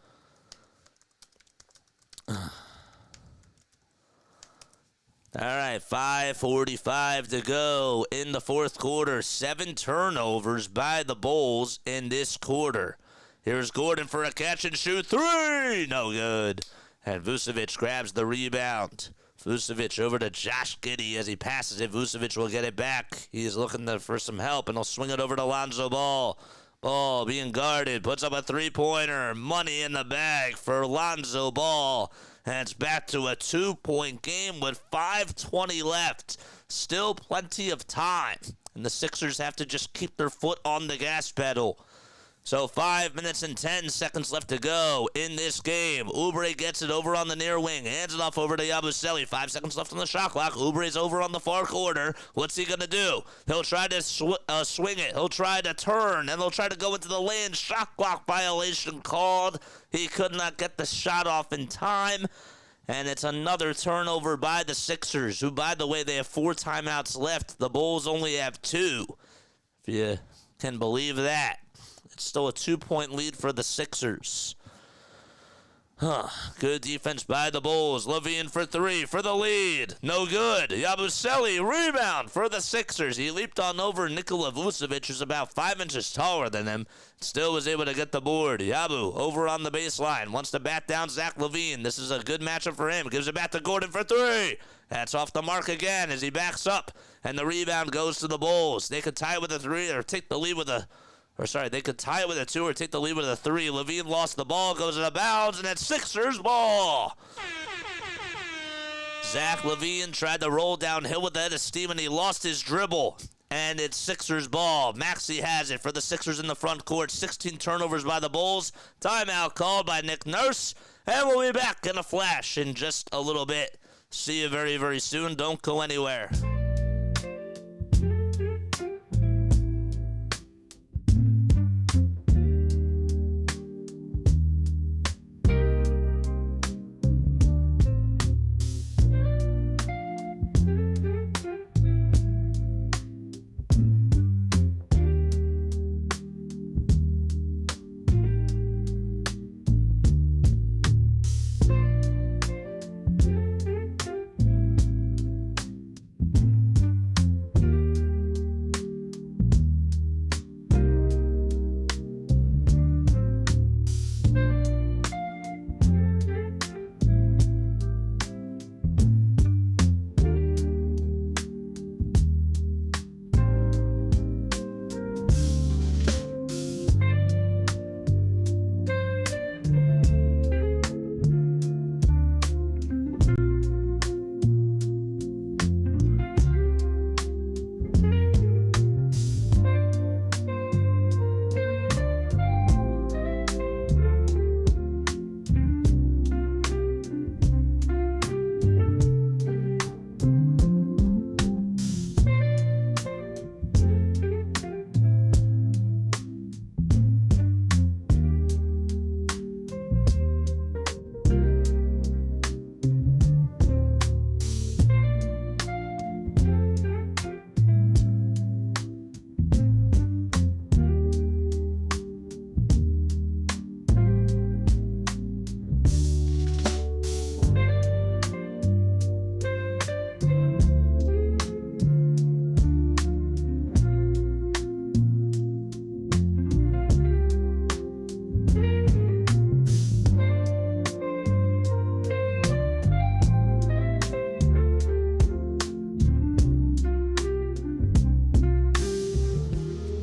All right, 5:45 to go in the fourth quarter. 7 turnovers by the Bulls in this quarter. Here's Gordon for a catch-and-shoot 3. No good. And Vucevic grabs the rebound. Vucevic over to Josh Giddey as he passes it. Vucevic will get it back. He's looking for some help, and he'll swing it over to Lonzo Ball. Ball being guarded. Puts up a 3-pointer. Money in the bag for Lonzo Ball. And it's back to a 2-point game with 5:20 left. Still plenty of time. And the Sixers have to just keep their foot on the gas pedal. So 5 minutes and 10 seconds left to go in this game. Oubre gets it over on the near wing. Hands it off over to Yabusele. 5 seconds left on the shot clock. Oubre's over on the far corner. What's he going to do? He'll try to swing it. He'll try to turn, and he'll try to go into the lane. Shot clock violation called. He could not get the shot off in time. And it's another turnover by the Sixers, who, by the way, they have 4 timeouts left. The Bulls only have 2. If you can believe that. It's still a 2-point lead for the Sixers. Good defense by the Bulls. Lavine for 3 for the lead. No good. Yabusele rebound for the Sixers. He leaped on over Nikola Vucevic, who's about 5 inches taller than him. Still was able to get the board. Yabu over on the baseline. Wants to bat down Zach LaVine. This is a good matchup for him. Gives it back to Gordon for 3. That's off the mark again as he backs up. And the rebound goes to the Bulls. They could tie with a 3 or take the lead with a... they could tie it with a 2 or take the lead with a 3. LaVine lost the ball, goes out of bounds, and it's Sixers ball. Zach LaVine tried to roll downhill with the head of steam, and he lost his dribble. And it's Sixers ball. Maxey has it for the Sixers in the front court. 16 turnovers by the Bulls. Timeout called by Nick Nurse. And we'll be back in a flash in just a little bit. See you very, very soon. Don't go anywhere.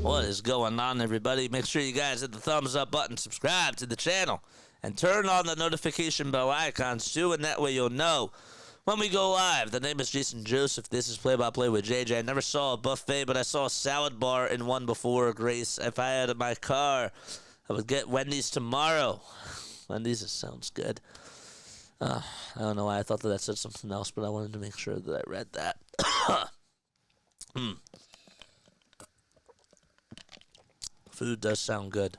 What is going on, everybody? Make sure you guys hit the thumbs up button, subscribe to the channel, and turn on the notification bell icons too, and that way you'll know when we go live. The name is Jason Joseph. This is Play-by-Play with JJ. I never saw a buffet, but I saw a salad bar in one before, Grace. If I had my car, I would get Wendy's tomorrow. Wendy's, it sounds good. I don't know why I thought that said something else, but I wanted to make sure that I read that. Food does sound good.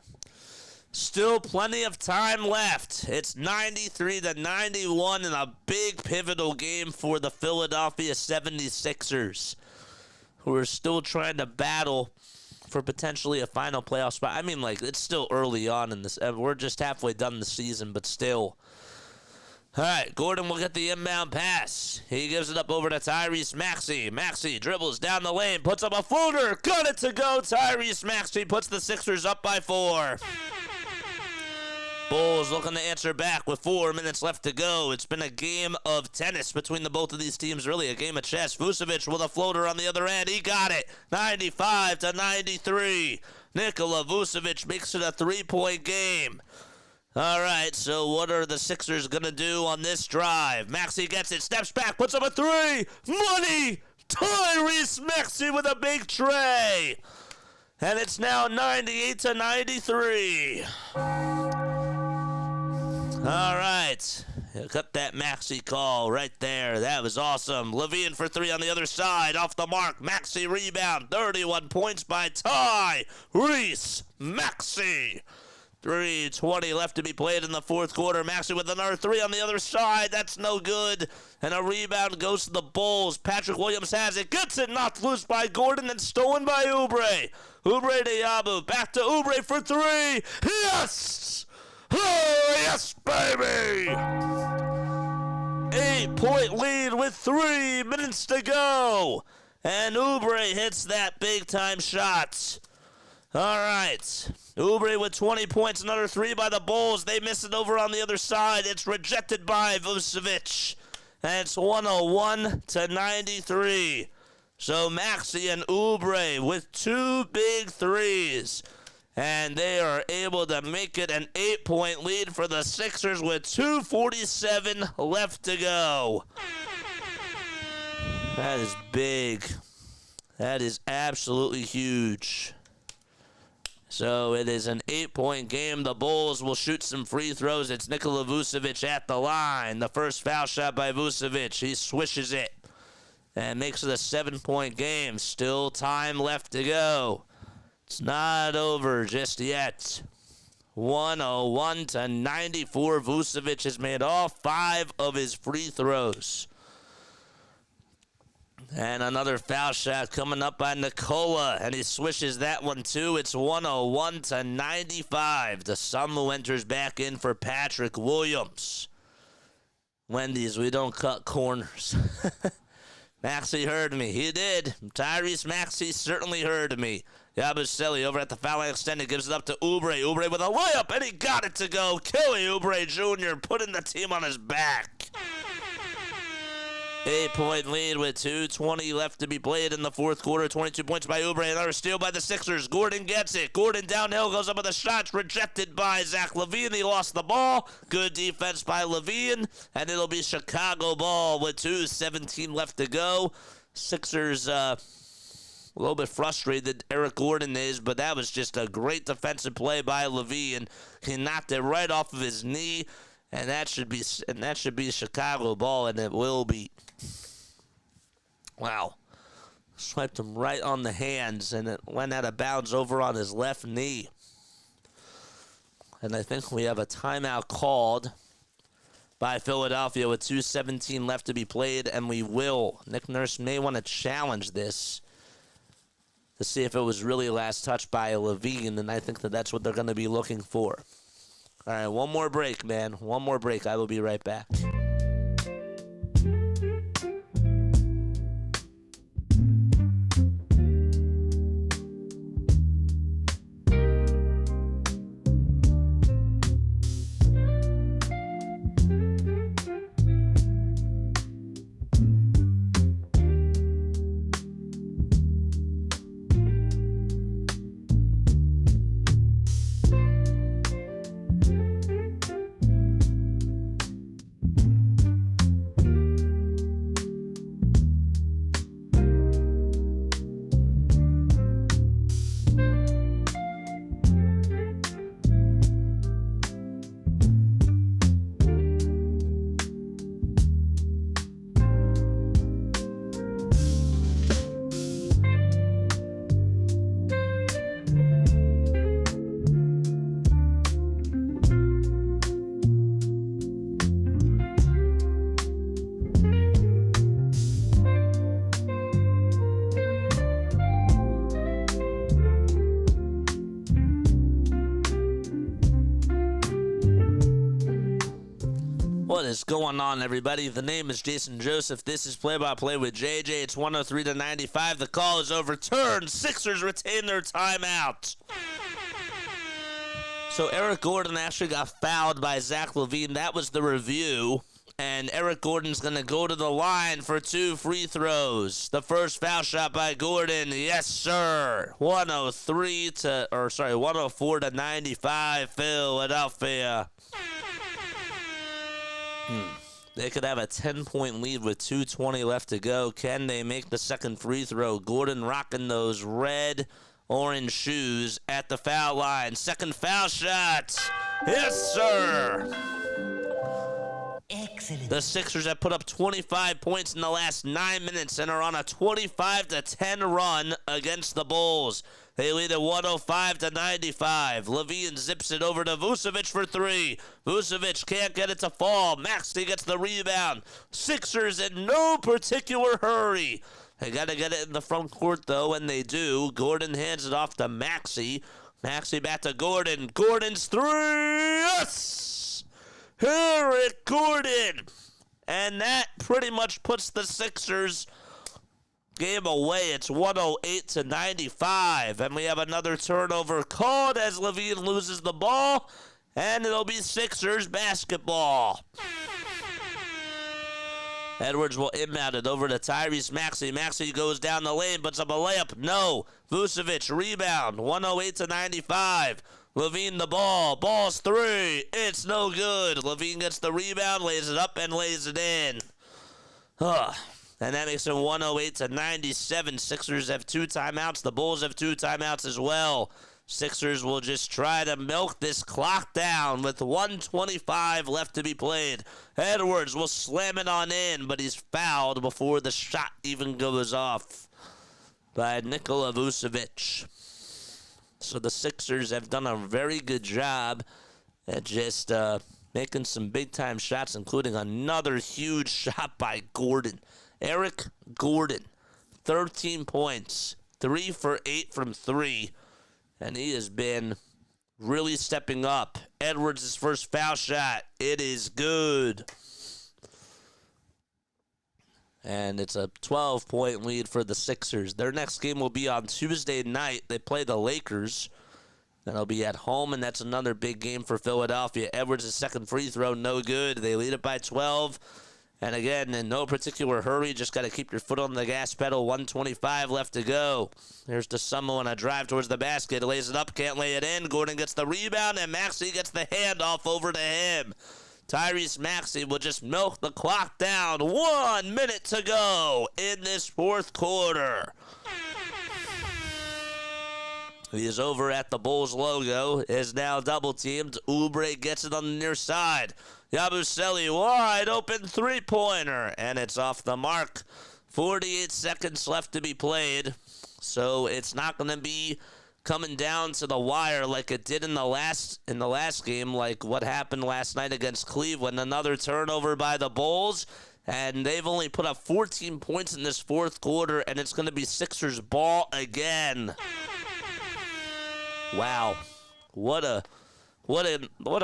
Still plenty of time left. It's 93-91 in a big pivotal game for the Philadelphia 76ers, who are still trying to battle for potentially a final playoff spot. I mean, like, it's still early on in this. We're just halfway done the season, but still. All right, Gordon will get the inbound pass. He gives it up over to Tyrese Maxey. Maxey dribbles down the lane, puts up a floater. Got it to go. Tyrese Maxey puts the Sixers up by 4. Bulls looking to answer back with 4 minutes left to go. It's been a game of tennis between the both of these teams, really a game of chess. Vucevic with a floater on the other end. He got it. 95-93. Nikola Vucevic makes it a 3-point game. All right, so what are the Sixers going to do on this drive? Maxey gets it, steps back, puts up a 3. Money! Tyrese Maxey with a big tray. And it's now 98-93. All right. Cut that Maxey call right there. That was awesome. LaVine for 3 on the other side. Off the mark. Maxey rebound. 31 points by Tyrese Maxey. 3:20 left to be played in the fourth quarter. Maxey with another three on the other side. That's no good. And a rebound goes to the Bulls. Patrick Williams has it. Gets it knocked loose by Gordon and stolen by Oubre. Oubre to Yabu. Back to Oubre for three. Yes! Oh, yes, baby! 8-point lead with 3 minutes to go. And Oubre hits that big-time shot. All right. Oubre with 20 points, another three by the Bulls. They miss it over on the other side. It's rejected by Vucevic. And it's 101-93. So Maxey and Oubre with 2 big threes. And they are able to make it an 8-point lead for the Sixers with 2:47 left to go. That is big. That is absolutely huge. So it is an 8-point game. The Bulls will shoot some free throws. It's Nikola Vucevic at the line. The first foul shot by Vucevic. He swishes it and makes it a 7-point game. Still time left to go. It's not over just yet. 101-94. Vucevic has made all 5 of his free throws. And another foul shot coming up by Nikola, and he swishes that one too. It's 101-95. The Samu enters back in for Patrick Williams. Wendy's, we don't cut corners. Maxey heard me. He did. Tyrese Maxey certainly heard me. Yabusele over at the foul line extended, gives it up to Oubre. Oubre with a layup, and he got it to go. Kelly Oubre Jr. putting the team on his back. 8-point lead with 2:20 left to be played in the fourth quarter. 22 points by Oubre. Another steal by the Sixers. Gordon gets it. Gordon downhill, goes up with a shot. Rejected by Zach LaVine. He lost the ball. Good defense by LaVine. And it'll be Chicago ball with 2:17 left to go. Sixers a little bit frustrated, Eric Gordon is, but that was just a great defensive play by LaVine. He knocked it right off of his knee. And that should be Chicago ball, and it will be. Wow. Swiped him right on the hands, and it went out of bounds over on his left knee. And I think we have a timeout called by Philadelphia with 2:17 left to be played, and we will. Nick Nurse may want to challenge this to see if it was really last touch by LaVine, and I think that's what they're going to be looking for. All right, one more break, man. One more break. I will be right back. What is going on, everybody? The name is Jason Joseph. This is Play-by-Play with JJ. It's 103-95. The call is overturned. Sixers retain their timeout. So Eric Gordon actually got fouled by Zach LaVine. That was the review. And Eric Gordon's going to go to the line for 2 free throws. The first foul shot by Gordon. Yes, sir. 104-95, Philadelphia. They could have a 10-point lead with 2:20 left to go. Can they make the second free throw? Gordon rocking those red-orange shoes at the foul line. Second foul shot. Yes, sir. Excellent. The Sixers have put up 25 points in the last 9 minutes and are on a 25-10 run against the Bulls. They lead at 105-95. Lavine zips it over to Vucevic for three. Vucevic can't get it to fall. Maxey gets the rebound. Sixers in no particular hurry. They got to get it in the front court, though, and they do. Gordon hands it off to Maxey. Maxey back to Gordon. Gordon's three. Yes! Eric Gordon. And that pretty much puts the Sixers game away. It's 108-95. And we have another turnover called as Lavine loses the ball. And it'll be Sixers basketball. Edwards will inbound it over to Tyrese Maxey. Maxey goes down the lane, puts up a layup. No. Vucevic, rebound. 108-95. Lavine the ball. Ball's three. It's no good. Lavine gets the rebound, lays it up, and lays it in. And that makes it 108-97. Sixers have 2 timeouts. The Bulls have 2 timeouts as well. Sixers will just try to milk this clock down with 1:25 left to be played. Edwards will slam it on in, but he's fouled before the shot even goes off by Nikola Vucevic. So the Sixers have done a very good job at just making some big-time shots, including another huge shot by Gordon. Eric Gordon, 13 points, 3 for 8 from 3. And he has been really stepping up. Edwards' first foul shot. It is good. And it's a 12-point lead for the Sixers. Their next game will be on Tuesday night. They play the Lakers. That'll be at home, and that's another big game for Philadelphia. Edwards' second free throw, no good. They lead it by 12. And again, in no particular hurry, just got to keep your foot on the gas pedal. 1:25 left to go. There's DeSummo on a drive towards the basket. Lays it up, can't lay it in. Gordon gets the rebound, and Maxey gets the handoff over to him. Tyrese Maxey will just milk the clock down. 1 minute to go in this fourth quarter. He is over at the Bulls logo. Is now double-teamed. Oubre gets it on the near side. Yabusele wide open three-pointer, and it's off the mark. 48 seconds left to be played, so it's not going to be coming down to the wire like it did in the last game, like what happened last night against Cleveland. Another turnover by the Bulls, and they've only put up 14 points in this fourth quarter, and it's going to be Sixers ball again. Wow, what a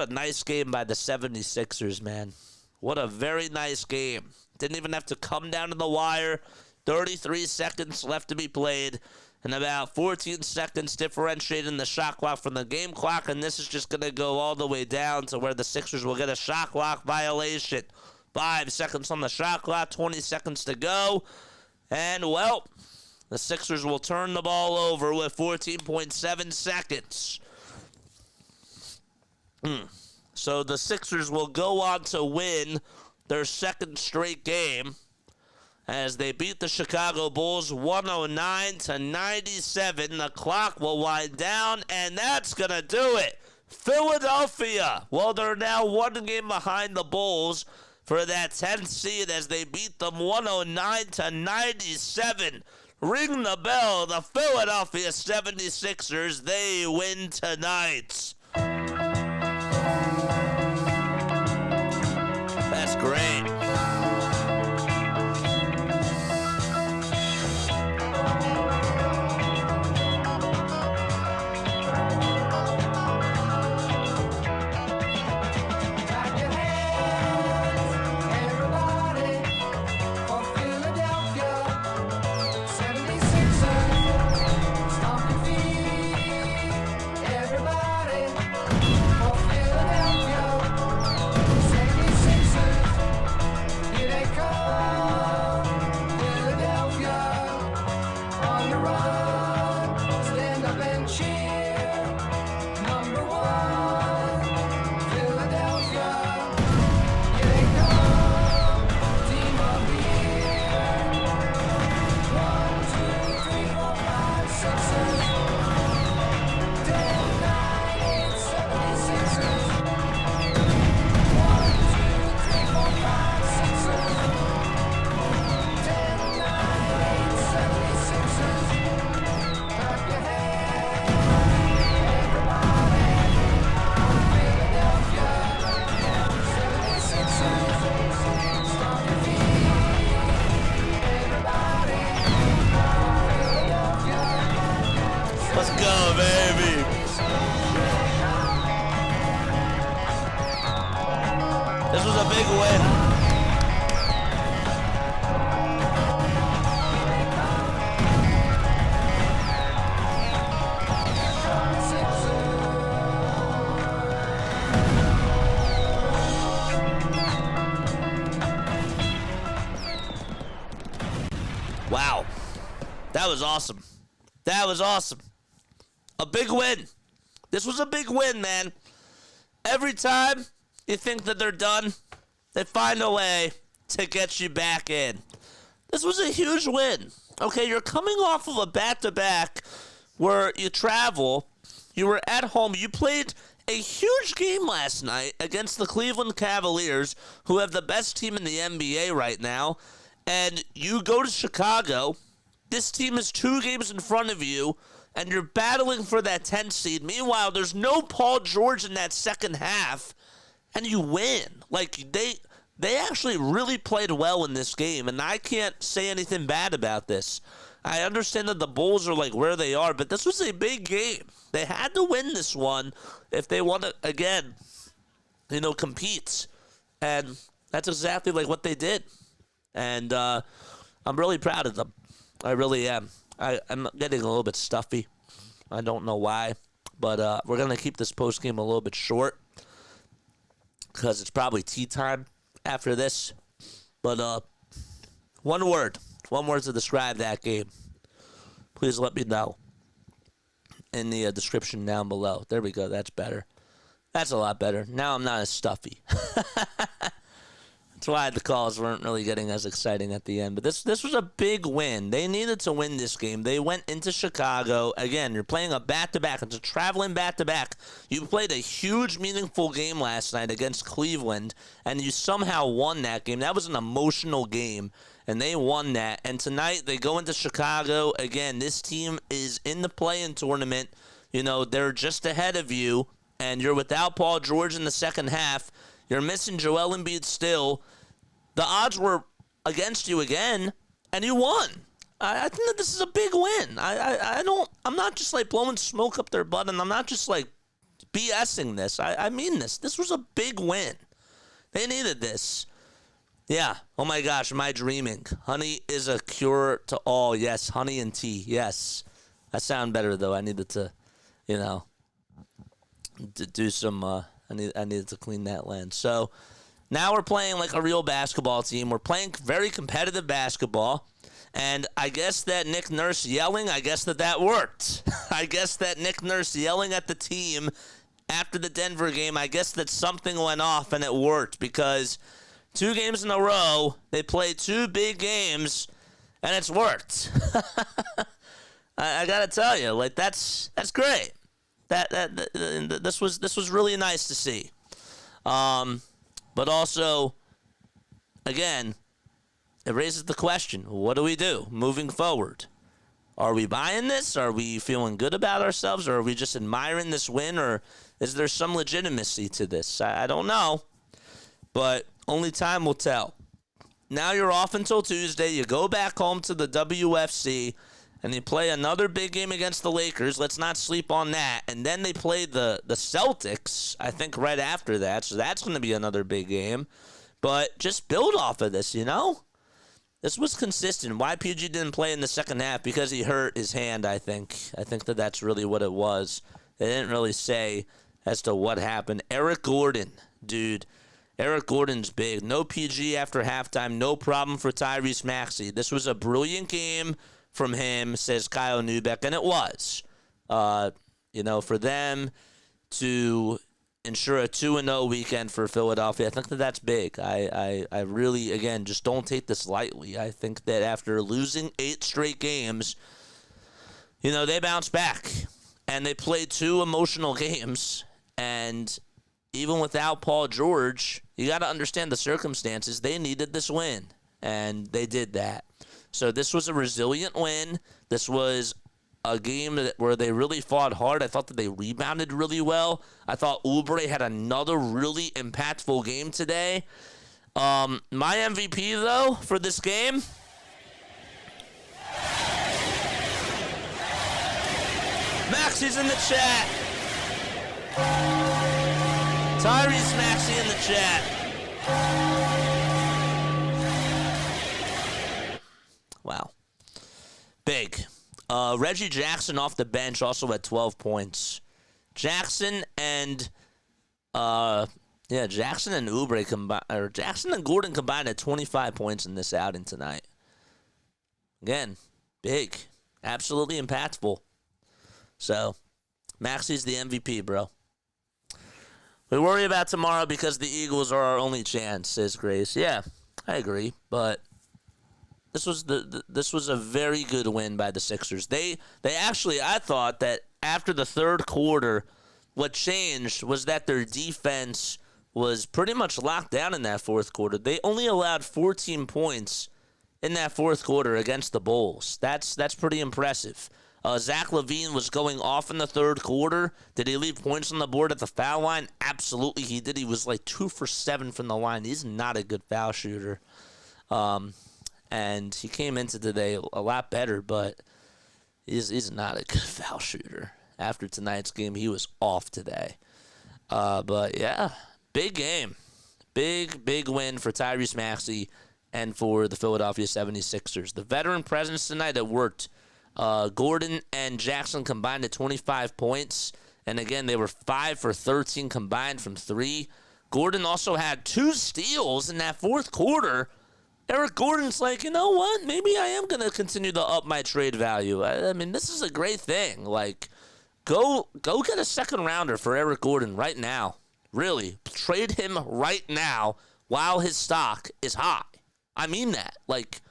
nice game by the 76ers, man. What a very nice game. Didn't even have to come down to the wire. 33 seconds left to be played, and about 14 seconds differentiating the shot clock from the game clock, and this is just going to go all the way down to where the Sixers will get a shot clock violation. 5 seconds on the shot clock, 20 seconds to go, and, well, the Sixers will turn the ball over with 14.7 seconds. So the Sixers will go on to win their second straight game as they beat the Chicago Bulls 109-97. The clock will wind down, and that's going to do it. Philadelphia, well, they're now 1 game behind the Bulls for that 10th seed as they beat them 109-97. Ring the bell, the Philadelphia 76ers, they win tonight. That's great. This was a big win. Wow. That was awesome. That was awesome. A big win. This was a big win, man. Every time you think that they're done, they find a way to get you back in. This was a huge win. Okay, you're coming off of a back-to-back where you travel. You were at home. You played a huge game last night against the Cleveland Cavaliers, who have the best team in the NBA right now. And you go to Chicago. This team is 2 games in front of you, and you're battling for that 10 seed. Meanwhile, there's no Paul George in that second half, and you win. Like, they actually really played well in this game, and I can't say anything bad about this. I understand that the Bulls are, like, where they are, but this was a big game. They had to win this one if they want to, again, compete. And that's exactly, like, what they did. And I'm really proud of them. I really am. I'm getting a little bit stuffy. I don't know why. But we're going to keep this postgame a little bit short because it's probably tea time after this. But one word to describe that game. Please let me know in the description down below. There we go. That's better. That's a lot better. Now I'm not as stuffy. That's why the calls weren't really getting as exciting at the end. But this was a big win. They needed to win this game. They went into Chicago. Again, you're playing a back-to-back. It's a traveling back-to-back. You played a huge, meaningful game last night against Cleveland, and you somehow won that game. That was an emotional game, and they won that. And tonight, they go into Chicago. Again, this team is in the play-in tournament. They're just ahead of you, and you're without Paul George in the second half. You're missing Joel Embiid still. The odds were against you again, and you won. I think that this is a big win. I'm not just like blowing smoke up their butt, and I'm not just like BSing this. I mean this. This was a big win. They needed this. Yeah. Oh my gosh, am I dreaming? Honey is a cure to all. Yes, honey and tea. Yes. I sound better though. I needed to, to do some. I needed to clean that lens. So now we're playing like a real basketball team. We're playing very competitive basketball. And I guess that Nick Nurse yelling, I guess that worked. I guess that Nick Nurse yelling at the team after the Denver game, I guess that something went off and it worked because 2 games in a row, they played 2 big games and it's worked. I got to tell you, like that's great. This was really nice to see, but also, again, it raises the question: what do we do moving forward? Are we buying this? Are we feeling good about ourselves, or are we just admiring this win, or is there some legitimacy to this? I don't know, but only time will tell. Now you're off until Tuesday. You go back home to the WFC. And they play another big game against the Lakers. Let's not sleep on that. And then they play the Celtics, I think, right after that. So that's going to be another big game. But just build off of this, This was consistent. Why PG didn't play in the second half? Because he hurt his hand, I think. I think that's really what it was. They didn't really say as to what happened. Eric Gordon, dude. Eric Gordon's big. No PG after halftime. No problem for Tyrese Maxey. This was a brilliant game from him, says Kyle Neubeck, and it was. For them to ensure a 2-0 weekend for Philadelphia, I think that's big. I really, again, just don't take this lightly. I think that after losing 8 straight games, they bounced back, and they played 2 emotional games, and even without Paul George, you got to understand the circumstances. They needed this win, and they did that. So this was a resilient win. This was a game where they really fought hard. I thought that they rebounded really well. I thought Oubre had another really impactful game today. My MVP, though, for this game, Maxey's in the chat. Tyrese Maxey in the chat. Wow. Big. Reggie Jackson off the bench also had 12 points. Jackson and Jackson and Jackson and Gordon combined at 25 points in this outing tonight. Again, big. Absolutely impactful. So, Maxey's the MVP, bro. We worry about tomorrow because the Eagles are our only chance, says Grace. Yeah, I agree, but this was a very good win by the Sixers. They actually, I thought that after the third quarter, what changed was that their defense was pretty much locked down in that fourth quarter. They only allowed 14 points in that fourth quarter against the Bulls. That's pretty impressive. Zach LaVine was going off in the third quarter. Did he leave points on the board at the foul line? Absolutely he did. He was like 2 for 7 from the line. He's not a good foul shooter. And he came into today a lot better, but he's not a good foul shooter. After tonight's game, he was off today. But, yeah, big game. Big win for Tyrese Maxey and for the Philadelphia 76ers. The veteran presence tonight, it worked. Gordon and Jackson combined at 25 points. And, again, they were 5 for 13 combined from 3. Gordon also had 2 steals in that fourth quarter. Eric Gordon's like, you know what? Maybe I am going to continue to up my trade value. I mean, this is a great thing. Like, go get a second rounder for Eric Gordon right now. Really. Trade him right now while his stock is high. I mean that. Like,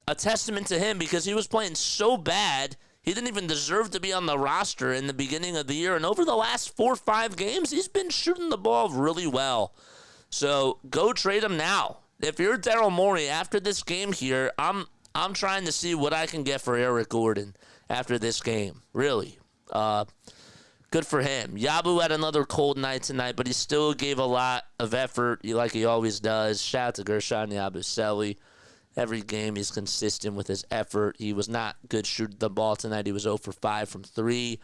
a testament to him because he was playing so bad, he didn't even deserve to be on the roster in the beginning of the year. And over the last 4 or 5 games, he's been shooting the ball really well. So go trade him now. If you're Daryl Morey, after this game here, I'm trying to see what I can get for Eric Gordon after this game. Really. Good for him. Yabu had another cold night tonight, but he still gave a lot of effort like he always does. Shout out to Guerschon Yabusele. Every game he's consistent with his effort. He was not good shooting the ball tonight. He was 0 for 5 from 3.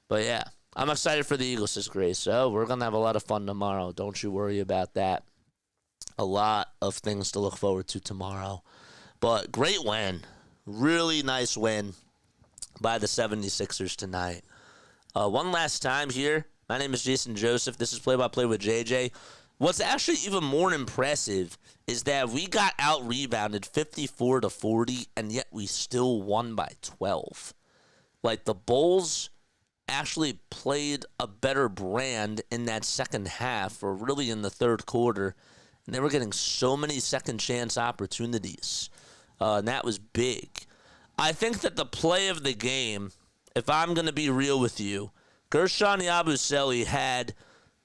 But, yeah, I'm excited for the Eagles, says Grace. So we're going to have a lot of fun tomorrow. Don't you worry about that. A lot of things to look forward to tomorrow. But great win. Really nice win by the 76ers tonight. One last time here. My name is Jason Joseph. This is Play-by-Play with JJ. What's actually even more impressive is that we got out-rebounded 54-40, and yet we still won by 12. Like, the Bulls actually played a better brand in that second half, or really in the third quarter, and they were getting so many second-chance opportunities. And that was big. I think that the play of the game, if I'm going to be real with you, Guerschon Yabusele had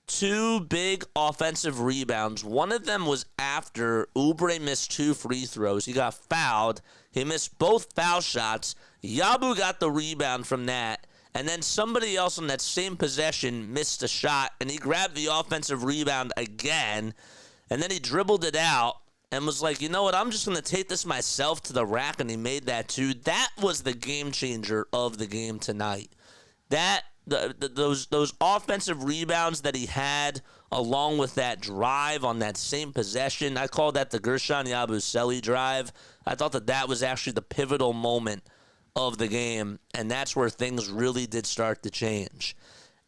2 big offensive rebounds. One of them was after Oubre missed 2 free throws. He got fouled. He missed both foul shots. Yabu got the rebound from that. And then somebody else on that same possession missed a shot, and he grabbed the offensive rebound again. And then he dribbled it out and was like, you know what, I'm just going to take this myself to the rack, and he made that too. That was the game changer of the game tonight. Those offensive rebounds that he had, along with that drive on that same possession, I call that the Guerschon Yabusele drive. I thought that was actually the pivotal moment of the game, and that's where things really did start to change.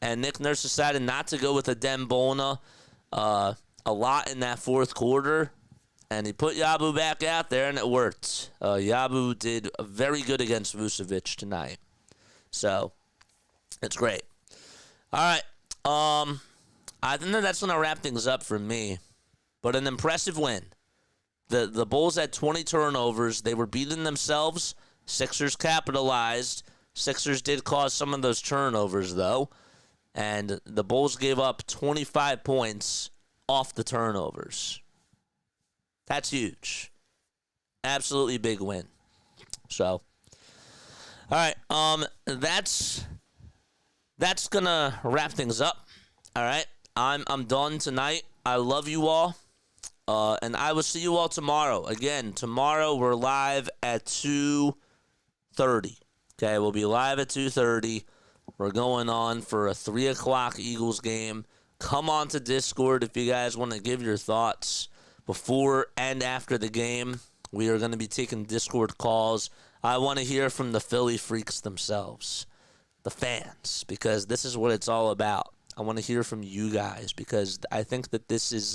And Nick Nurse decided not to go with a Dembona a lot in that fourth quarter, and he put Yabu back out there, and it worked. Yabu did very good against Vucevic tonight. So, it's great. All right. I think that's going to wrap things up for me. But an impressive win. The Bulls had 20 turnovers. They were beating themselves. Sixers capitalized. Sixers did cause some of those turnovers, though. And the Bulls gave up 25 points off the turnovers. That's huge. Absolutely big win. So, all right. That's gonna wrap things up. All right. I'm done tonight. I love you all. And I will see you all tomorrow. Again, tomorrow we're live at 2:30. Okay, we'll be live at 2:30. We're going on for a 3 o'clock Eagles game Come on to Discord if you guys want to give your thoughts before and after the game. We are going to be taking Discord calls. I want to hear from the Philly freaks themselves, the fans, because this is what it's all about. I want to hear from you guys because I think that this is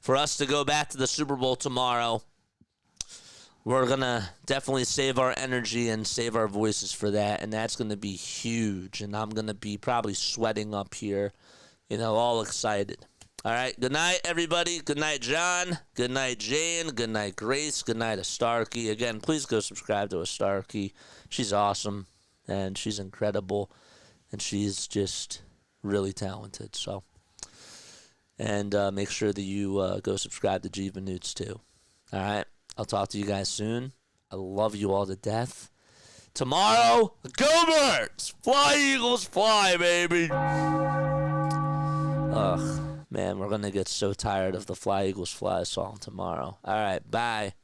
for us to go back to the Super Bowl tomorrow. We're going to definitely save our energy and save our voices for that, and that's going to be huge, and I'm going to be probably sweating up here, all excited. All right, good night, everybody. Good night, John. Good night, Jane. Good night, Grace. Good night, Astarkey. Again, please go subscribe to Astarkey. She's awesome, and she's incredible, and she's just really talented. So, and make sure that you go subscribe to Jiva Newts, too. All right, I'll talk to you guys soon. I love you all to death. Tomorrow, go Birds! Fly, Eagles, fly, baby! Ugh. Man, we're going to get so tired of the Fly Eagles Fly song tomorrow. All right, bye.